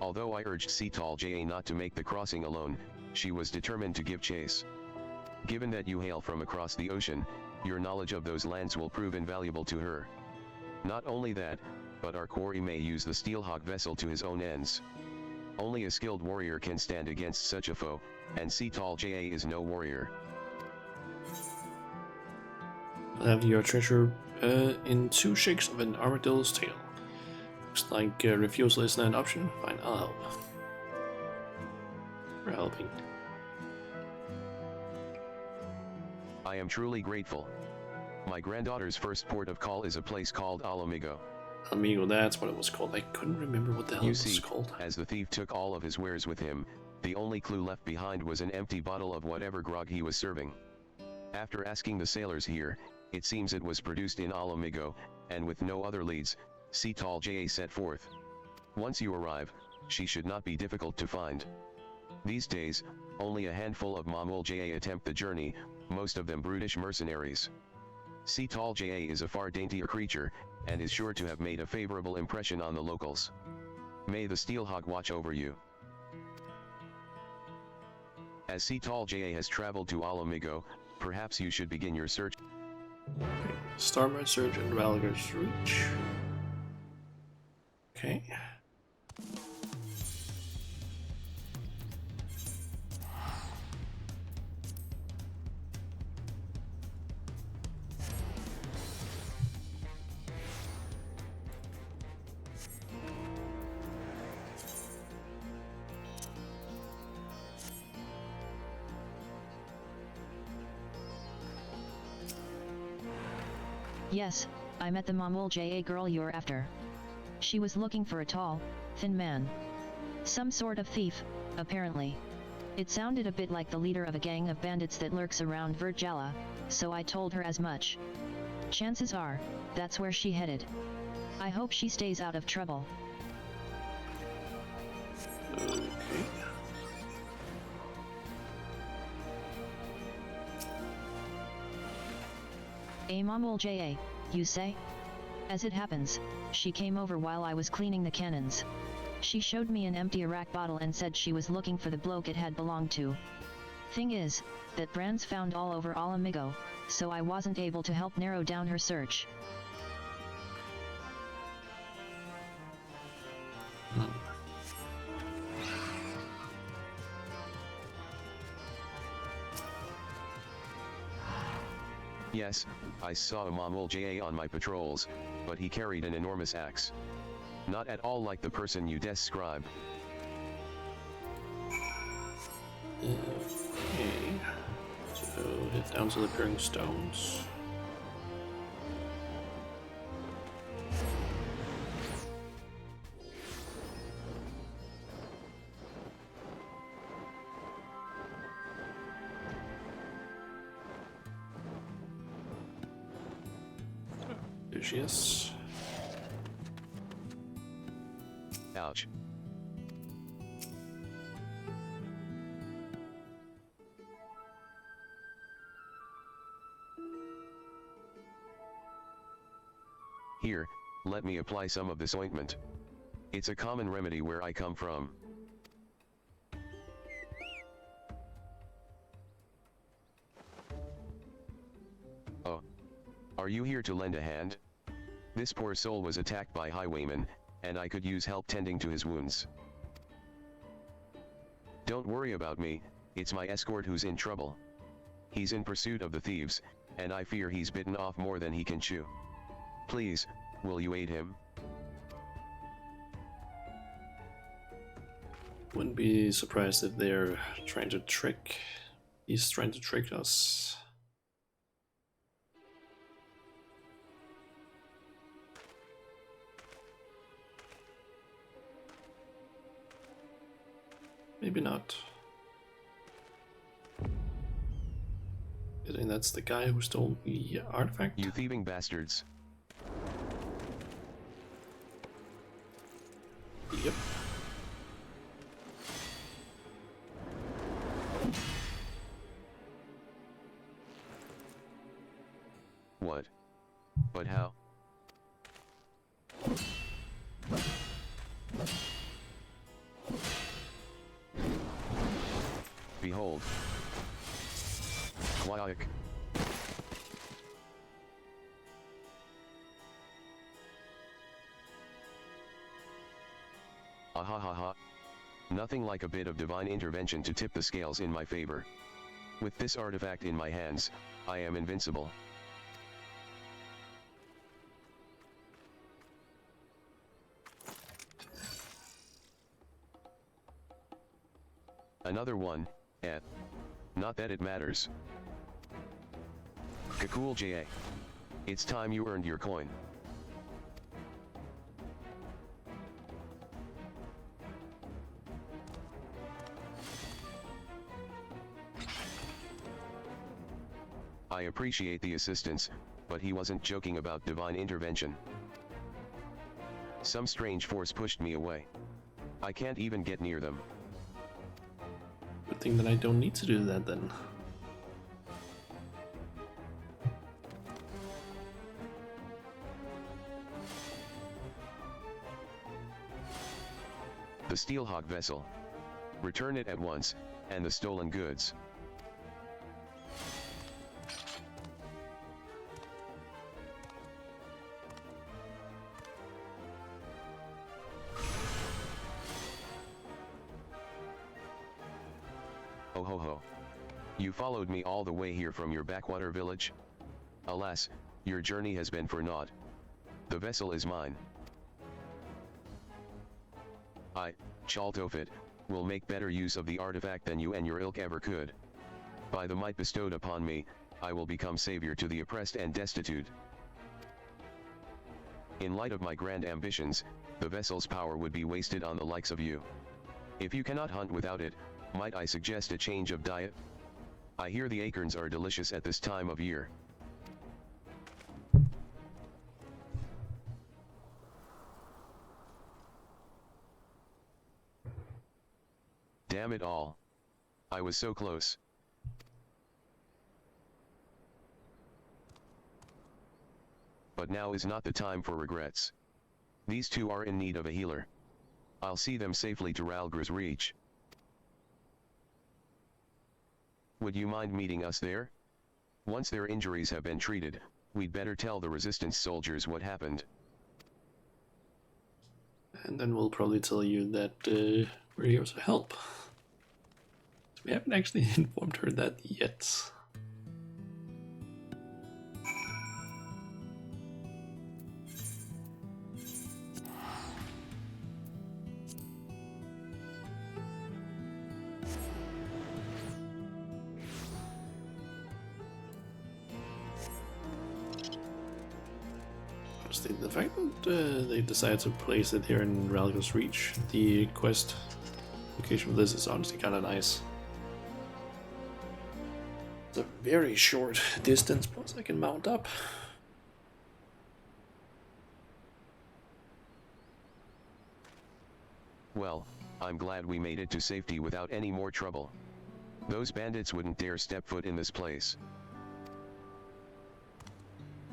Speaker 3: Although I urged Seatal Ja not to make the crossing alone, she was determined to give chase. Given that you hail from across the ocean, your knowledge of those lands will prove invaluable to her. Not only that, but our quarry may use the steelhog vessel to his own ends. Only a skilled warrior can stand against such a foe, and Seatal Ja is no warrior.
Speaker 1: I'll have your treasure in 2 shakes of an armadillo's tail. Looks like refusal isn't an option. Fine, I'll help. We're helping.
Speaker 3: I am truly grateful. My granddaughter's first port of call is a place called Alamigo.
Speaker 1: Amigo, that's what it was called. I couldn't remember what the hell
Speaker 3: You
Speaker 1: it was
Speaker 3: see,
Speaker 1: called.
Speaker 3: as the thief took all of his wares with him, the only clue left behind was an empty bottle of whatever grog he was serving. After asking the sailors here, it seems it was produced in Alamigo, and with no other leads, Seatal Ja set forth. Once you arrive, she should not be difficult to find. These days, only a handful of Mamul JA attempt the journey, most of them brutish mercenaries. Sea Tall JA is a far daintier creature, and is sure to have made a favorable impression on the locals. May the Steelhawk watch over you. As Sea Tall JA has traveled to Alamigo, perhaps you should begin your search.
Speaker 1: Starmart Surge and Valgar's Reach. Okay.
Speaker 2: Yes, I met the Mamul JA girl you're after. She was looking for a tall, thin man. Some sort of thief, apparently. It sounded a bit like the leader of a gang of bandits that lurks around Virjala, so I told her as much. Chances are, that's where she headed. I hope she stays out of trouble.
Speaker 1: Okay.
Speaker 2: A Mamul JA, you say? As it happens, she came over while I was cleaning the cannons. She showed me an empty Iraq bottle and said she was looking for the bloke it had belonged to. Thing is, that brand's found all over Alamigo, so I wasn't able to help narrow down her search.
Speaker 3: Yes, I saw a Mamul JA on my patrols, but he carried an enormous axe. Not at all like the person you describe.
Speaker 1: Okay. So head down to the Peering Stones. There she is.
Speaker 3: Ouch. Here, let me apply some of this ointment. It's a common remedy where I come from. Oh. Are you here to lend a hand? This poor soul was attacked by highwaymen, and I could use help tending to his wounds. Don't worry about me, it's my escort who's in trouble. He's in pursuit of the thieves, and I fear he's bitten off more than he can chew. Please, will you aid him?
Speaker 1: Wouldn't be surprised if they're trying to trick. He's trying to trick us. Maybe not. I think that's the guy who stole the artifact.
Speaker 3: You thieving bastards.
Speaker 1: Yep.
Speaker 3: What? But how? Behold. Quiet. Ahahaha. Nothing like a bit of divine intervention to tip the scales in my favor. With this artifact in my hands, I am invincible. Another one, not that it matters. Kakul JA. It's time you earned your coin. I appreciate the assistance, but he wasn't joking about divine intervention. Some strange force pushed me away. I can't even get near them.
Speaker 1: Good thing that I don't need to do that then.
Speaker 3: The Steelhawk vessel. Return it at once, and the stolen goods. Oh ho ho. You followed me all the way here from your backwater village? Alas, your journey has been for naught. The vessel is mine. I, Chaltofit, will make better use of the artifact than you and your ilk ever could. By the might bestowed upon me, I will become savior to the oppressed and destitute. In light of my grand ambitions, the vessel's power would be wasted on the likes of you. If you cannot hunt without it, might I suggest a change of diet? I hear the acorns are delicious at this time of year. Damn it all. I was so close. But now is not the time for regrets. These two are in need of a healer. I'll see them safely to Ralgra's reach. Would you mind meeting us there? Once their injuries have been treated, we'd better tell the resistance soldiers what happened.
Speaker 1: And then we'll probably tell you that we're here to help. We haven't actually informed her that yet. Honestly, the fact that they decided to place it here in Ralgra's Reach, the quest location for this, is honestly kind of nice. It's a very short distance, plus I can mount up.
Speaker 3: Well, I'm glad we made it to safety without any more trouble. Those bandits wouldn't dare step foot in this place.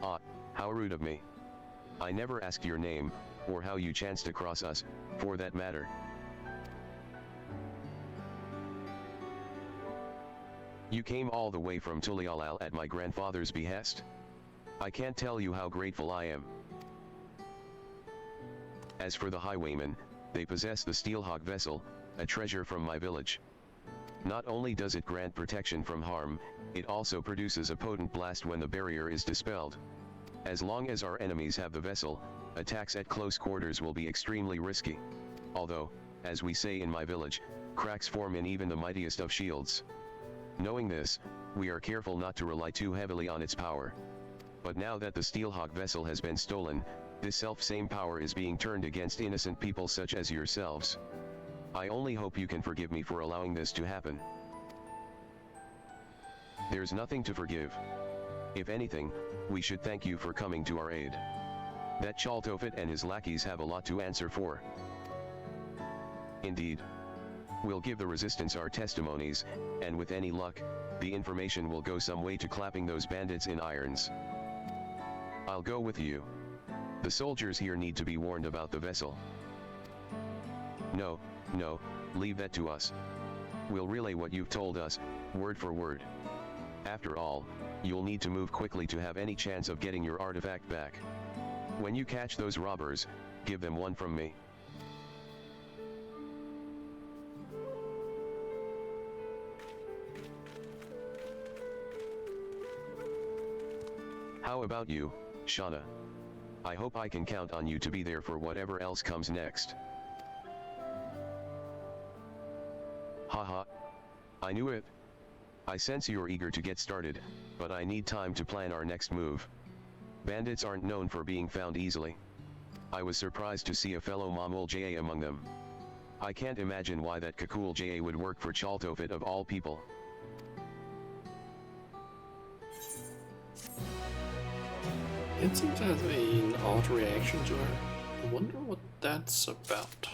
Speaker 3: Ah, how rude of me. I never asked your name, or how you chanced across us, for that matter. You came all the way from Tulialal at my grandfather's behest? I can't tell you how grateful I am. As for the highwaymen, they possess the Steelhawk vessel, a treasure from my village. Not only does it grant protection from harm, it also produces a potent blast when the barrier is dispelled. As long as our enemies have the vessel, attacks at close quarters will be extremely risky. Although, as we say in my village, cracks form in even the mightiest of shields. Knowing this, we are careful not to rely too heavily on its power. But now that the Steelhawk vessel has been stolen, this self-same power is being turned against innocent people such as yourselves. I only hope you can forgive me for allowing this to happen. There's nothing to forgive. If anything, we should thank you for coming to our aid. That Chaltofit and his lackeys have a lot to answer for. Indeed. We'll give the resistance our testimonies, and with any luck, the information will go some way to clapping those bandits in irons. I'll go with you. The soldiers here need to be warned about the vessel. No, leave that to us. We'll relay what you've told us, word for word. After all, you'll need to move quickly to have any chance of getting your artifact back. When you catch those robbers, give them one from me. How about you, Shauna? I hope I can count on you to be there for whatever else comes next. Haha. I knew it. I sense you're eager to get started, but I need time to plan our next move. Bandits aren't known for being found easily. I was surprised to see a fellow Mamul JA among them. I can't imagine why that Kakul JA would work for Chaltofit of all people.
Speaker 1: It seems to have an odd reaction to her. I wonder what that's about.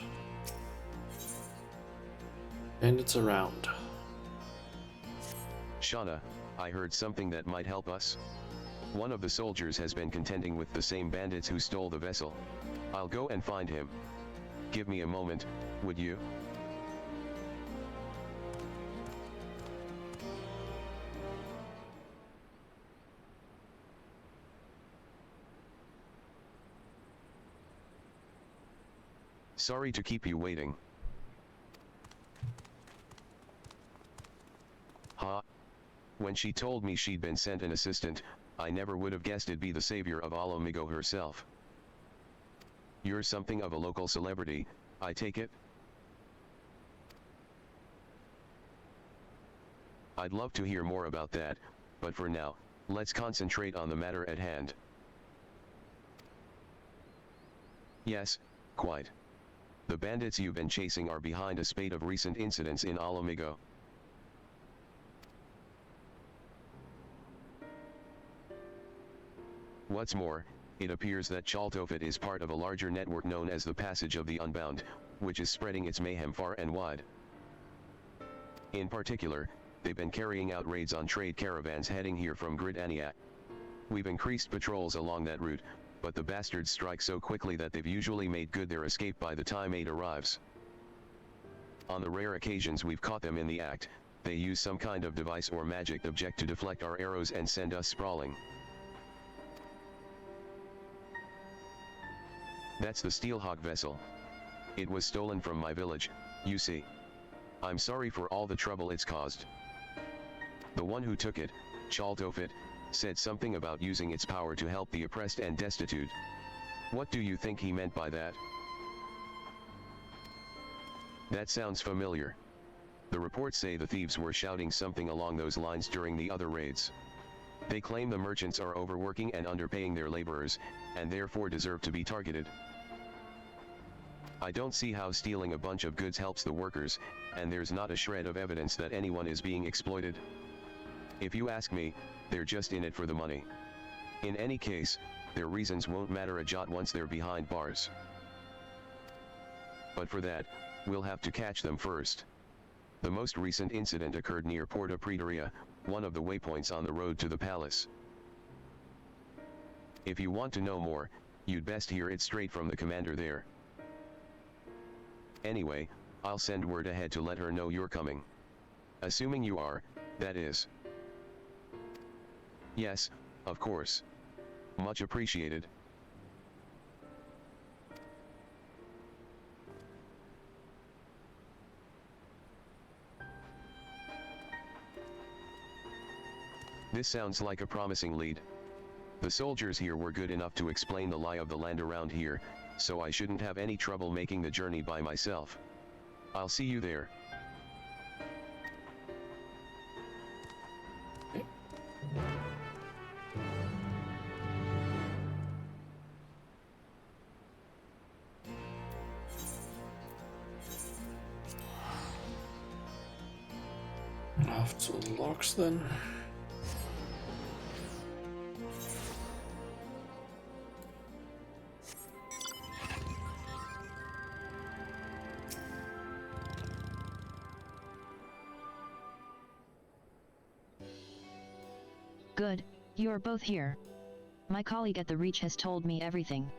Speaker 1: Bandits around.
Speaker 3: Shauna, I heard something that might help us. One of the soldiers has been contending with the same bandits who stole the vessel. I'll go and find him. Give me a moment, would you? Sorry to keep you waiting. Ha! When she told me she'd been sent an assistant, I never would have guessed it'd be the savior of Alamigo herself. You're something of a local celebrity, I take it? I'd love to hear more about that, but for now, let's concentrate on the matter at hand. Yes, quite. The bandits you've been chasing are behind a spate of recent incidents in Alamigo. What's more, it appears that Chaltofit is part of a larger network known as the Passage of the Unbound, which is spreading its mayhem far and wide. In particular, they've been carrying out raids on trade caravans heading here from Gridania. We've increased patrols along that route, but the bastards strike so quickly that they've usually made good their escape by the time aid arrives. On the rare occasions we've caught them in the act, they use some kind of device or magic object to deflect our arrows and send us sprawling. That's the Steelhawk vessel. It was stolen from my village, you see. I'm sorry for all the trouble it's caused. The one who took it, Chaltofit, said something about using its power to help the oppressed and destitute. What do you think he meant by that? That sounds familiar. The reports say the thieves were shouting something along those lines during the other raids. They claim the merchants are overworking and underpaying their laborers, and therefore deserve to be targeted. I don't see how stealing a bunch of goods helps the workers, and there's not a shred of evidence that anyone is being exploited. If you ask me, they're just in it for the money. In any case, their reasons won't matter a jot once they're behind bars. But for that, we'll have to catch them first. The most recent incident occurred near Porta Praetoria, one of the waypoints on the road to the palace. If you want to know more, you'd best hear it straight from the commander there. Anyway, I'll send word ahead to let her know you're coming. Assuming you are, that is. Yes, of course. Much appreciated. This sounds like a promising lead. The soldiers here were good enough to explain the lie of the land around here, so I shouldn't have any trouble making the journey by myself. I'll see you there.
Speaker 1: Off to the locks then.
Speaker 2: Good, you are both here. My colleague at the Reach has told me everything.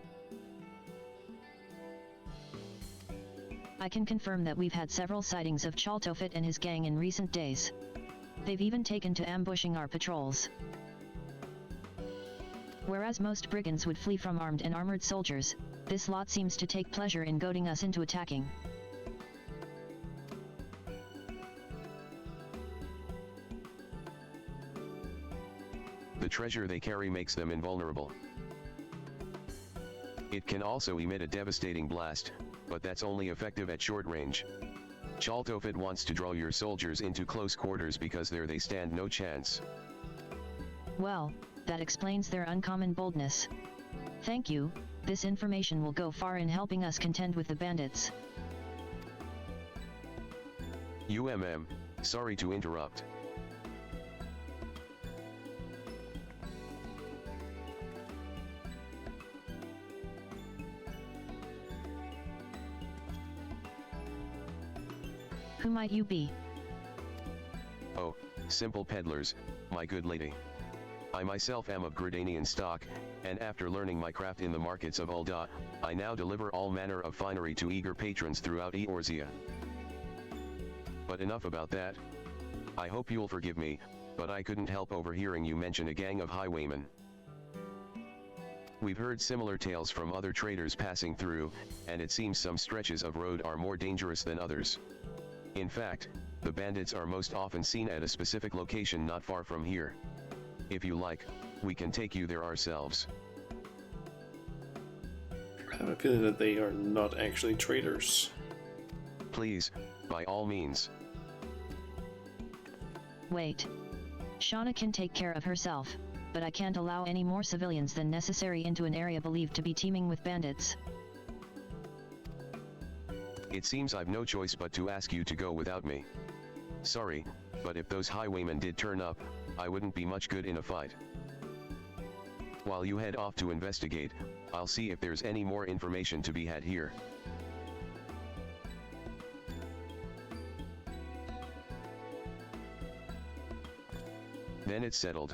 Speaker 2: I can confirm that we've had several sightings of Chaltofit and his gang in recent days. They've even taken to ambushing our patrols. Whereas most brigands would flee from armed and armored soldiers, this lot seems to take pleasure in goading us into attacking.
Speaker 3: The treasure they carry makes them invulnerable. It can also emit a devastating blast, but that's only effective at short range. Chaltofit wants to draw your soldiers into close quarters because there they stand no chance.
Speaker 2: Well, that explains their uncommon boldness. Thank you, this information will go far in helping us contend with the bandits.
Speaker 3: Sorry to interrupt.
Speaker 2: Who might you be?
Speaker 3: Oh, simple peddlers, my good lady. I myself am of Gridanian stock, and after learning my craft in the markets of Ul'dah, I now deliver all manner of finery to eager patrons throughout Eorzea. But enough about that. I hope you'll forgive me, but I couldn't help overhearing you mention a gang of highwaymen. We've heard similar tales from other traders passing through, and it seems some stretches of road are more dangerous than others. In fact, the bandits are most often seen at a specific location not far from here. If you like, we can take you there ourselves.
Speaker 1: I have a feeling that they are not actually traders.
Speaker 3: Please, by all means.
Speaker 2: Wait. Shauna can take care of herself, but I can't allow any more civilians than necessary into an area believed to be teeming with bandits.
Speaker 3: It seems I've no choice but to ask you to go without me. Sorry, but if those highwaymen did turn up, I wouldn't be much good in a fight. While you head off to investigate, I'll see if there's any more information to be had here. Then it's settled.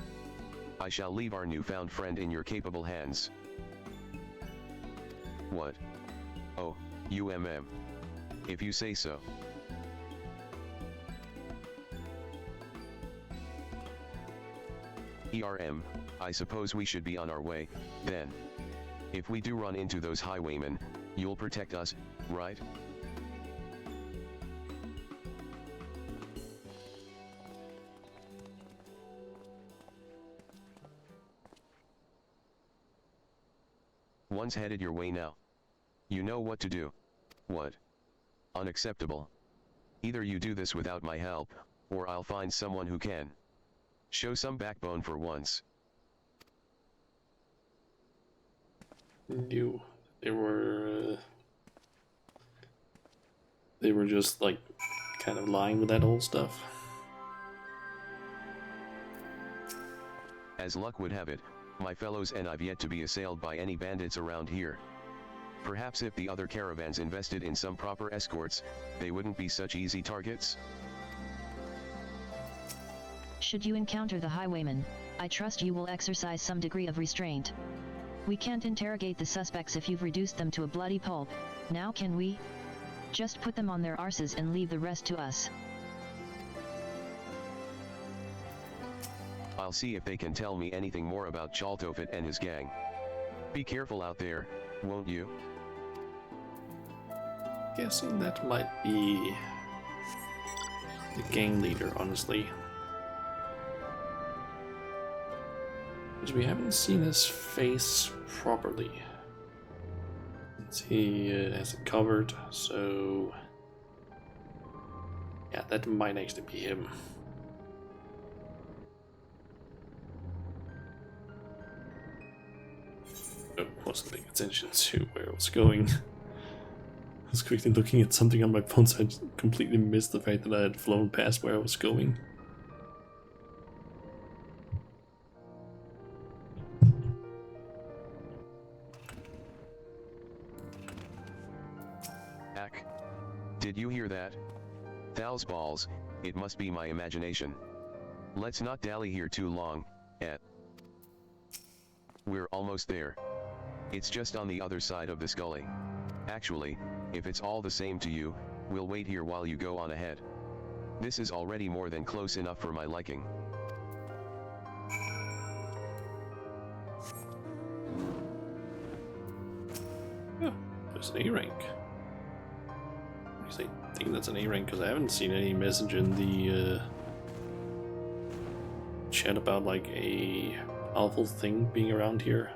Speaker 3: I shall leave our newfound friend in your capable hands. What? Oh, UMM. If you say so. ERM, I suppose we should be on our way, then. If we do run into those highwaymen, you'll protect us, right? One's headed your way now. You know what to do. What? Unacceptable. Either you do this without my help, or I'll find someone who can. Show some backbone for once.
Speaker 1: They were just like kind of lying with that old stuff.
Speaker 3: As luck would have it, my fellows and I've yet to be assailed by any bandits around here. Perhaps if the other caravans invested in some proper escorts, they wouldn't be such easy targets?
Speaker 2: Should you encounter the highwaymen, I trust you will exercise some degree of restraint. We can't interrogate the suspects if you've reduced them to a bloody pulp, now can we? Just put them on their arses and leave the rest to us.
Speaker 3: I'll see if they can tell me anything more about Chaltofit and his gang. Be careful out there, won't you?
Speaker 1: Guessing that might be the gang leader, honestly. Because we haven't seen his face properly. He has it covered, so yeah, that might actually be him. I wasn't paying attention to where I was going. I was quickly looking at something on my phone, so I completely missed the fact that I had flown past where I was going.
Speaker 3: Ack. Did you hear that? Thous balls, it must be my imagination. Let's not dally here too long, We're almost there. It's just on the other side of this gully. Actually, if it's all the same to you, we'll wait here while you go on ahead. This is already more than close enough for my liking.
Speaker 1: Oh, there's an A rank. I think that's an A rank because I haven't seen any message in the chat about like a awful thing being around here.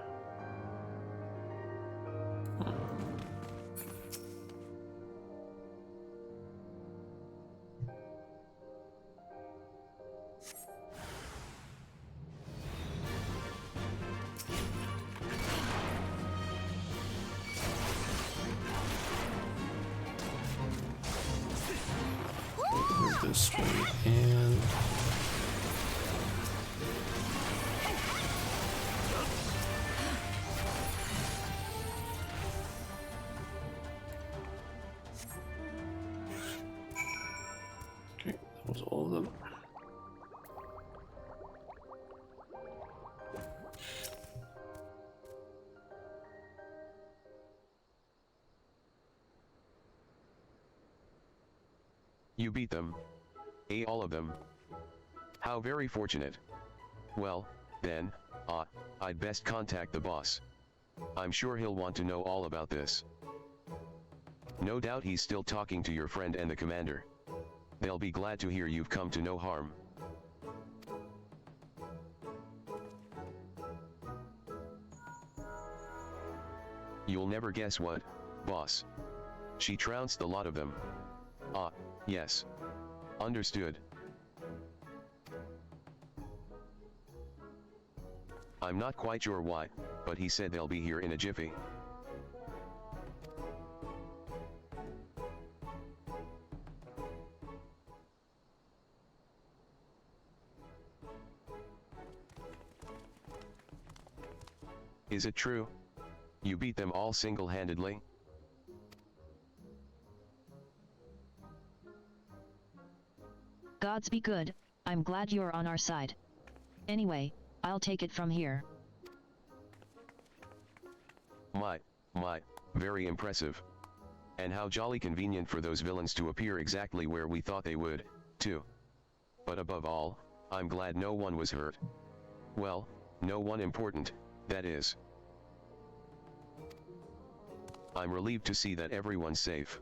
Speaker 1: This way and Almost all of them.
Speaker 3: You beat them? All of them? How very fortunate. Well, then, I'd best contact the boss. I'm sure he'll want to know all about this. No doubt he's still talking to your friend and the commander. They'll be glad to hear you've come to no harm. You'll never guess what, boss. She trounced the lot of them. Ah, yes. Understood. I'm not quite sure why, but he said they'll be here in a jiffy. Is it true? You beat them all single-handedly?
Speaker 2: Gods be good, I'm glad you're on our side. Anyway, I'll take it from here.
Speaker 3: My, very impressive. And how jolly convenient for those villains to appear exactly where we thought they would, too. But above all, I'm glad no one was hurt. Well, no one important, that is. I'm relieved to see that everyone's safe.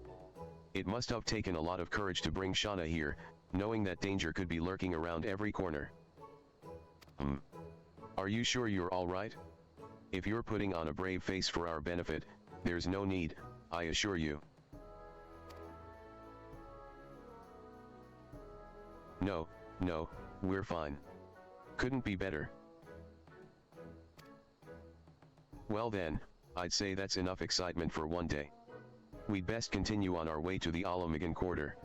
Speaker 3: It must have taken a lot of courage to bring Shauna here, knowing that danger could be lurking around every corner. Are you sure you're all right? If you're putting on a brave face for our benefit, there's no need, I assure you. No, we're fine. Couldn't be better. Well then, I'd say that's enough excitement for one day. We'd best continue on our way to the Alamigan Quarter.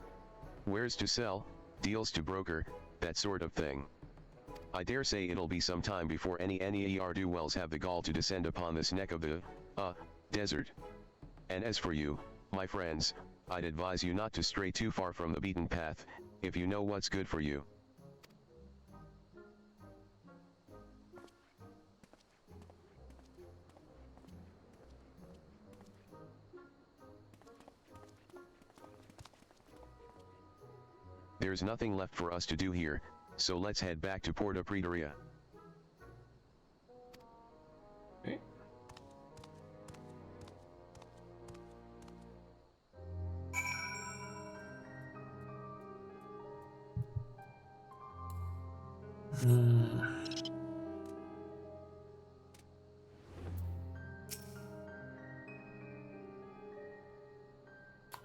Speaker 3: Wares to sell, deals to broker, that sort of thing. I dare say it'll be some time before any ne'er-do-wells have the gall to descend upon this neck of the, desert. And as for you, my friends, I'd advise you not to stray too far from the beaten path, if you know what's good for you. There's nothing left for us to do here, so let's head back to Porta Pretoria.
Speaker 1: Okay.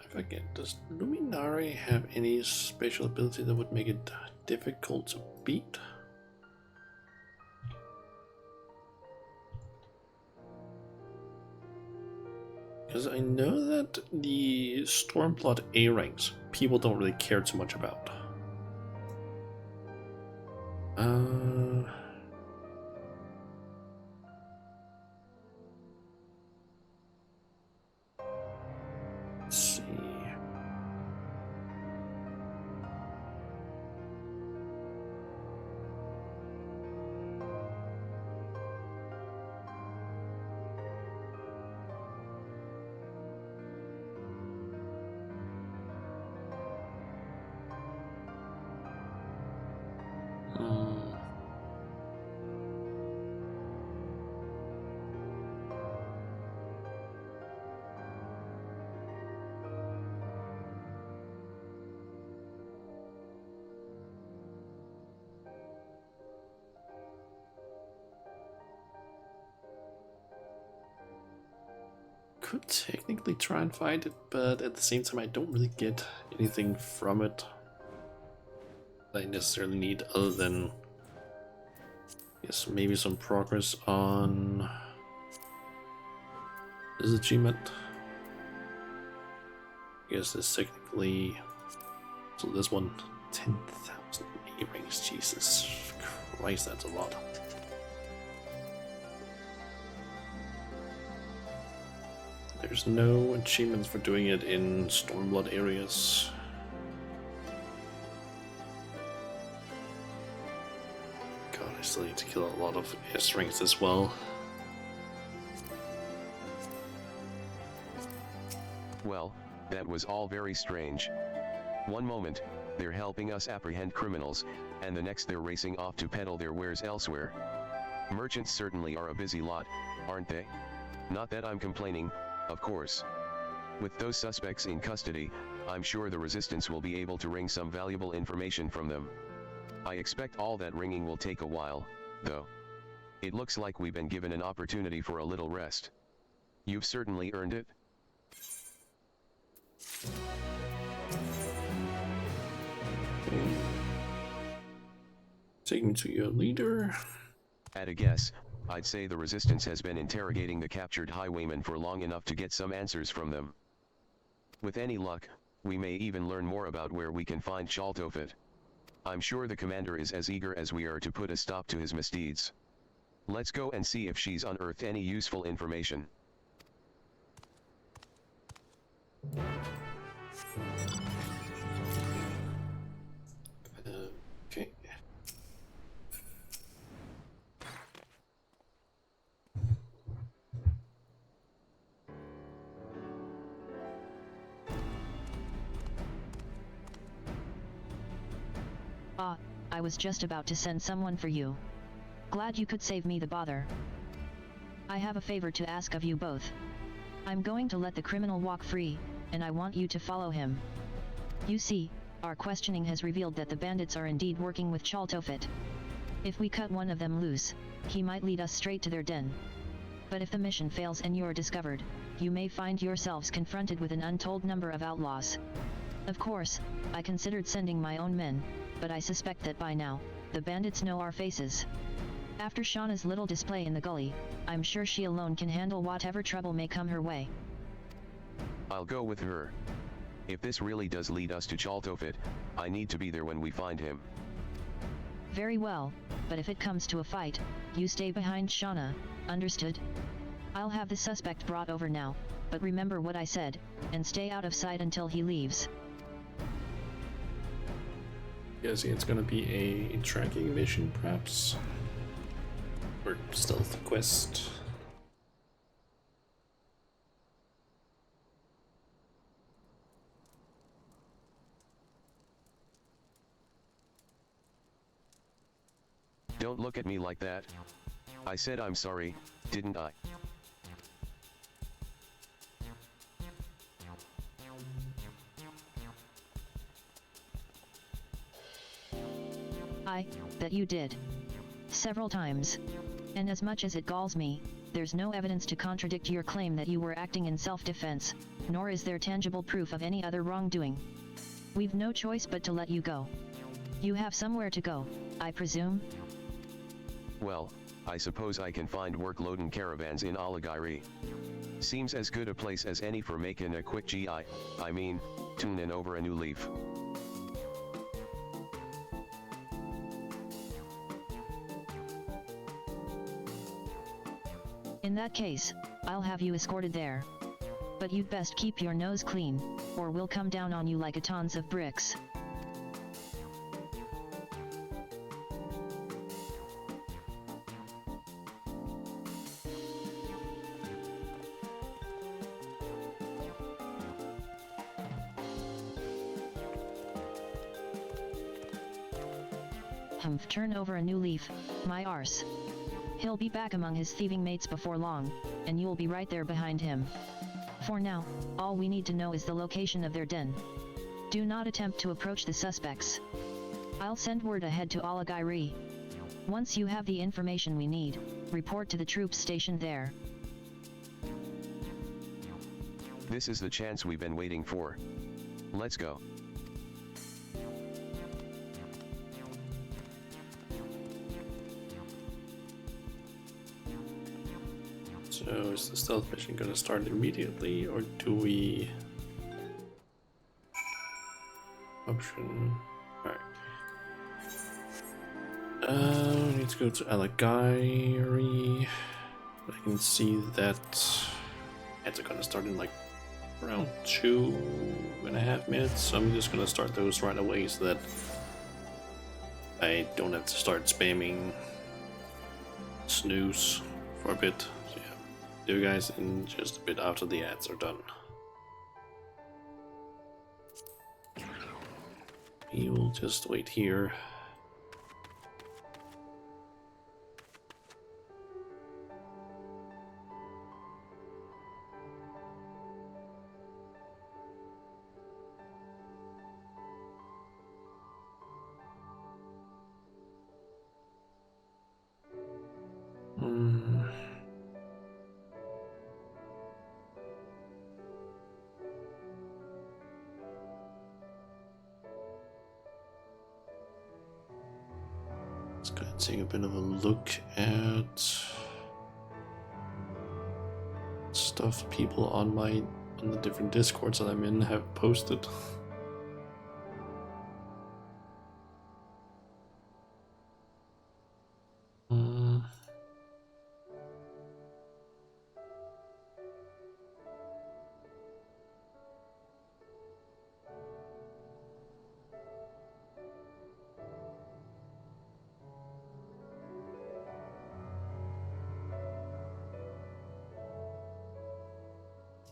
Speaker 1: I forget, does Luminari have any special ability that would make it difficult to beat? Because I know that the Stormblood A ranks people don't really care too much about. Let's see. Could technically try and find it, but at the same time I don't really get anything from it that I necessarily need other than, yes, maybe some progress on this achievement. I guess it's technically, so this one, 10,000 A-rings, Jesus Christ, that's a lot. There's no achievements for doing it in Stormblood areas. still need to kill a lot of air strengths as well.
Speaker 3: Well, that was all very strange. One moment, they're helping us apprehend criminals, and the next they're racing off to peddle their wares elsewhere. Merchants certainly are a busy lot, aren't they? Not that I'm complaining, of course. With those suspects in custody, I'm sure the resistance will be able to wring some valuable information from them. I expect all that wringing will take a while, though. It looks like we've been given an opportunity for a little rest. You've certainly earned it.
Speaker 1: Take me to your leader.
Speaker 3: At a guess, I'd say the resistance has been interrogating the captured highwaymen for long enough to get some answers from them. With any luck, we may even learn more about where we can find Shaltofit. I'm sure the commander is as eager as we are to put a stop to his misdeeds. Let's go and see if she's unearthed any useful information.
Speaker 1: Okay.
Speaker 2: Ah, I was just about to send someone for you. Glad you could save me the bother. I have a favor to ask of you both. I'm going to let the criminal walk free, and I want you to follow him. You see, our questioning has revealed that the bandits are indeed working with Shaltofit. If we cut one of them loose, he might lead us straight to their den. But if the mission fails and you're discovered, you may find yourselves confronted with an untold number of outlaws. Of course, I considered sending my own men, but I suspect that by now, the bandits know our faces. After Shauna's little display in the gully, I'm sure she alone can handle whatever trouble may come her way.
Speaker 3: I'll go with her. If this really does lead us to Shaltofit, I need to be there when we find him.
Speaker 2: Very well, but if it comes to a fight, you stay behind Shauna, understood? I'll have the suspect brought over now, but remember what I said, and stay out of sight until he leaves.
Speaker 1: Guessing it's gonna be a tracking mission, perhaps? Or stealth quest?
Speaker 3: Don't look at me like that. I said I'm sorry, didn't I?
Speaker 2: That you did. Several times. And as much as it galls me, there's no evidence to contradict your claim that you were acting in self-defense, nor is there tangible proof of any other wrongdoing. We've no choice but to let you go. You have somewhere to go, I presume?
Speaker 3: Well, I suppose I can find work-loading caravans in Alagairi. Seems as good a place as any for making a quick I mean, tuning over a new leaf.
Speaker 2: In that case, I'll have you escorted there. But you'd best keep your nose clean, or we'll come down on you like a tons of bricks. Humph, turn over a new leaf, my arse. He'll be back among his thieving mates before long, and you'll be right there behind him. For now, all we need to know is the location of their den. Do not attempt to approach the suspects. I'll send word ahead to Alagairi. Once you have the information we need, report to the troops stationed there.
Speaker 3: This is the chance we've been waiting for. Let's go.
Speaker 1: So is the stealth mission gonna start immediately, or do we... Option... Alright. We need to go to Alagairi. I can see that ads are gonna start in like around 2.5 minutes, so I'm just gonna start those right away so that I don't have to start spamming snooze for a bit. So yeah, see you guys in just a bit after the ads are done. We will just wait here. Let's go and take a bit of a look at stuff people on the different discords that I'm in have posted.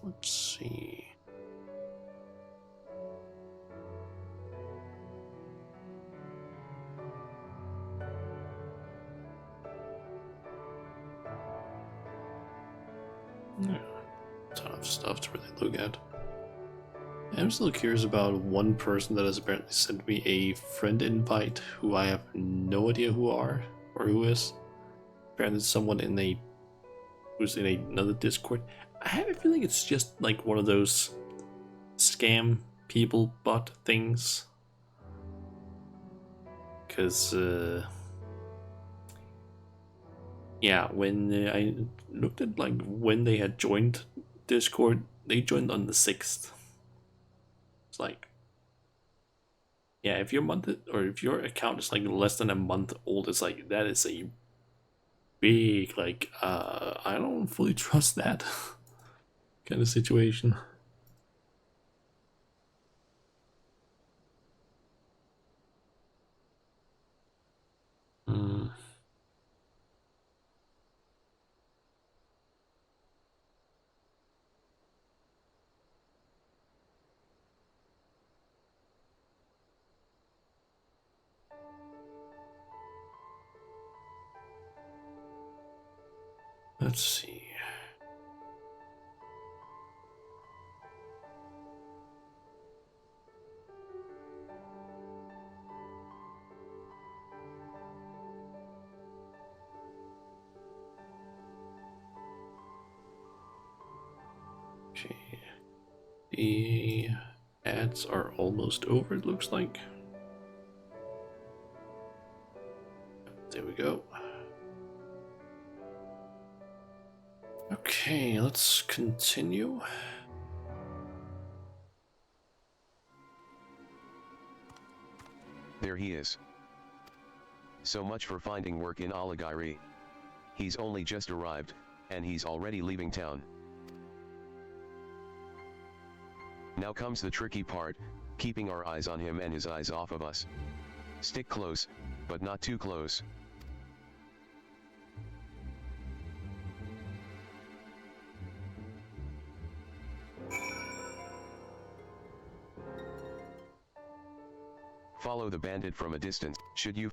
Speaker 1: Let's see. Yeah, ton of stuff to really look at. I'm still curious about one person that has apparently sent me a friend invite who I have no idea who are or who is. Apparently it's someone who's in another Discord. I have a feeling it's just like one of those scam people bot things. Because, yeah, when I looked at like when they had joined Discord, they joined on the 6th. It's like, yeah, if your account is like less than a month old, it's like that is a big like I don't fully trust that kind of situation. Let's see. Okay. The ads are almost over, it looks like. There we go. Okay, let's continue.
Speaker 3: There he is. So much for finding work in Oligiri. He's only just arrived, and he's already leaving town. Now comes the tricky part, keeping our eyes on him and his eyes off of us. Stick close, but not too close. Follow the bandit from a distance, should you?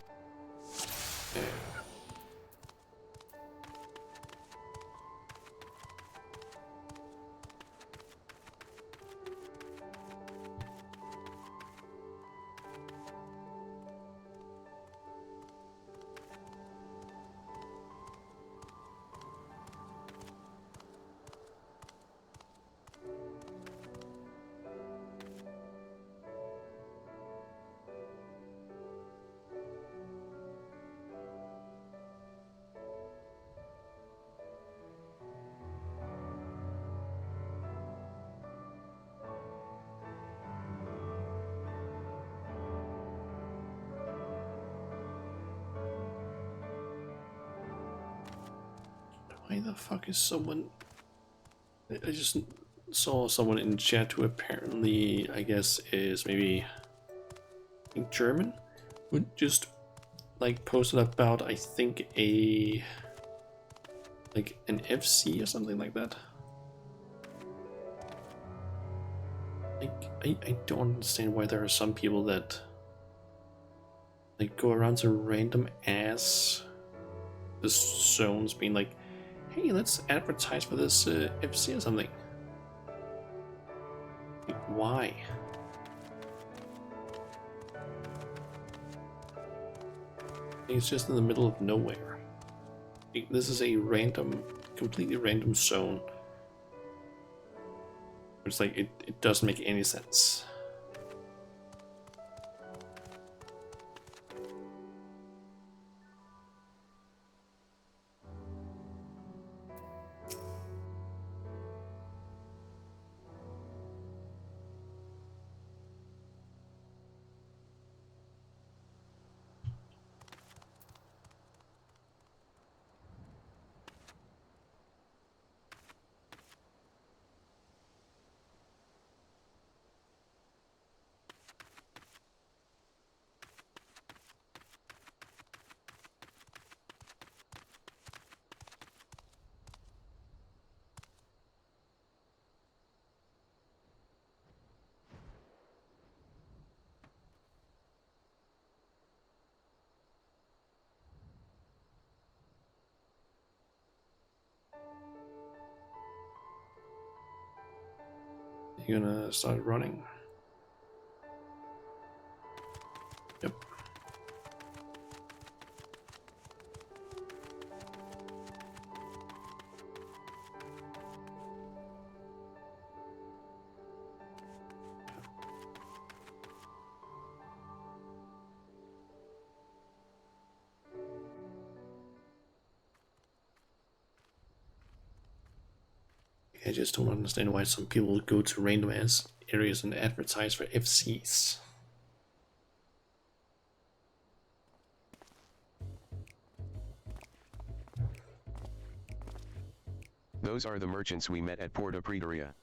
Speaker 1: Why the fuck is someone... I just saw someone in chat who apparently, I guess, is maybe in German, who just like posted about, I think, a like an FC or something like that. Like, I don't understand why there are some people that like go around to random ass the zones being like, hey, let's advertise for this FC or something. Like, why? It's just in the middle of nowhere. Like, this is a random, completely random zone. It's like, it doesn't make any sense. You're gonna start running. Yep. I just don't understand why some people go to random ass areas and advertise for FCs.
Speaker 3: Those are the merchants we met at Porta Pretoria.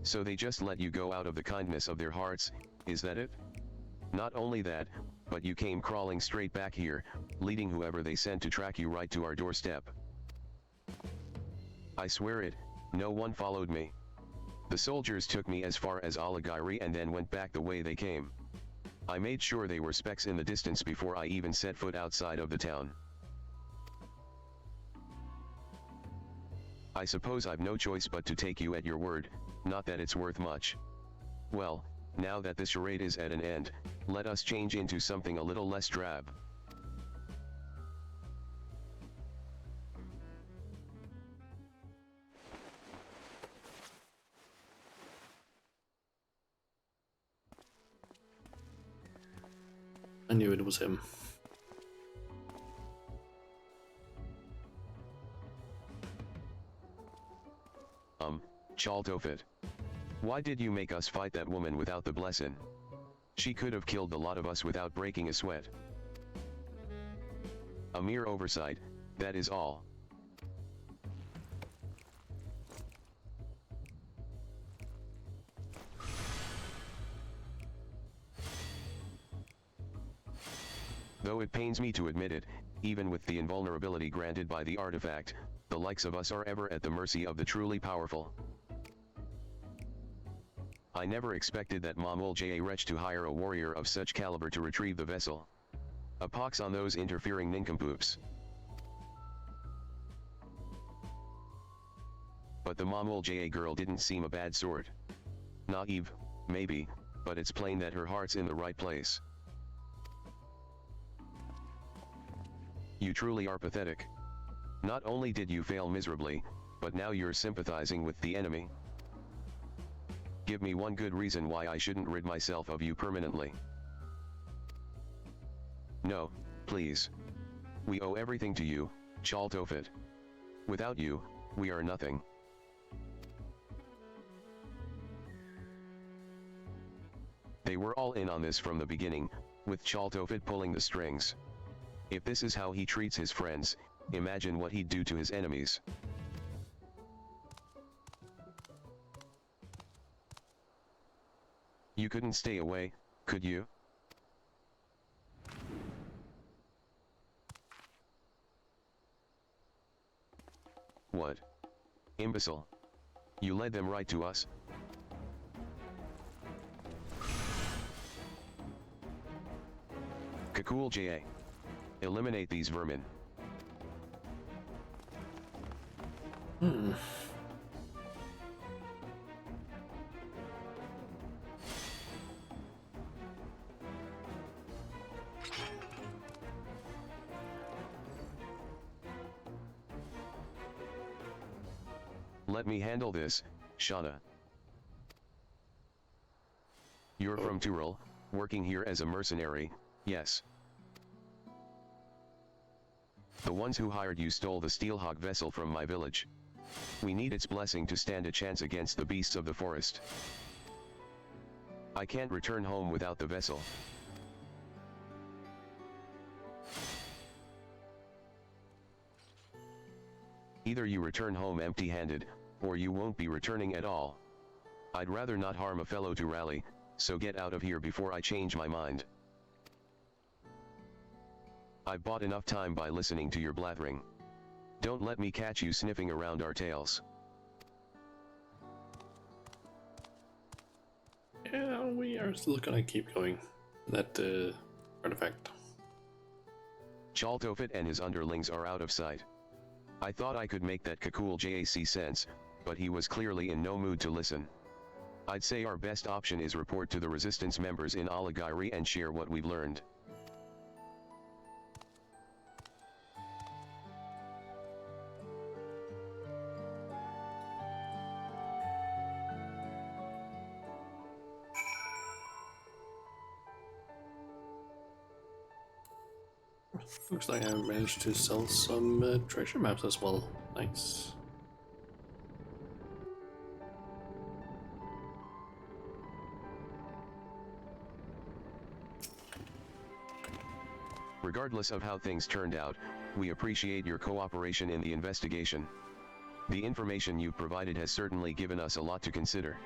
Speaker 3: So they just let you go out of the kindness of their hearts, is that it? Not only that, but you came crawling straight back here, leading whoever they sent to track you right to our doorstep. I swear it, no one followed me. The soldiers took me as far as Alagiri and then went back the way they came. I made sure they were specks in the distance before I even set foot outside of the town. I suppose I've no choice but to take you at your word, not that it's worth much. Well, now that this charade is at an end, let us change into something a little less drab.
Speaker 1: I knew it was him.
Speaker 3: Chaltofit. Why did you make us fight that woman without the blessing? She could have killed the lot of us without breaking a sweat. A mere oversight, that is all. Though it pains me to admit it, even with the invulnerability granted by the artifact, the likes of us are ever at the mercy of the truly powerful. I never expected that Mamul J. Wretch to hire a warrior of such caliber to retrieve the vessel. A pox on those interfering nincompoops. But the Mamul J. girl didn't seem a bad sort. Naive, maybe, but it's plain that her heart's in the right place. You truly are pathetic. Not only did you fail miserably, but now you're sympathizing with the enemy. Give me one good reason why I shouldn't rid myself of you permanently. No, please. We owe everything to you, Chaltofit. Without you, we are nothing. They were all in on this from the beginning, with Chaltofit pulling the strings. If this is how he treats his friends, imagine what he'd do to his enemies. You couldn't stay away, could you? What? Imbecile. You led them right to us? Cool JA. Eliminate these vermin. Let me handle this, Shauna. You're from Tyrol, working here as a mercenary, yes. The ones who hired you stole the Steelhawk vessel from my village. We need its blessing to stand a chance against the beasts of the forest. I can't return home without the vessel. Either you return home empty-handed, or you won't be returning at all. I'd rather not harm a fellow to rally, so get out of here before I change my mind. I've bought enough time by listening to your blathering. Don't let me catch you sniffing around our tails.
Speaker 1: Yeah, we are still gonna keep going. That artifact.
Speaker 3: Chaltofit and his underlings are out of sight. I thought I could make that Kakul JAC sense, but he was clearly in no mood to listen. I'd say our best option is report to the resistance members in Alagiri and share what we've learned.
Speaker 1: Looks like I managed to sell some treasure maps as well. Nice.
Speaker 3: Regardless of how things turned out, we appreciate your cooperation in the investigation. The information you've provided has certainly given us a lot to consider.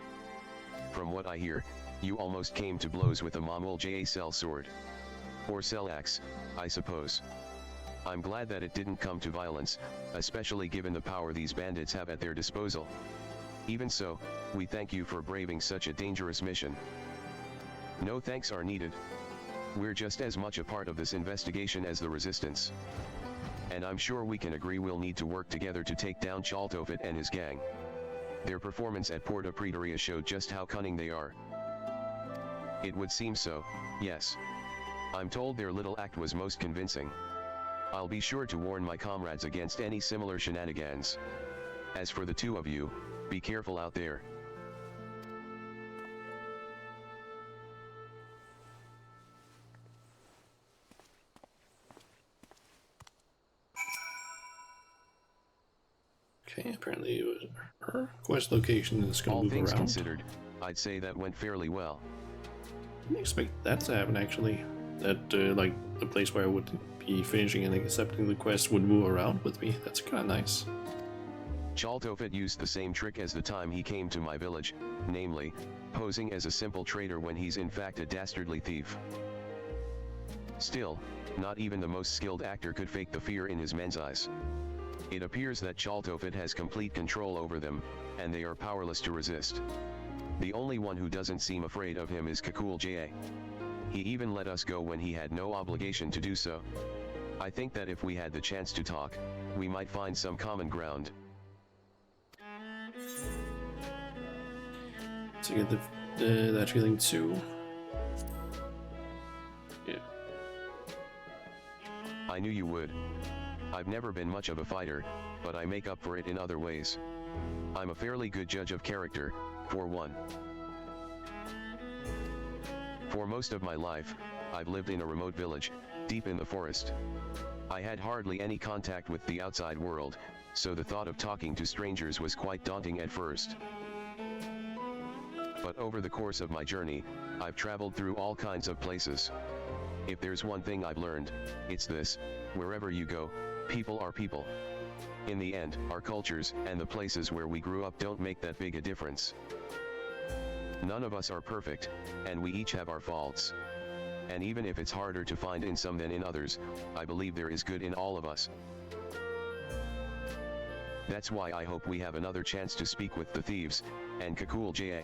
Speaker 3: From what I hear, you almost came to blows with the Mamul JA Cell sword. Or Cell axe, I suppose. I'm glad that it didn't come to violence, especially given the power these bandits have at their disposal. Even so, we thank you for braving such a dangerous mission. No thanks are needed. We're just as much a part of this investigation as the Resistance. And I'm sure we can agree we'll need to work together to take down Chaltofit and his gang. Their performance at Porta Pretoria showed just how cunning they are. It would seem so, yes. I'm told their little act was most convincing. I'll be sure to warn my comrades against any similar shenanigans. As for the two of you, be careful out there.
Speaker 1: Okay, apparently her quest location is going
Speaker 3: All
Speaker 1: to move
Speaker 3: things
Speaker 1: around.
Speaker 3: considered, I'd say that went fairly well.
Speaker 1: Didn't expect that to happen actually. That like the place where I would be finishing and accepting the quest would move around with me. That's kind of nice.
Speaker 3: Chaltofit used the same trick as the time he came to my village, namely, posing as a simple trader when he's in fact a dastardly thief. Still, not even the most skilled actor could fake the fear in his men's eyes. It appears that Chaltofit has complete control over them, and they are powerless to resist. The only one who doesn't seem afraid of him is Kakul JA. He even let us go when he had no obligation to do so. I think that if we had the chance to talk, we might find some common ground.
Speaker 1: So you get that feeling too. Yeah.
Speaker 3: I knew you would. I've never been much of a fighter, but I make up for it in other ways. I'm a fairly good judge of character, for one. For most of my life, I've lived in a remote village, deep in the forest. I had hardly any contact with the outside world, so the thought of talking to strangers was quite daunting at first. But over the course of my journey, I've traveled through all kinds of places. If there's one thing I've learned, it's this: wherever you go, people are people. In the end, our cultures and the places where we grew up don't make that big a difference. None of us are perfect, and we each have our faults. And even if it's harder to find in some than in others, I believe there is good in all of us. That's why I hope we have another chance to speak with the thieves, and Kakul JA.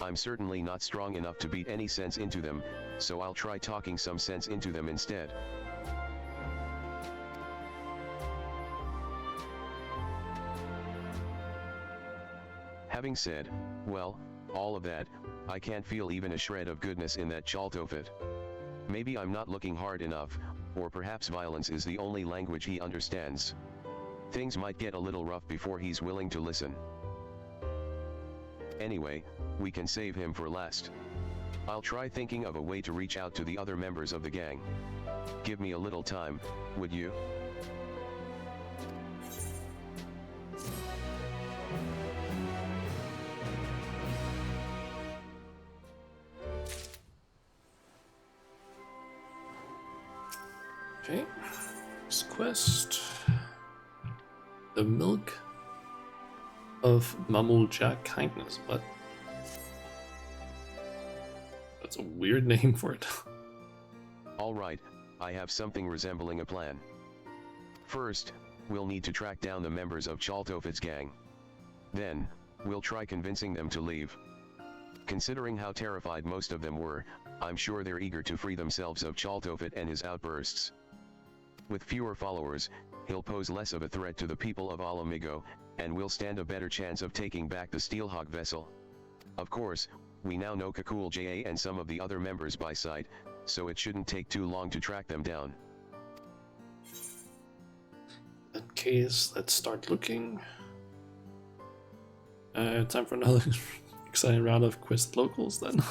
Speaker 3: I'm certainly not strong enough to beat any sense into them, so I'll try talking some sense into them instead. Having said, well, all of that, I can't feel even a shred of goodness in that Chaltofit. Maybe I'm not looking hard enough, or perhaps violence is the only language he understands. Things might get a little rough before he's willing to listen. Anyway, we can save him for last. I'll try thinking of a way to reach out to the other members of the gang. Give me a little time, would you?
Speaker 1: Okay, this quest. The Milk of Mamulja Kindness, but that's a weird name for it.
Speaker 3: Alright, I have something resembling a plan. First, we'll need to track down the members of Chaltofit's gang. Then, we'll try convincing them to leave. Considering how terrified most of them were, I'm sure they're eager to free themselves of Chaltofit and his outbursts. With fewer followers, he'll pose less of a threat to the people of Alamigo, and we'll stand a better chance of taking back the Steelhawk vessel. Of course, we now know Kakul JA and some of the other members by sight, so it shouldn't take too long to track them down.
Speaker 1: In that case, let's start looking. Time for another exciting round of quest locals then.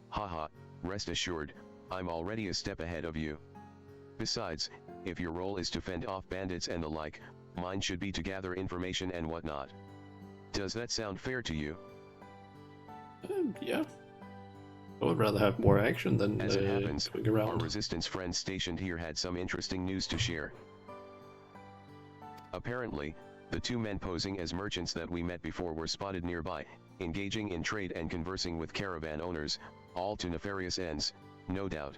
Speaker 3: Haha, rest assured, I'm already a step ahead of you. Besides, if your role is to fend off bandits and the like, mine should be to gather information and whatnot. Does that sound fair to you?
Speaker 1: Yeah. I would rather have more action than
Speaker 3: As it happens,
Speaker 1: going
Speaker 3: our
Speaker 1: around.
Speaker 3: resistance friends stationed here had some interesting news to share. Apparently, the two men posing as merchants that we met before were spotted nearby, engaging in trade and conversing with caravan owners, all to nefarious ends, no doubt.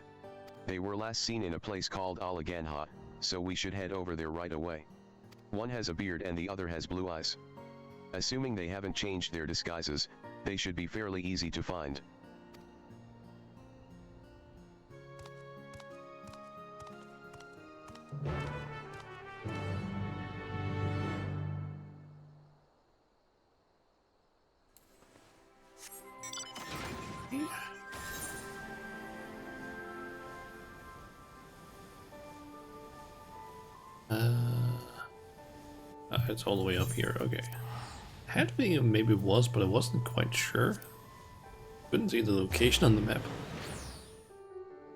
Speaker 3: They were last seen in a place called Alaganha, so we should head over there right away. One has a beard and the other has blue eyes. Assuming they haven't changed their disguises, they should be fairly easy to find.
Speaker 1: It's all the way up here, okay. Had to be, maybe it was, but I wasn't quite sure. Couldn't see the location on the map.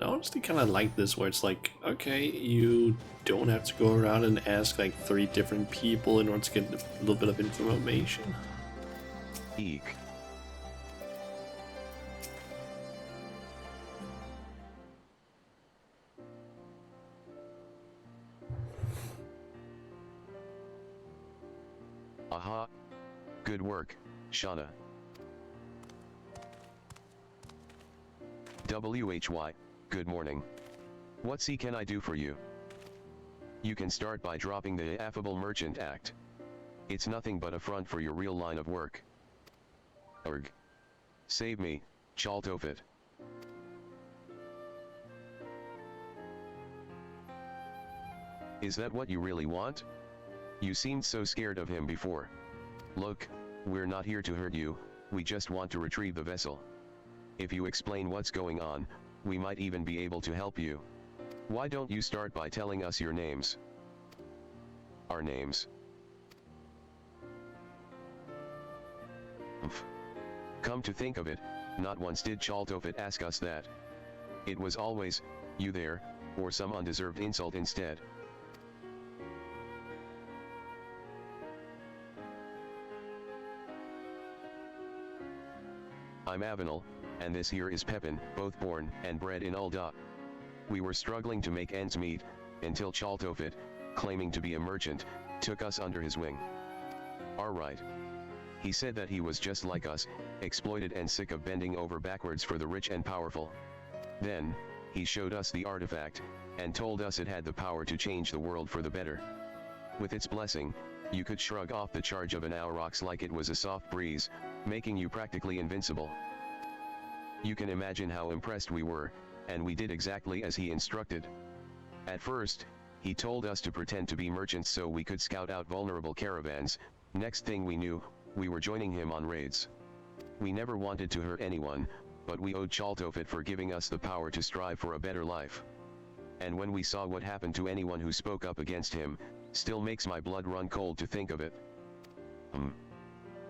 Speaker 1: I honestly kind of like this, where it's like, okay, you don't have to go around and ask like 3 different people in order to get a little bit of information.
Speaker 3: Eek. Aha. Good work, Shauna. WHY, good morning. What can I do for you? You can start by dropping the affable merchant act. It's nothing but a front for your real line of work. Urg. Save me, Chaltofit. Is that what you really want? You seemed so scared of him before. Look, we're not here to hurt you, we just want to retrieve the vessel. If you explain what's going on, we might even be able to help you. Why don't you start by telling us your names? Our names. Come to think of it, not once did Chaltofit ask us that. It was always, you there, or some undeserved insult instead. I'm Avenel, and this here is Pepin, both born and bred in Ulda. We were struggling to make ends meet, until Chaltofit, claiming to be a merchant, took us under his wing. Alright. He said that he was just like us, exploited and sick of bending over backwards for the rich and powerful. Then, he showed us the artifact, and told us it had the power to change the world for the better. With its blessing, you could shrug off the charge of an Aurochs like it was a soft breeze, making you practically invincible. You can imagine how impressed we were, and we did exactly as he instructed. At first, he told us to pretend to be merchants so we could scout out vulnerable caravans. Next thing we knew, we were joining him on raids. We never wanted to hurt anyone, but we owed Chaltofit for giving us the power to strive for a better life. And when we saw what happened to anyone who spoke up against him, still makes my blood run cold to think of it.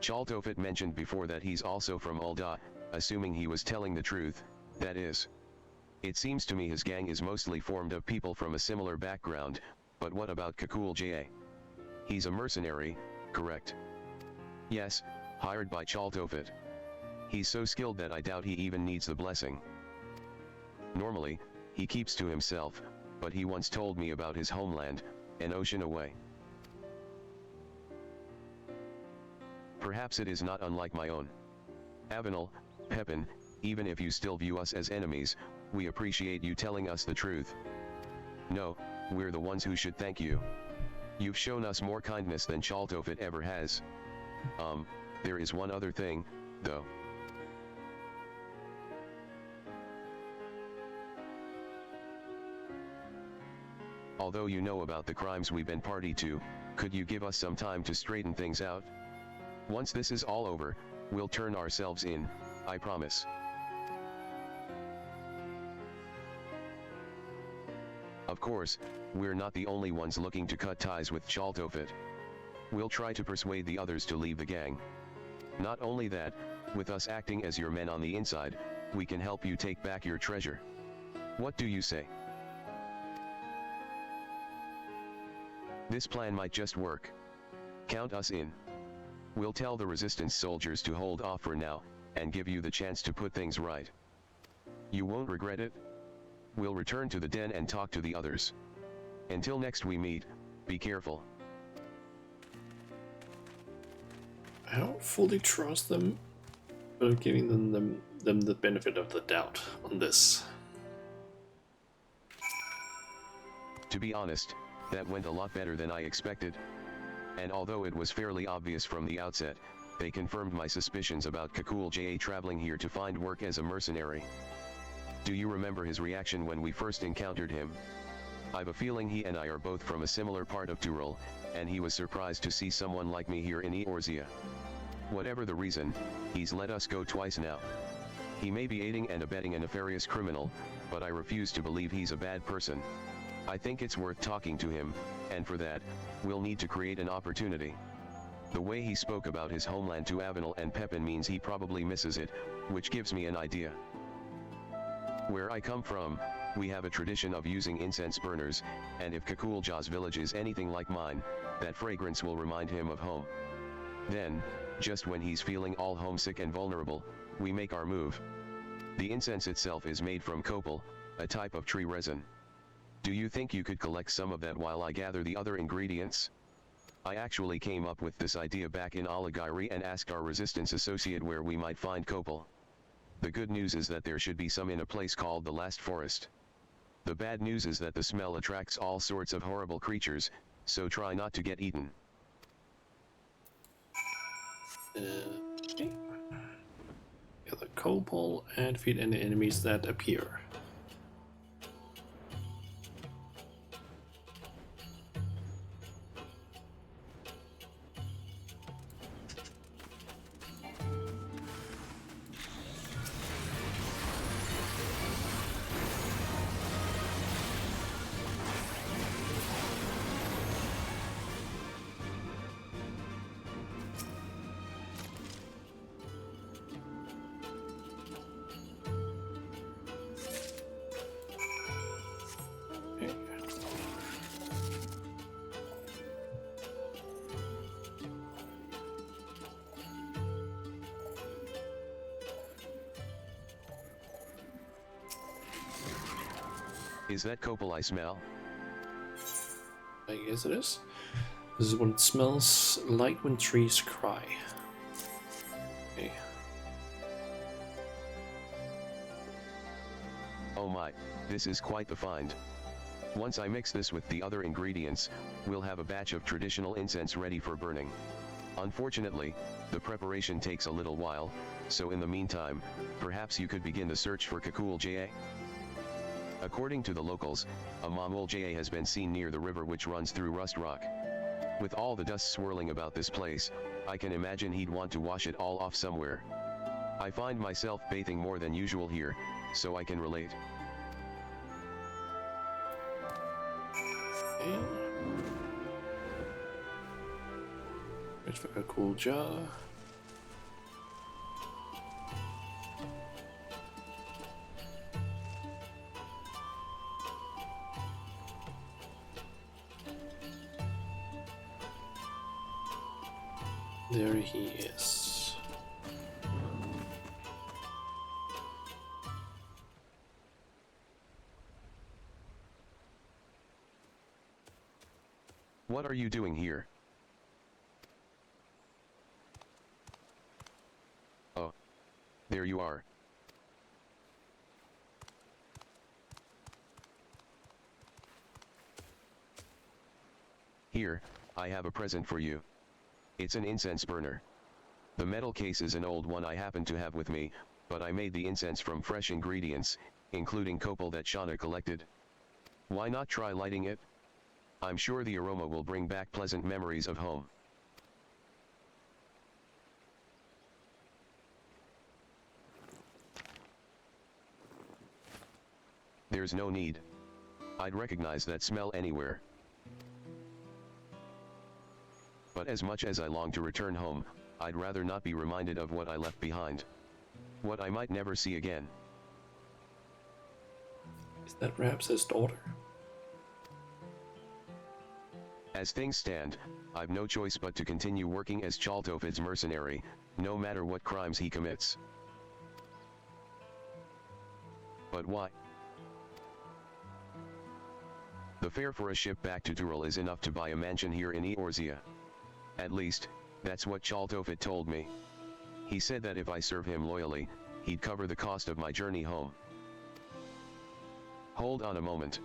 Speaker 3: Chaltofit mentioned before that he's also from Ul'dah, assuming he was telling the truth, that is. It seems to me his gang is mostly formed of people from a similar background, but what about Kakul Ja? He's a mercenary, correct? Yes, hired by Chaltofit. He's so skilled that I doubt he even needs the blessing. Normally, he keeps to himself, but he once told me about his homeland, an ocean away. Perhaps it is not unlike my own. Avenel, Pepin, even if you still view us as enemies, we appreciate you telling us the truth. No, we're the ones who should thank you. You've shown us more kindness than Chaltofit ever has. There is one other thing, though. Although you know about the crimes we've been party to, could you give us some time to straighten things out? Once this is all over, we'll turn ourselves in, I promise. Of course, we're not the only ones looking to cut ties with Chaltofit. We'll try to persuade the others to leave the gang. Not only that, with us acting as your men on the inside, we can help you take back your treasure. What do you say? This plan might just work. Count us in. We'll tell the resistance soldiers to hold off for now, and give you the chance to put things right. You won't regret it. We'll return to the den and talk to the others. Until next we meet, be careful.
Speaker 1: I don't fully trust them, but I'm giving them the benefit of the doubt on this.
Speaker 3: To be honest, that went a lot better than I expected. And although it was fairly obvious from the outset, they confirmed my suspicions about Kakul Ja traveling here to find work as a mercenary. Do you remember his reaction when we first encountered him? I've a feeling he and I are both from a similar part of Tyrol, and he was surprised to see someone like me here in Eorzea. Whatever the reason, he's let us go twice now. He may be aiding and abetting a nefarious criminal, but I refuse to believe he's a bad person. I think it's worth talking to him, and for that, we'll need to create an opportunity. The way he spoke about his homeland to Avenel and Pepin means he probably misses it, which gives me an idea. Where I come from, we have a tradition of using incense burners, and if Kakul Ja's village is anything like mine, that fragrance will remind him of home. Then, just when he's feeling all homesick and vulnerable, we make our move. The incense itself is made from copal, a type of tree resin. Do you think you could collect some of that while I gather the other ingredients? I actually came up with this idea back in Alagairi and asked our resistance associate where we might find copal. The good news is that there should be some in a place called the Last Forest. The bad news is that the smell attracts all sorts of horrible creatures, so try not to get eaten.
Speaker 1: Okay. Gather copal and defeat any enemies that appear.
Speaker 3: Is that copal I smell?
Speaker 1: I guess it is. This is what it smells like when trees cry. Okay.
Speaker 3: Oh my, this is quite the find. Once I mix this with the other ingredients, we'll have a batch of traditional incense ready for burning. Unfortunately, the preparation takes a little while, so in the meantime, perhaps you could begin the search for Kakul Ja. According to the locals, a Mamul Ja has been seen near the river which runs through Rust Rock. With all the dust swirling about this place, I can imagine he'd want to wash it all off somewhere. I find myself bathing more than usual here, so I can relate.
Speaker 1: Okay. Search for a cool jar. There he is.
Speaker 3: What are you doing here? Oh. There you are. Here, I have a present for you. It's an incense burner. The metal case is an old one I happen to have with me, but I made the incense from fresh ingredients, including copal that Shauna collected. Why not try lighting it? I'm sure the aroma will bring back pleasant memories of home. There's no need. I'd recognize that smell anywhere. But as much as I long to return home, I'd rather not be reminded of what I left behind. What I might never see again.
Speaker 1: Is that perhaps his daughter?
Speaker 3: As things stand, I've no choice but to continue working as Chaltofid's mercenary, no matter what crimes he commits. But why? The fare for a ship back to Dural is enough to buy a mansion here in Eorzea. At least, that's what Chaltofid told me. He said that if I serve him loyally, he'd cover the cost of my journey home. Hold on a moment.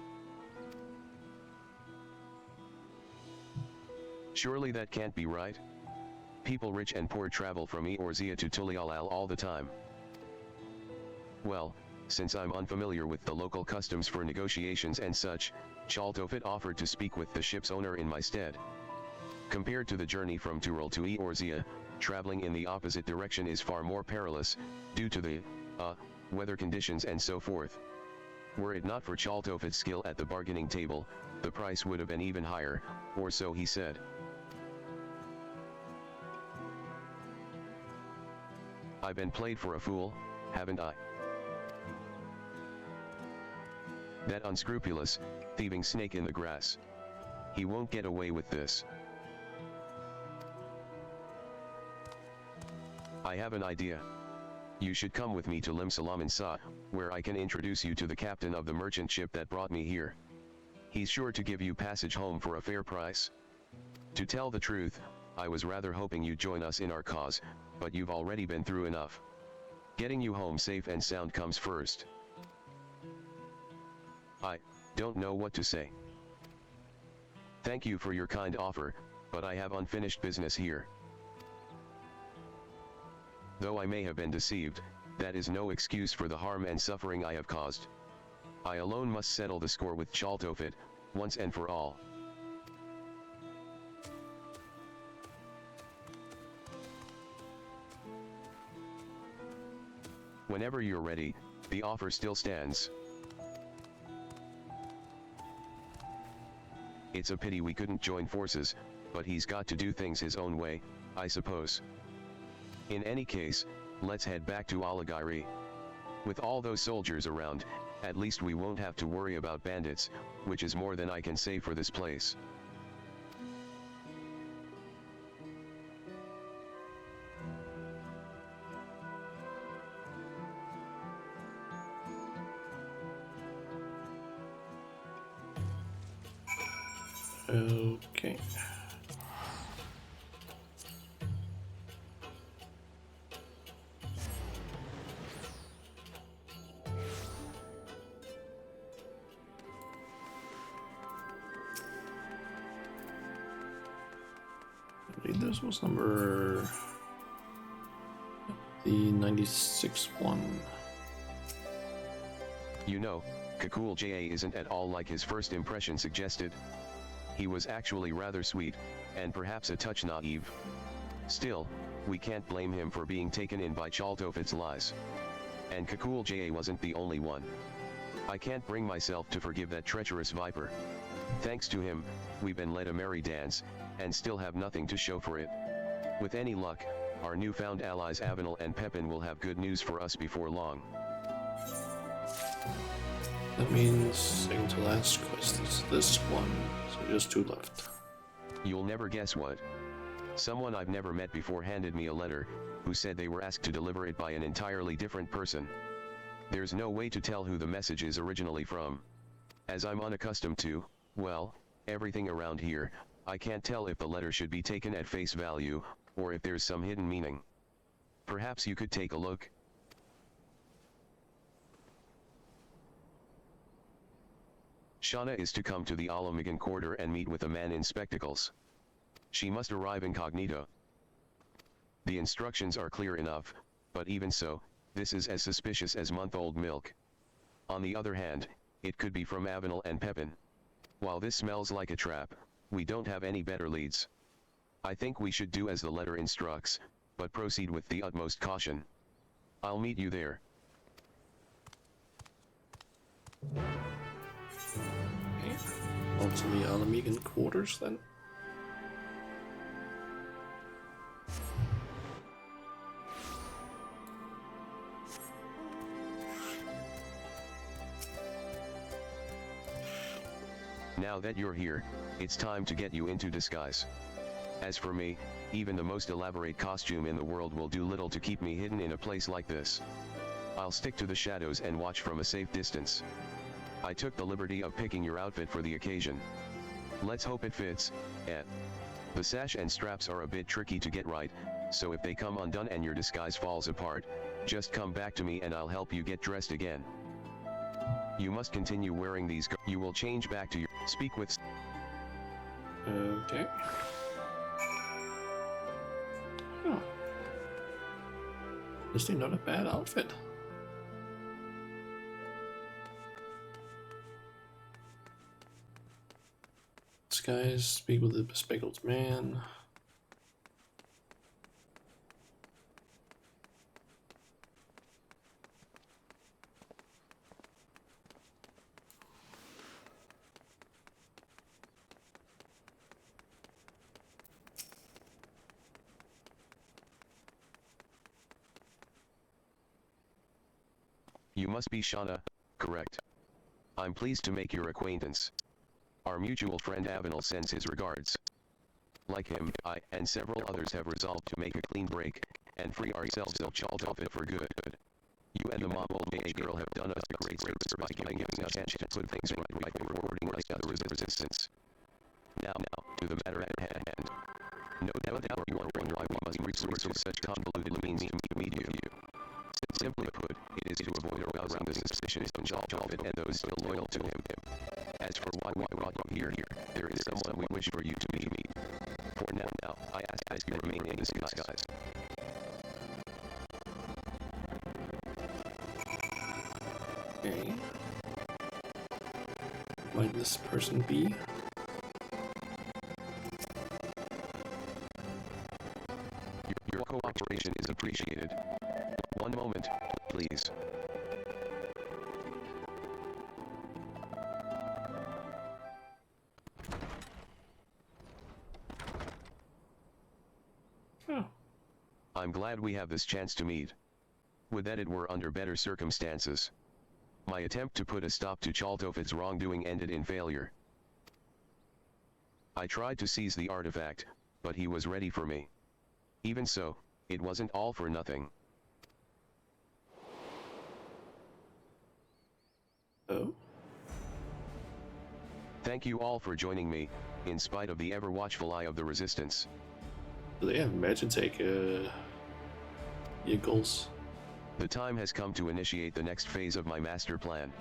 Speaker 3: Surely that can't be right? People rich and poor travel from Eorzea to Tulialal all the time. Well, since I'm unfamiliar with the local customs for negotiations and such, Chaltofid offered to speak with the ship's owner in my stead. Compared to the journey from Tural to Eorzea, traveling in the opposite direction is far more perilous, due to the, weather conditions and so forth. Were it not for Chaltofid's skill at the bargaining table, the price would have been even higher, or so he said. I've been played for a fool, haven't I? That unscrupulous, thieving snake in the grass. He won't get away with this. I have an idea. You should come with me to Limsalam Sa, where I can introduce you to the captain of the merchant ship that brought me here. He's sure to give you passage home for a fair price. To tell the truth, I was rather hoping you'd join us in our cause, but you've already been through enough. Getting you home safe and sound comes first. I don't know what to say. Thank you for your kind offer, but I have unfinished business here. Though I may have been deceived, that is no excuse for the harm and suffering I have caused. I alone must settle the score with Chaltofid, once and for all. Whenever you're ready, the offer still stands. It's a pity we couldn't join forces, but he's got to do things his own way, I suppose. In any case, let's head back to Alagiri. With all those soldiers around, at least we won't have to worry about bandits, which is more than I can say for this place.
Speaker 1: Okay. Wait, this was number... the 96 one.
Speaker 3: You know, Kakul JA isn't at all like his first impression suggested. He was actually rather sweet, and perhaps a touch naive. Still, we can't blame him for being taken in by Chaltofit's lies. And Kakul JA wasn't the only one. I can't bring myself to forgive that treacherous viper. Thanks to him, we've been led a merry dance, and still have nothing to show for it. With any luck, our newfound allies Avenel and Pepin will have good news for us before long.
Speaker 1: That means second to last quest is this one, so just 2 left.
Speaker 3: You'll never guess what. Someone I've never met before handed me a letter, who said they were asked to deliver it by an entirely different person. There's no way to tell who the message is originally from. As I'm unaccustomed to, well, everything around here, I can't tell if the letter should be taken at face value, or if there's some hidden meaning. Perhaps you could take a look. Shauna is to come to the Alamigan quarter and meet with a man in spectacles. She must arrive incognito. The instructions are clear enough, but even so, this is as suspicious as month-old milk. On the other hand, it could be from Avenel and Pepin. While this smells like a trap, we don't have any better leads. I think we should do as the letter instructs, but proceed with the utmost caution. I'll meet you there.
Speaker 1: Okay. On to the Alamigan quarters then.
Speaker 3: Now that you're here, it's time to get you into disguise. As for me, even the most elaborate costume in the world will do little to keep me hidden in a place like this. I'll stick to the shadows and watch from a safe distance. I took the liberty of picking your outfit for the occasion. Let's hope it fits, eh? The sash and straps are a bit tricky to get right, so if they come undone and your disguise falls apart, just come back to me and I'll help you get dressed again. You must continue wearing these. You will change back to your. Speak with.
Speaker 1: Okay. Oh. This is not a bad outfit. Disguise, speak with the bespectacled man.
Speaker 3: You must be Shauna, correct? I'm pleased to make your acquaintance. Our mutual friend Avenel sends his regards. Like him, I and several others have resolved to make a clean break, and free ourselves of Chaltofit for good. You and the mobile mage girl have done us a great service by giving us a chance to put things right before rewarding us for the resistance. Now, to the matter at hand. No doubt you are wondering why we must resort to such convoluted means to meet you. Simply put, it is to avoid arousing the suspicions of Chaltofit and those still loyal to him. As for why we brought you here, there is someone we wish for you to meet. For now, I ask you to remain in disguise.
Speaker 1: Okay. Might this person be?
Speaker 3: Your cooperation is appreciated. One moment, please.
Speaker 1: Oh.
Speaker 3: I'm glad we have this chance to meet. Would that it were under better circumstances. My attempt to put a stop to Chaltofit's wrongdoing ended in failure. I tried to seize the artifact, but he was ready for me. Even so, it wasn't all for nothing.
Speaker 1: Oh.
Speaker 3: Thank you all for joining me, in spite of the ever-watchful eye of the Resistance.
Speaker 1: Do they have Magitech vehicles?
Speaker 3: The time has come to initiate the next phase of my master plan.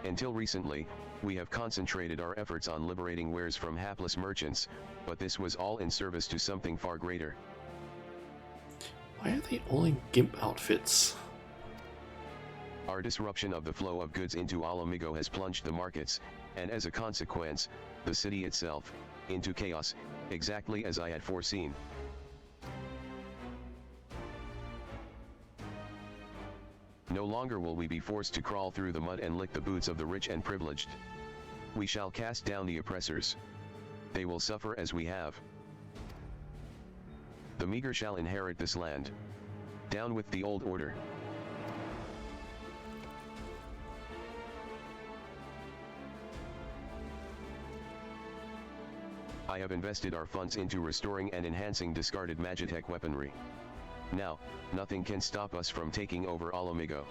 Speaker 3: Until recently, we have concentrated our efforts on liberating wares from hapless merchants, but this was all in service to something far greater.
Speaker 1: Why are they all in GIMP outfits?
Speaker 3: Our disruption of the flow of goods into Alamigo has plunged the markets, and as a consequence, the city itself, into chaos, exactly as I had foreseen. No longer will we be forced to crawl through the mud and lick the boots of the rich and privileged. We shall cast down the oppressors. They will suffer as we have. The meager shall inherit this land. Down with the old order. I have invested our funds into restoring and enhancing discarded Magitech weaponry. Now, nothing can stop us from taking over Alamigo.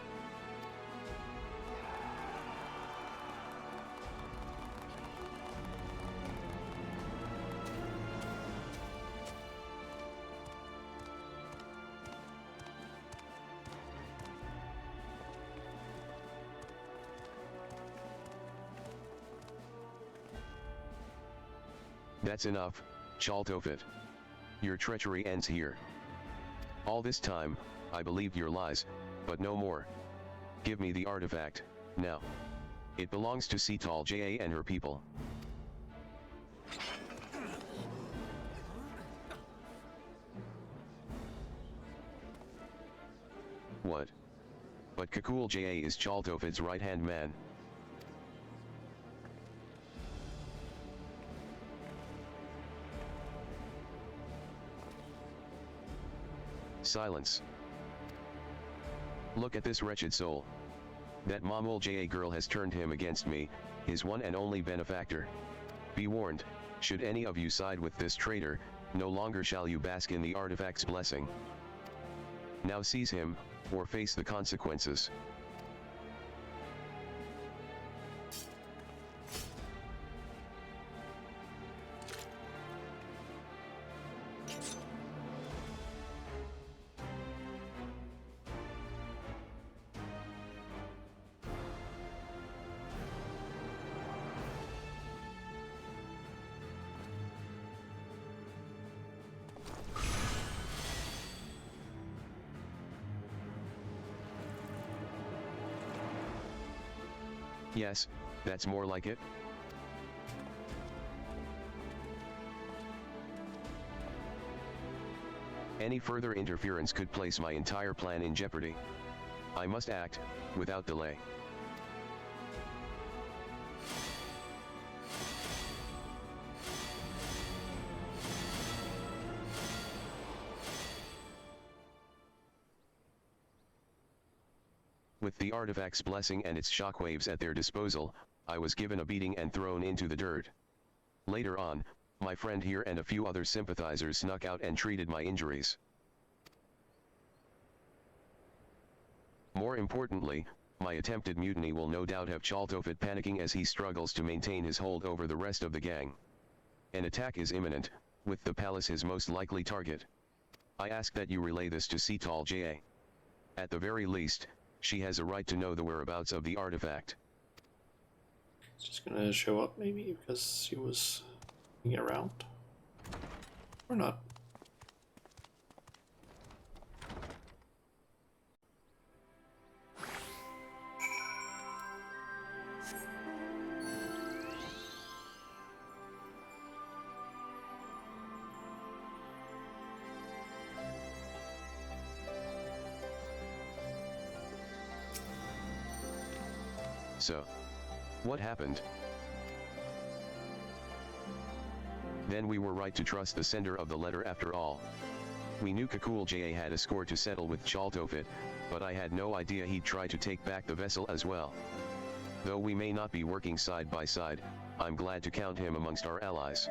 Speaker 3: That's enough, Chaltofit. Your treachery ends here. All this time, I believed your lies, but no more. Give me the artifact, now. It belongs to Cetal Ja and her people. What? But Kakul Ja is Chaltofit's right-hand man. Silence. Look at this wretched soul. That Mamul Ja girl has turned him against me, his one and only benefactor. Be warned, should any of you side with this traitor, no longer shall you bask in the artifact's blessing. Now seize him, or face the consequences. Yes, that's more like it. Any further interference could place my entire plan in jeopardy. I must act, without delay. With the artifact's blessing and its shockwaves at their disposal, I was given a beating and thrown into the dirt. Later on, my friend here and a few other sympathizers snuck out and treated my injuries. More importantly, my attempted mutiny will no doubt have Chaltofit panicking as he struggles to maintain his hold over the rest of the gang. An attack is imminent, with the palace his most likely target. I ask that you relay this to Cetal Ja. At the very least, she has a right to know the whereabouts of the artifact.
Speaker 1: It's just gonna show up maybe because she was looking around. Or not.
Speaker 3: So, what happened? Then we were right to trust the sender of the letter after all. We knew Kakul Ja had a score to settle with Chaltofit, but I had no idea he'd try to take back the vessel as well. Though we may not be working side by side, I'm glad to count him amongst our allies.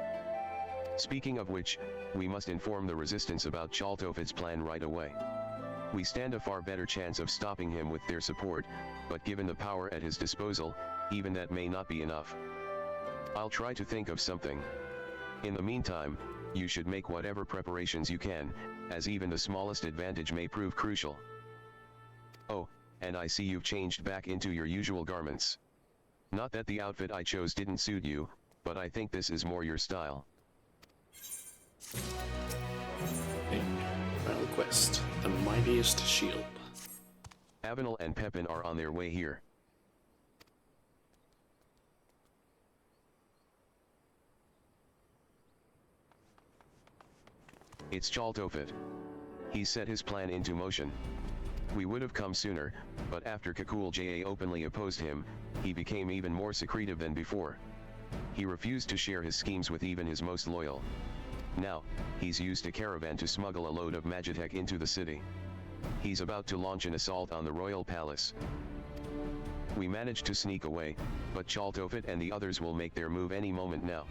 Speaker 3: Speaking of which, we must inform the resistance about Chaltofit's plan right away. We stand a far better chance of stopping him with their support, but given the power at his disposal, even that may not be enough. I'll try to think of something. In the meantime, you should make whatever preparations you can, as even the smallest advantage may prove crucial. Oh, and I see you've changed back into your usual garments. Not that the outfit I chose didn't suit you, but I think this is more your style.
Speaker 1: Final quest, the mightiest shield.
Speaker 3: Avenel and Pepin are on their way here. It's Chaltofit. He set his plan into motion. We would have come sooner, but after Kakul Ja openly opposed him, he became even more secretive than before. He refused to share his schemes with even his most loyal. Now, he's used a caravan to smuggle a load of Magitech into the city. He's about to launch an assault on the royal palace. We managed to sneak away, but Chaltofit and the others will make their move any moment now.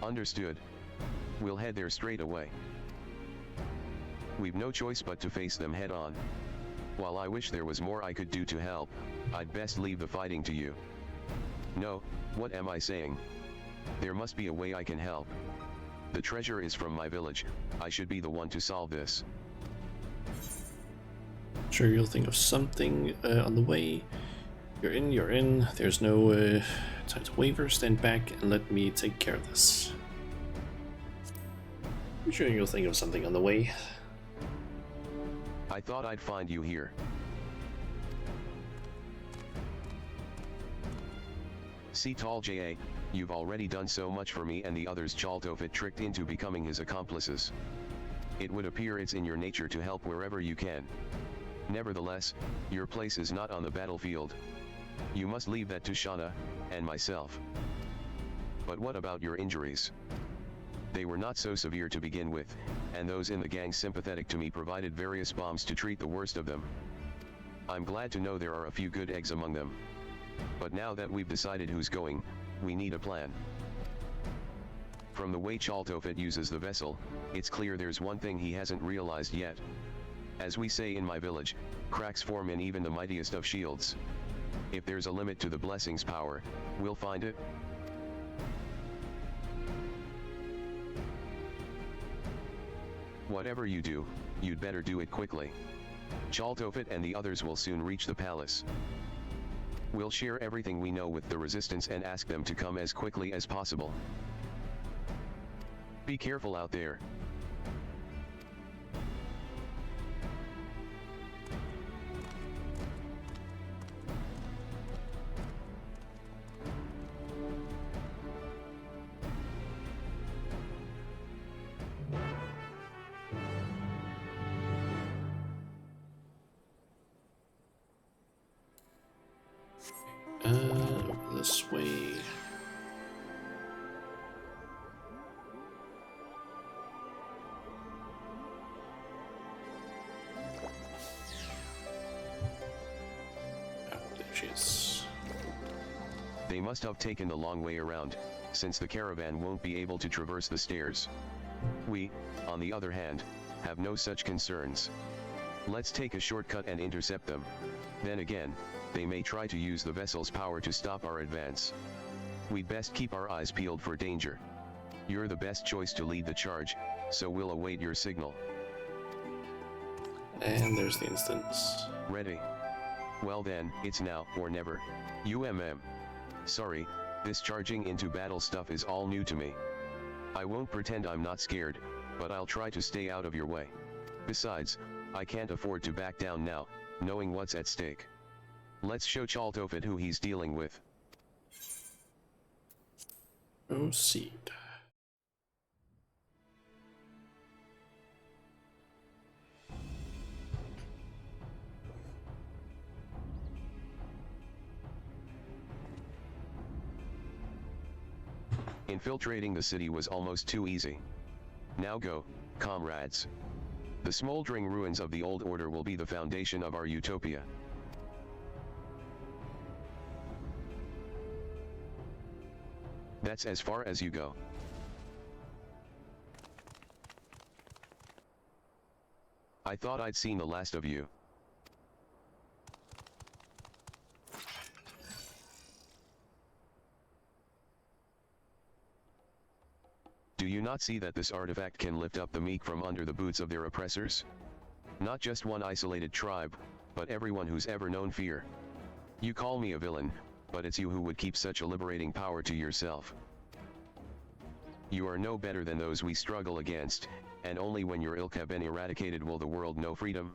Speaker 3: Understood. We'll head there straight away. We've no choice but to face them head on. While I wish there was more I could do to help, I'd best leave the fighting to you. No, what am I saying? There must be a way I can help. The treasure is from my village, I should be the one to solve this.
Speaker 1: Sure, you'll think of something on the way. You're in. There's no time to waver. Stand back and let me take care of this. I'm sure you'll think of something on the way.
Speaker 3: I thought I'd find you here. See Tall Ja, you've already done so much for me and the others Chaltofit tricked into becoming his accomplices. It would appear it's in your nature to help wherever you can. Nevertheless, your place is not on the battlefield. You must leave that to Shauna, and myself. But what about your injuries? They were not so severe to begin with, and those in the gang sympathetic to me provided various bombs to treat the worst of them. I'm glad to know there are a few good eggs among them. But now that we've decided who's going, we need a plan. From the way Chaltofit uses the vessel, it's clear there's one thing he hasn't realized yet. As we say in my village, cracks form in even the mightiest of shields. If there's a limit to the blessing's power, we'll find it. Whatever you do, you'd better do it quickly. Chaltofit and the others will soon reach the palace. We'll share everything we know with the resistance and ask them to come as quickly as possible. Be careful out there.
Speaker 1: This way. Oh, there she is.
Speaker 3: They must have taken the long way around, since the caravan won't be able to traverse the stairs. We, on the other hand, have no such concerns. Let's take a shortcut and intercept them. Then again, they may try to use the vessel's power to stop our advance. We'd best keep our eyes peeled for danger. You're the best choice to lead the charge, so we'll await your signal.
Speaker 1: And there's the instance.
Speaker 3: Ready? Well then, it's now or never. Sorry, this charging into battle stuff is all new to me. I won't pretend I'm not scared, but I'll try to stay out of your way. Besides, I can't afford to back down now, knowing what's at stake. Let's show Chaltofit who he's dealing with.
Speaker 1: Proceed.
Speaker 3: Infiltrating the city was almost too easy. Now go, comrades. The smoldering ruins of the old order will be the foundation of our utopia. That's as far as you go. I thought I'd seen the last of you. Do you not see that this artifact can lift up the meek from under the boots of their oppressors? Not just one isolated tribe, but everyone who's ever known fear. You call me a villain, but it's you who would keep such a liberating power to yourself. You are no better than those we struggle against, and only when your ilk have been eradicated will the world know freedom.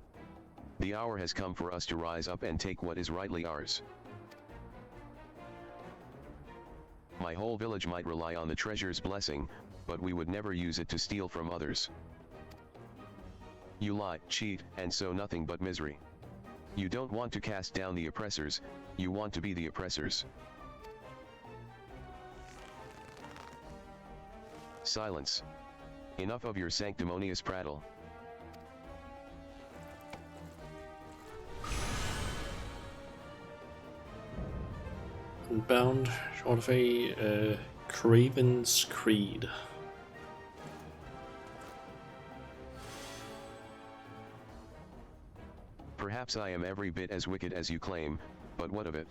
Speaker 3: The hour has come for us to rise up and take what is rightly ours. My whole village might rely on the treasure's blessing, but we would never use it to steal from others. You lie, cheat, and sow nothing but misery. You don't want to cast down the oppressors, you want to be the oppressors. Silence. Enough of your sanctimonious prattle.
Speaker 1: Unbound, short of a Craven's Creed.
Speaker 3: Perhaps I am every bit as wicked as you claim, but what of it?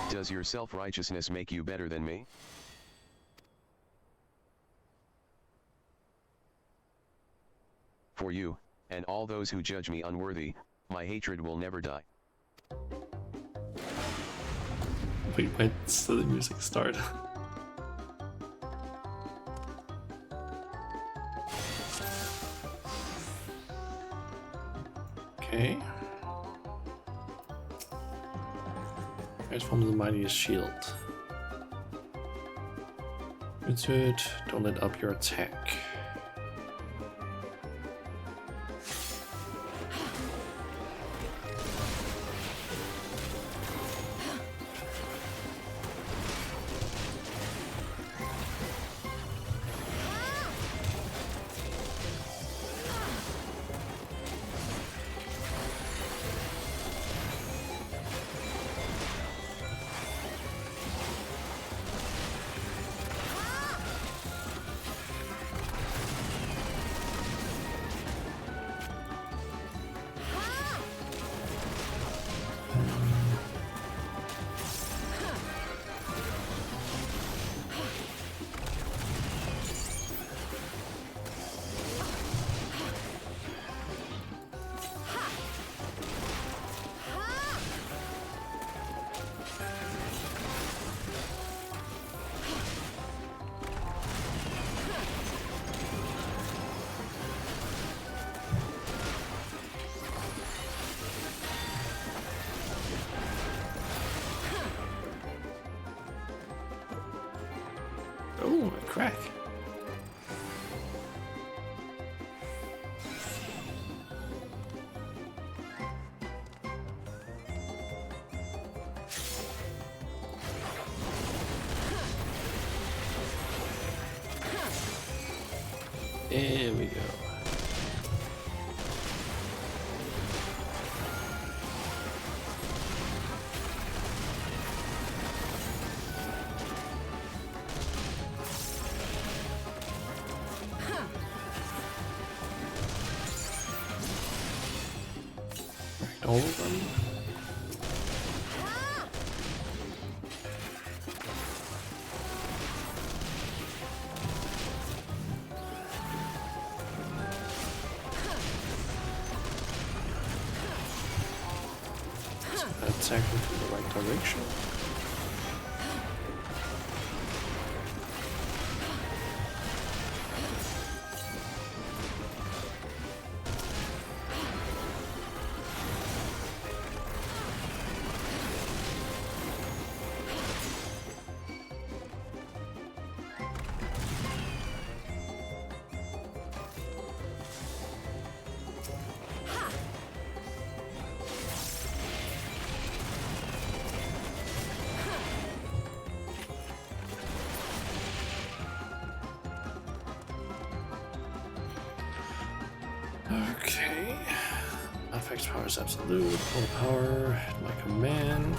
Speaker 3: Does your self-righteousness make you better than me? For you, and all those who judge me unworthy, my hatred will never die.
Speaker 1: Wait, when does the music start? Okay. Transform the mightiest shield. Insert, don't let up your attack. Oh, a crack. There we go. All of them. Attack into the right direction. Okay. Affects power is absolute. All power at my command.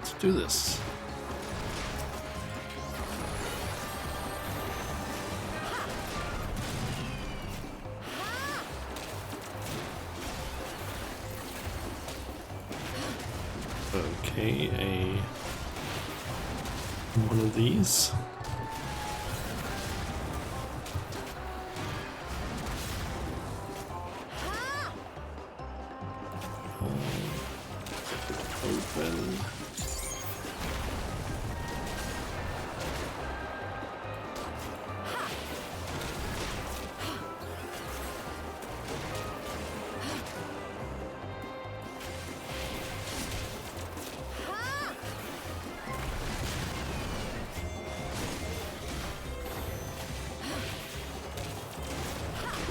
Speaker 1: Let's do this. Okay, one of these. Open.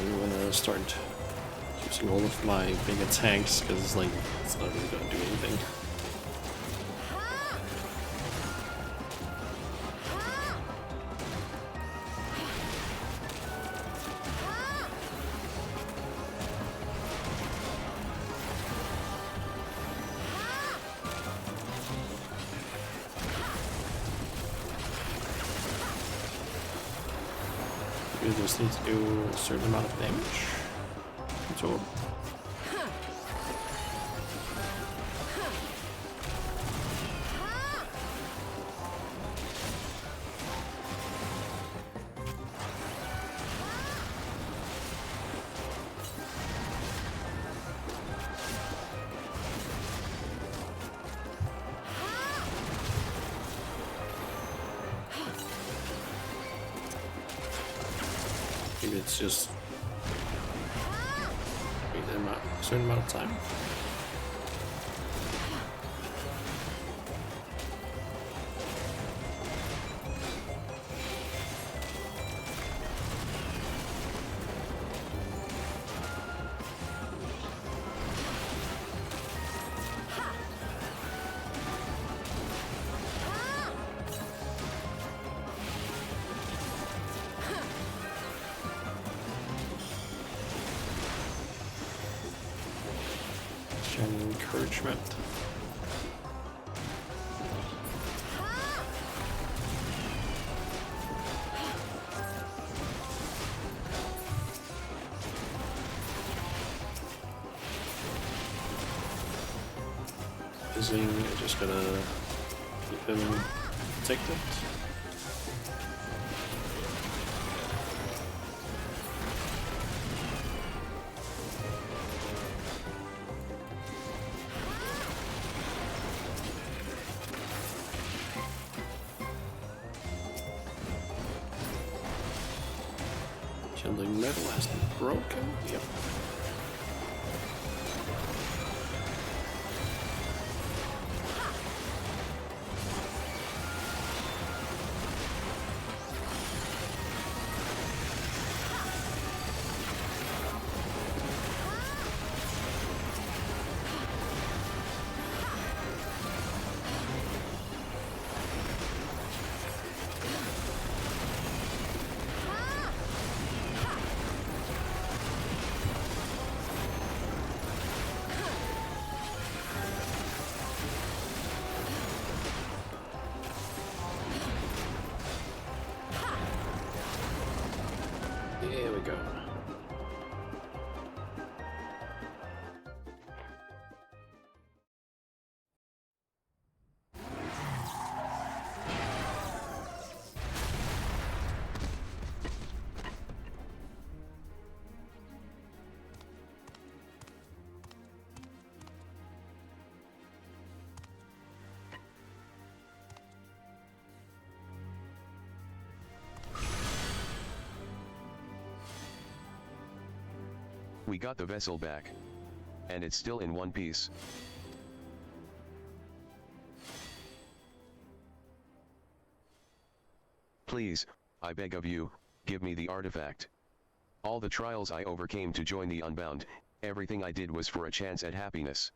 Speaker 1: I'm gonna start using all of my big attacks because it's like it's not really gonna do anything. You just need to do a certain amount of damage. So maybe it's just wait a certain amount of time. Encouragement. I just gotta keep him protected. Kindling metal has been broken. Yep. There we go.
Speaker 3: We got the vessel back. And it's still in one piece. Please, I beg of you, give me the artifact. All the trials I overcame to join the Unbound, everything I did was for a chance at happiness.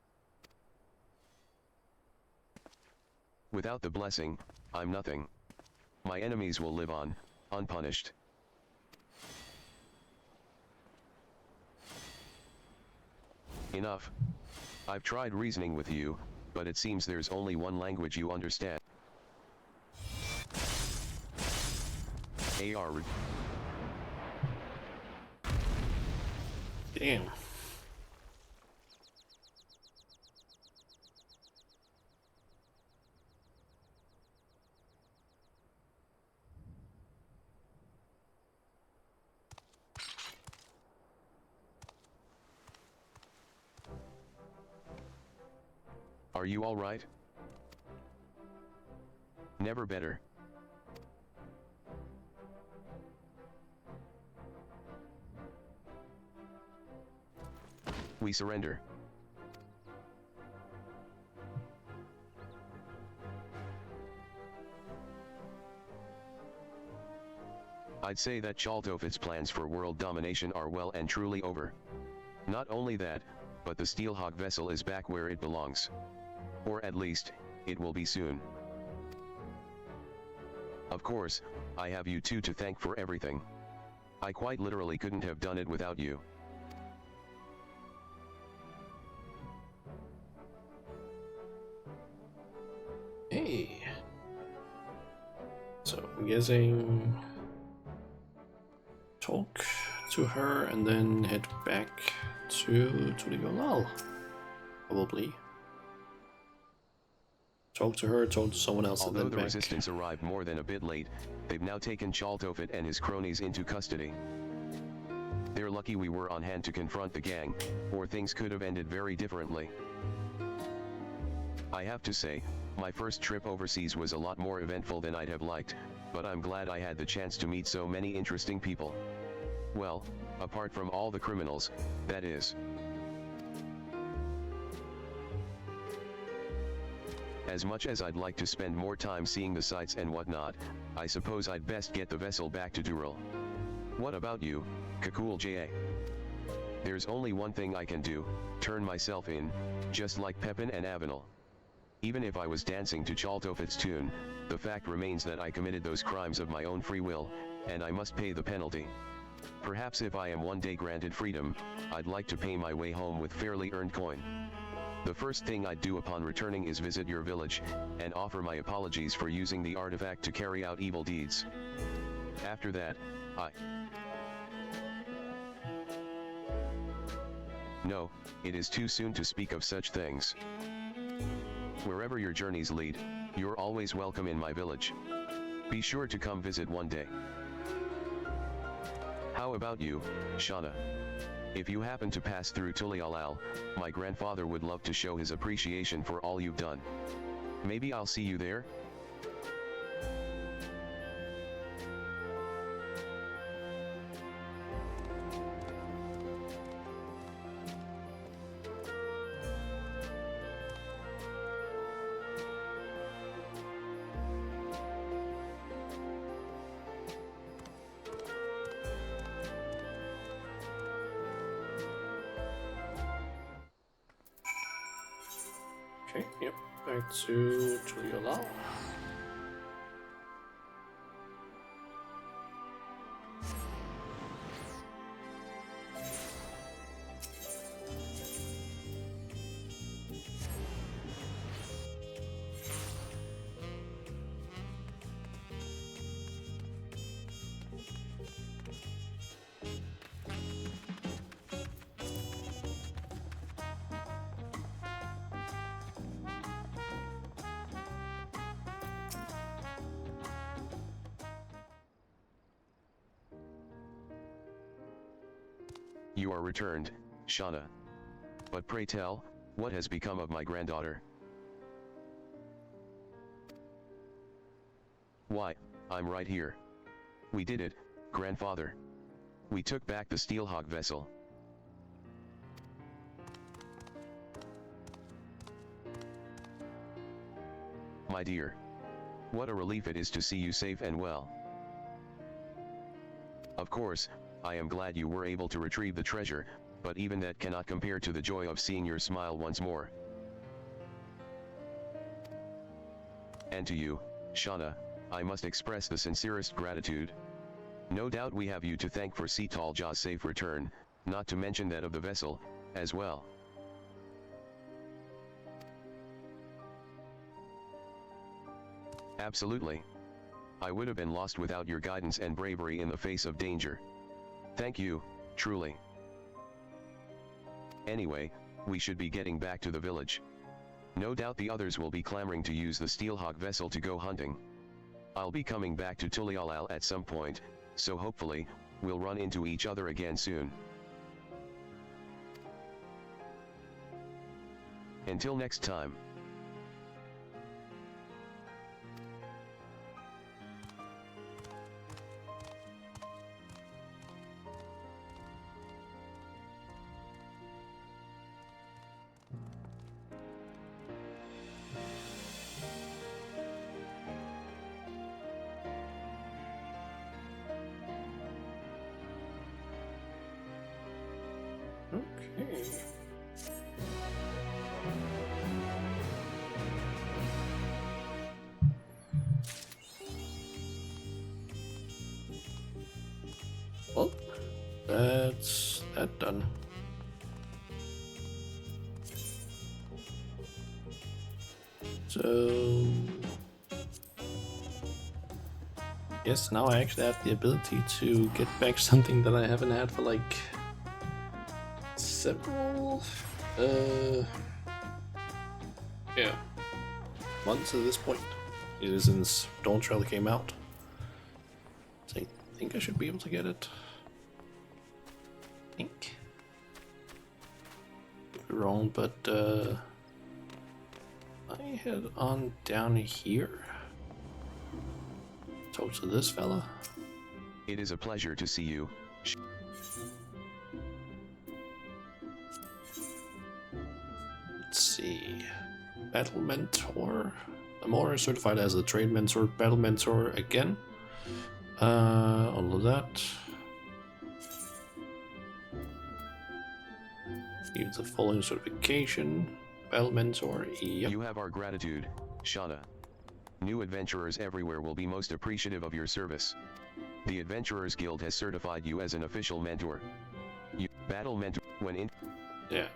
Speaker 3: Without the blessing, I'm nothing. My enemies will live on, unpunished. Enough. I've tried reasoning with you, but it seems there's only one language you understand. AR.
Speaker 1: Damn.
Speaker 3: Are you all right? Never better. We surrender. I'd say that Chaltofit's plans for world domination are well and truly over. Not only that, but the Steelhawk vessel is back where it belongs. Or at least, it will be soon. Of course, I have you two to thank for everything. I quite literally couldn't have done it without you.
Speaker 1: Hey. So I'm guessing talk to her and then head back to the Yolal. Probably. Talk to her, talk to someone else,
Speaker 3: Although
Speaker 1: and then
Speaker 3: the
Speaker 1: back.
Speaker 3: resistance arrived more than a bit late, they've now taken Chaltofit and his cronies into custody. They're lucky we were on hand to confront the gang, or things could have ended very differently. I have to say, my first trip overseas was a lot more eventful than I'd have liked, but I'm glad I had the chance to meet so many interesting people. Well, apart from all the criminals, that is. As much as I'd like to spend more time seeing the sights and whatnot, I suppose I'd best get the vessel back to Dural. What about you, Kakul J.A.? There's only one thing I can do, turn myself in, just like Pepin and Avenel. Even if I was dancing to Chaltofit's tune, the fact remains that I committed those crimes of my own free will, and I must pay the penalty. Perhaps if I am one day granted freedom, I'd like to pay my way home with fairly earned coin. The first thing I'd do upon returning is visit your village, and offer my apologies for using the artifact to carry out evil deeds. After that, No, it is too soon to speak of such things. Wherever your journeys lead, you're always welcome in my village. Be sure to come visit one day. How about you, Shauna? If you happen to pass through Tulialal, my grandfather would love to show his appreciation for all you've done. Maybe I'll see you there?
Speaker 1: Okay, yep, back to Yolal.
Speaker 3: You are returned, Shauna. But pray tell, what has become of my granddaughter? Why, I'm right here. We did it, grandfather. We took back the Steelhawk vessel. My dear. What a relief it is to see you safe and well. Of course, I am glad you were able to retrieve the treasure, but even that cannot compare to the joy of seeing your smile once more. And to you, Shauna, I must express the sincerest gratitude. No doubt we have you to thank for Seatal Jaw's safe return, not to mention that of the vessel, as well. Absolutely. I would have been lost without your guidance and bravery in the face of danger. Thank you, truly. Anyway, we should be getting back to the village. No doubt the others will be clamoring to use the Steelhawk vessel to go hunting. I'll be coming back to Tulialal at some point, so hopefully, we'll run into each other again soon. Until next time.
Speaker 1: Okay. Well, that's that done. So yes, now I actually have the ability to get back something that I haven't had for like several months at this point. It is since Dawntrail came out. So I think I should be able to get it. I think. Could be wrong, but I head on down here. Talk to this fella.
Speaker 3: It is a pleasure to see you.
Speaker 1: Let's see. Battle Mentor. Amora is certified as a Trade Mentor, Battle Mentor again. All of that. Needs the following certification. Battle Mentor, yep.
Speaker 3: You have our gratitude, Shauna. New adventurers everywhere will be most appreciative of your service. The Adventurers Guild has certified you as an official mentor. You battle mentor when in.
Speaker 1: Yeah,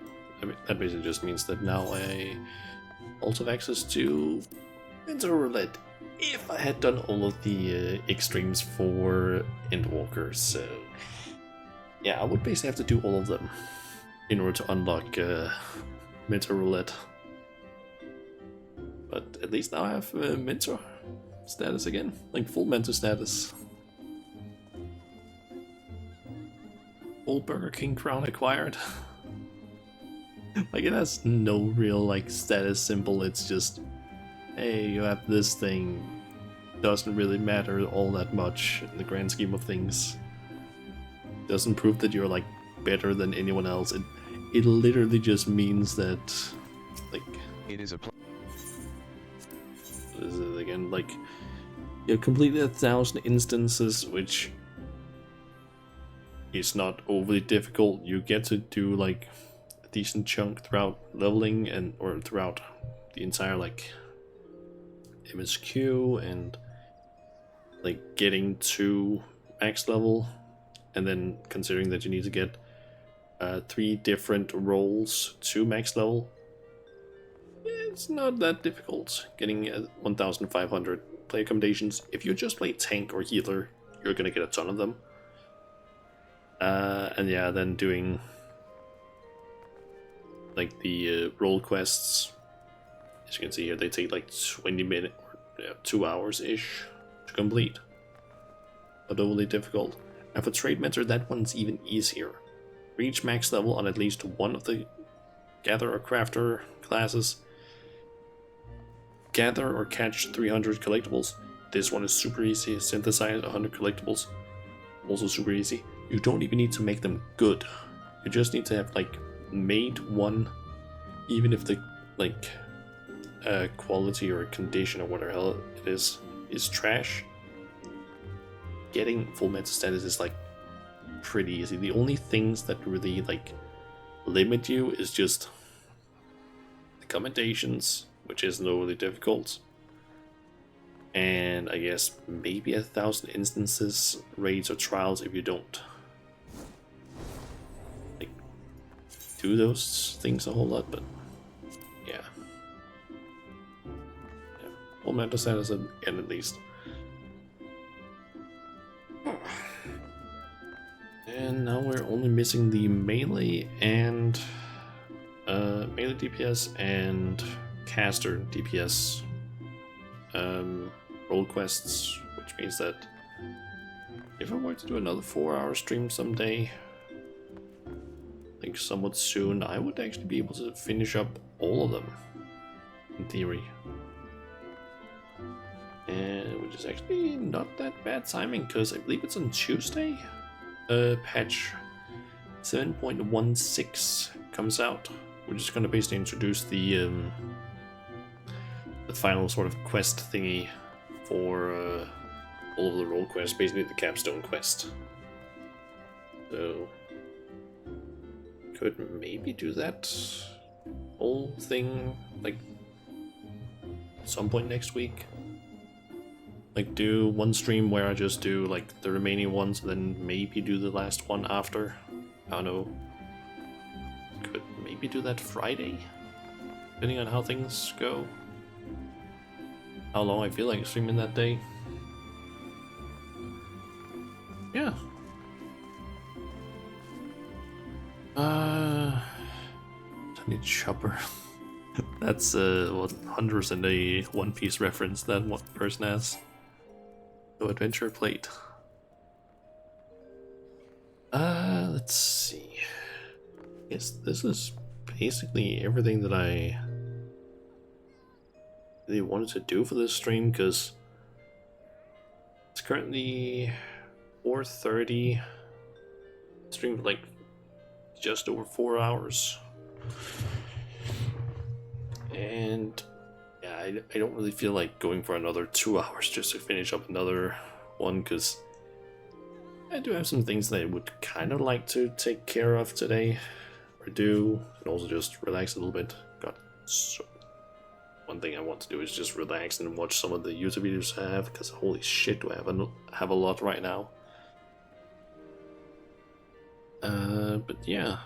Speaker 1: I mean, that basically just means that now I also have access to Mentor Roulette if I had done all of the extremes for Endwalkers. So yeah, I would basically have to do all of them in order to unlock Mentor Roulette. But at least now I have Mentor status again, like full Mentor status. Full Burger King crown acquired. Like, it has no real like status symbol, it's just, hey, you have this thing. Doesn't really matter all that much in the grand scheme of things. Doesn't prove that you're like better than anyone else. It literally just means that, like,
Speaker 3: It is a
Speaker 1: this is again, like, you completed 1,000 instances, which is not overly difficult. You get to do like a decent chunk throughout leveling and or throughout the entire like MSQ and like getting to max level, and then considering that you need to get 3 different roles to max level, it's not that difficult getting 1,500 play accommodations. If you just play tank or healer, you're gonna get a ton of them. And yeah, then doing like the role quests, as you can see here, they take like 20 minutes or 2 hours ish to complete. Not overly difficult. And for Trade Mentor, that one's even easier. Reach max level on at least one of the Gather or Crafter classes. Gather or catch 300 collectibles. This one is super easy. Synthesize 100 collectibles. Also super easy. You don't even need to make them good. You just need to have like made one, even if the like quality or condition or whatever hell it is trash. Getting full mental status is like pretty easy. The only things that really like limit you is just accommodations, which isn't overly difficult, and I guess maybe 1,000 instances, raids, or trials if you don't like do those things a whole lot. But yeah, full Salamander status again at least. And now we're only missing the melee and melee DPS and caster DPS role quests, which means that if I were to do another 4-hour stream someday, I think somewhat soon, I would actually be able to finish up all of them, in theory. And which is actually not that bad timing, because I believe it's on Tuesday. Patch 7.16 comes out, which is going to basically introduce the final sort of quest thingy for all of the role quests, basically the capstone quest. So could maybe do that whole thing like at some point next week. Like do one stream where I just do like the remaining ones and then maybe do the last one after. I don't know. Could maybe do that Friday, depending on how things go. How long I feel like streaming that day. Yeah. Tiny Chopper. That's 100% a One Piece reference that one person has. No adventure plate. Let's see. Yes, this is basically everything that I really wanted to do for this stream, because it's currently 4:30. Streamed like just over 4 hours. And yeah, I don't really feel like going for another 2 hours just to finish up another one, because I do have some things that I would kind of like to take care of today, or do, and also just relax a little bit. One thing I want to do is just relax and watch some of the YouTube videos I have, because holy shit, do I have a lot right now. But yeah,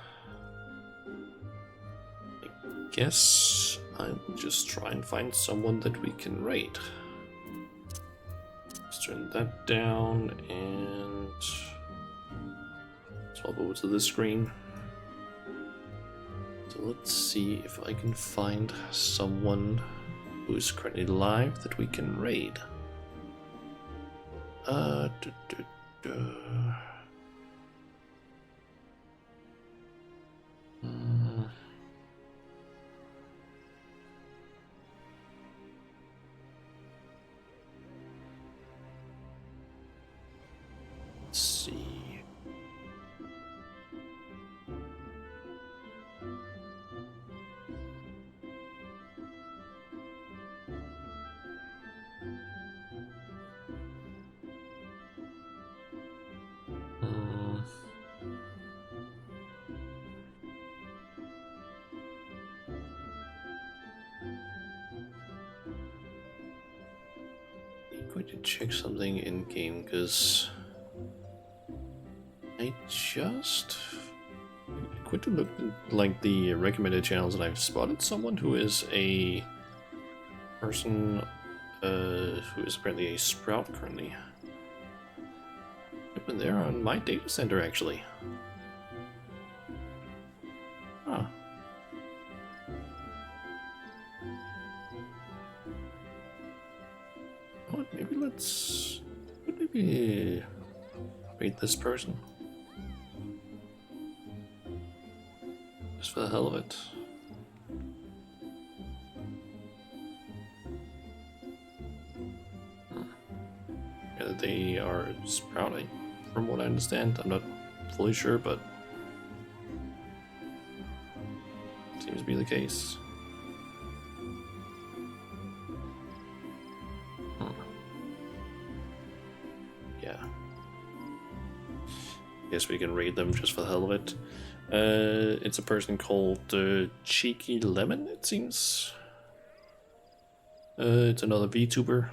Speaker 1: I guess I will just try and find someone that we can raid. Let's turn that down and swap over to this screen. So let's see if I can find someone who is currently live that we can raid. Let's see. I'm going to check something in game, because I just quit to look at like the recommended channels, and I've spotted someone who is a person who is apparently a sprout currently. I've been there on my data center actually. Huh. What? Maybe let's maybe raid this person. Just for the hell of it. Yeah, they are sprouting, from what I understand. I'm not fully sure, but seems to be the case. Yeah. Guess we can raid them just for the hell of it. It's a person called Cheeky Lemon, it seems. It's another VTuber.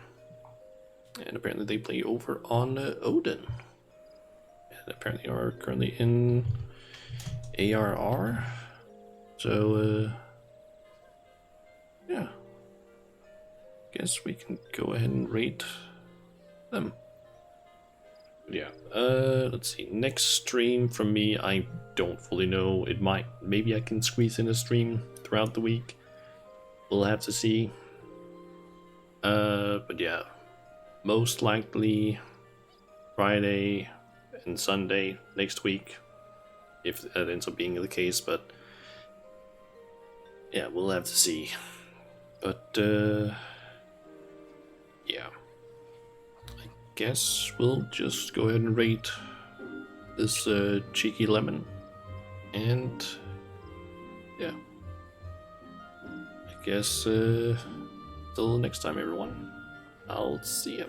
Speaker 1: And apparently they play over on Odin. And apparently are currently in ARR. So, yeah. guess we can go ahead and rate them. Yeah, let's see. Next stream from me, I don't fully know. It might, maybe I can squeeze in a stream throughout the week. We'll have to see. But yeah, most likely Friday and Sunday next week, if that ends up being the case. But yeah, we'll have to see. But yeah, I guess we'll just go ahead and rate this cheeky lemon, and yeah, I guess till next time, everyone. I'll see ya.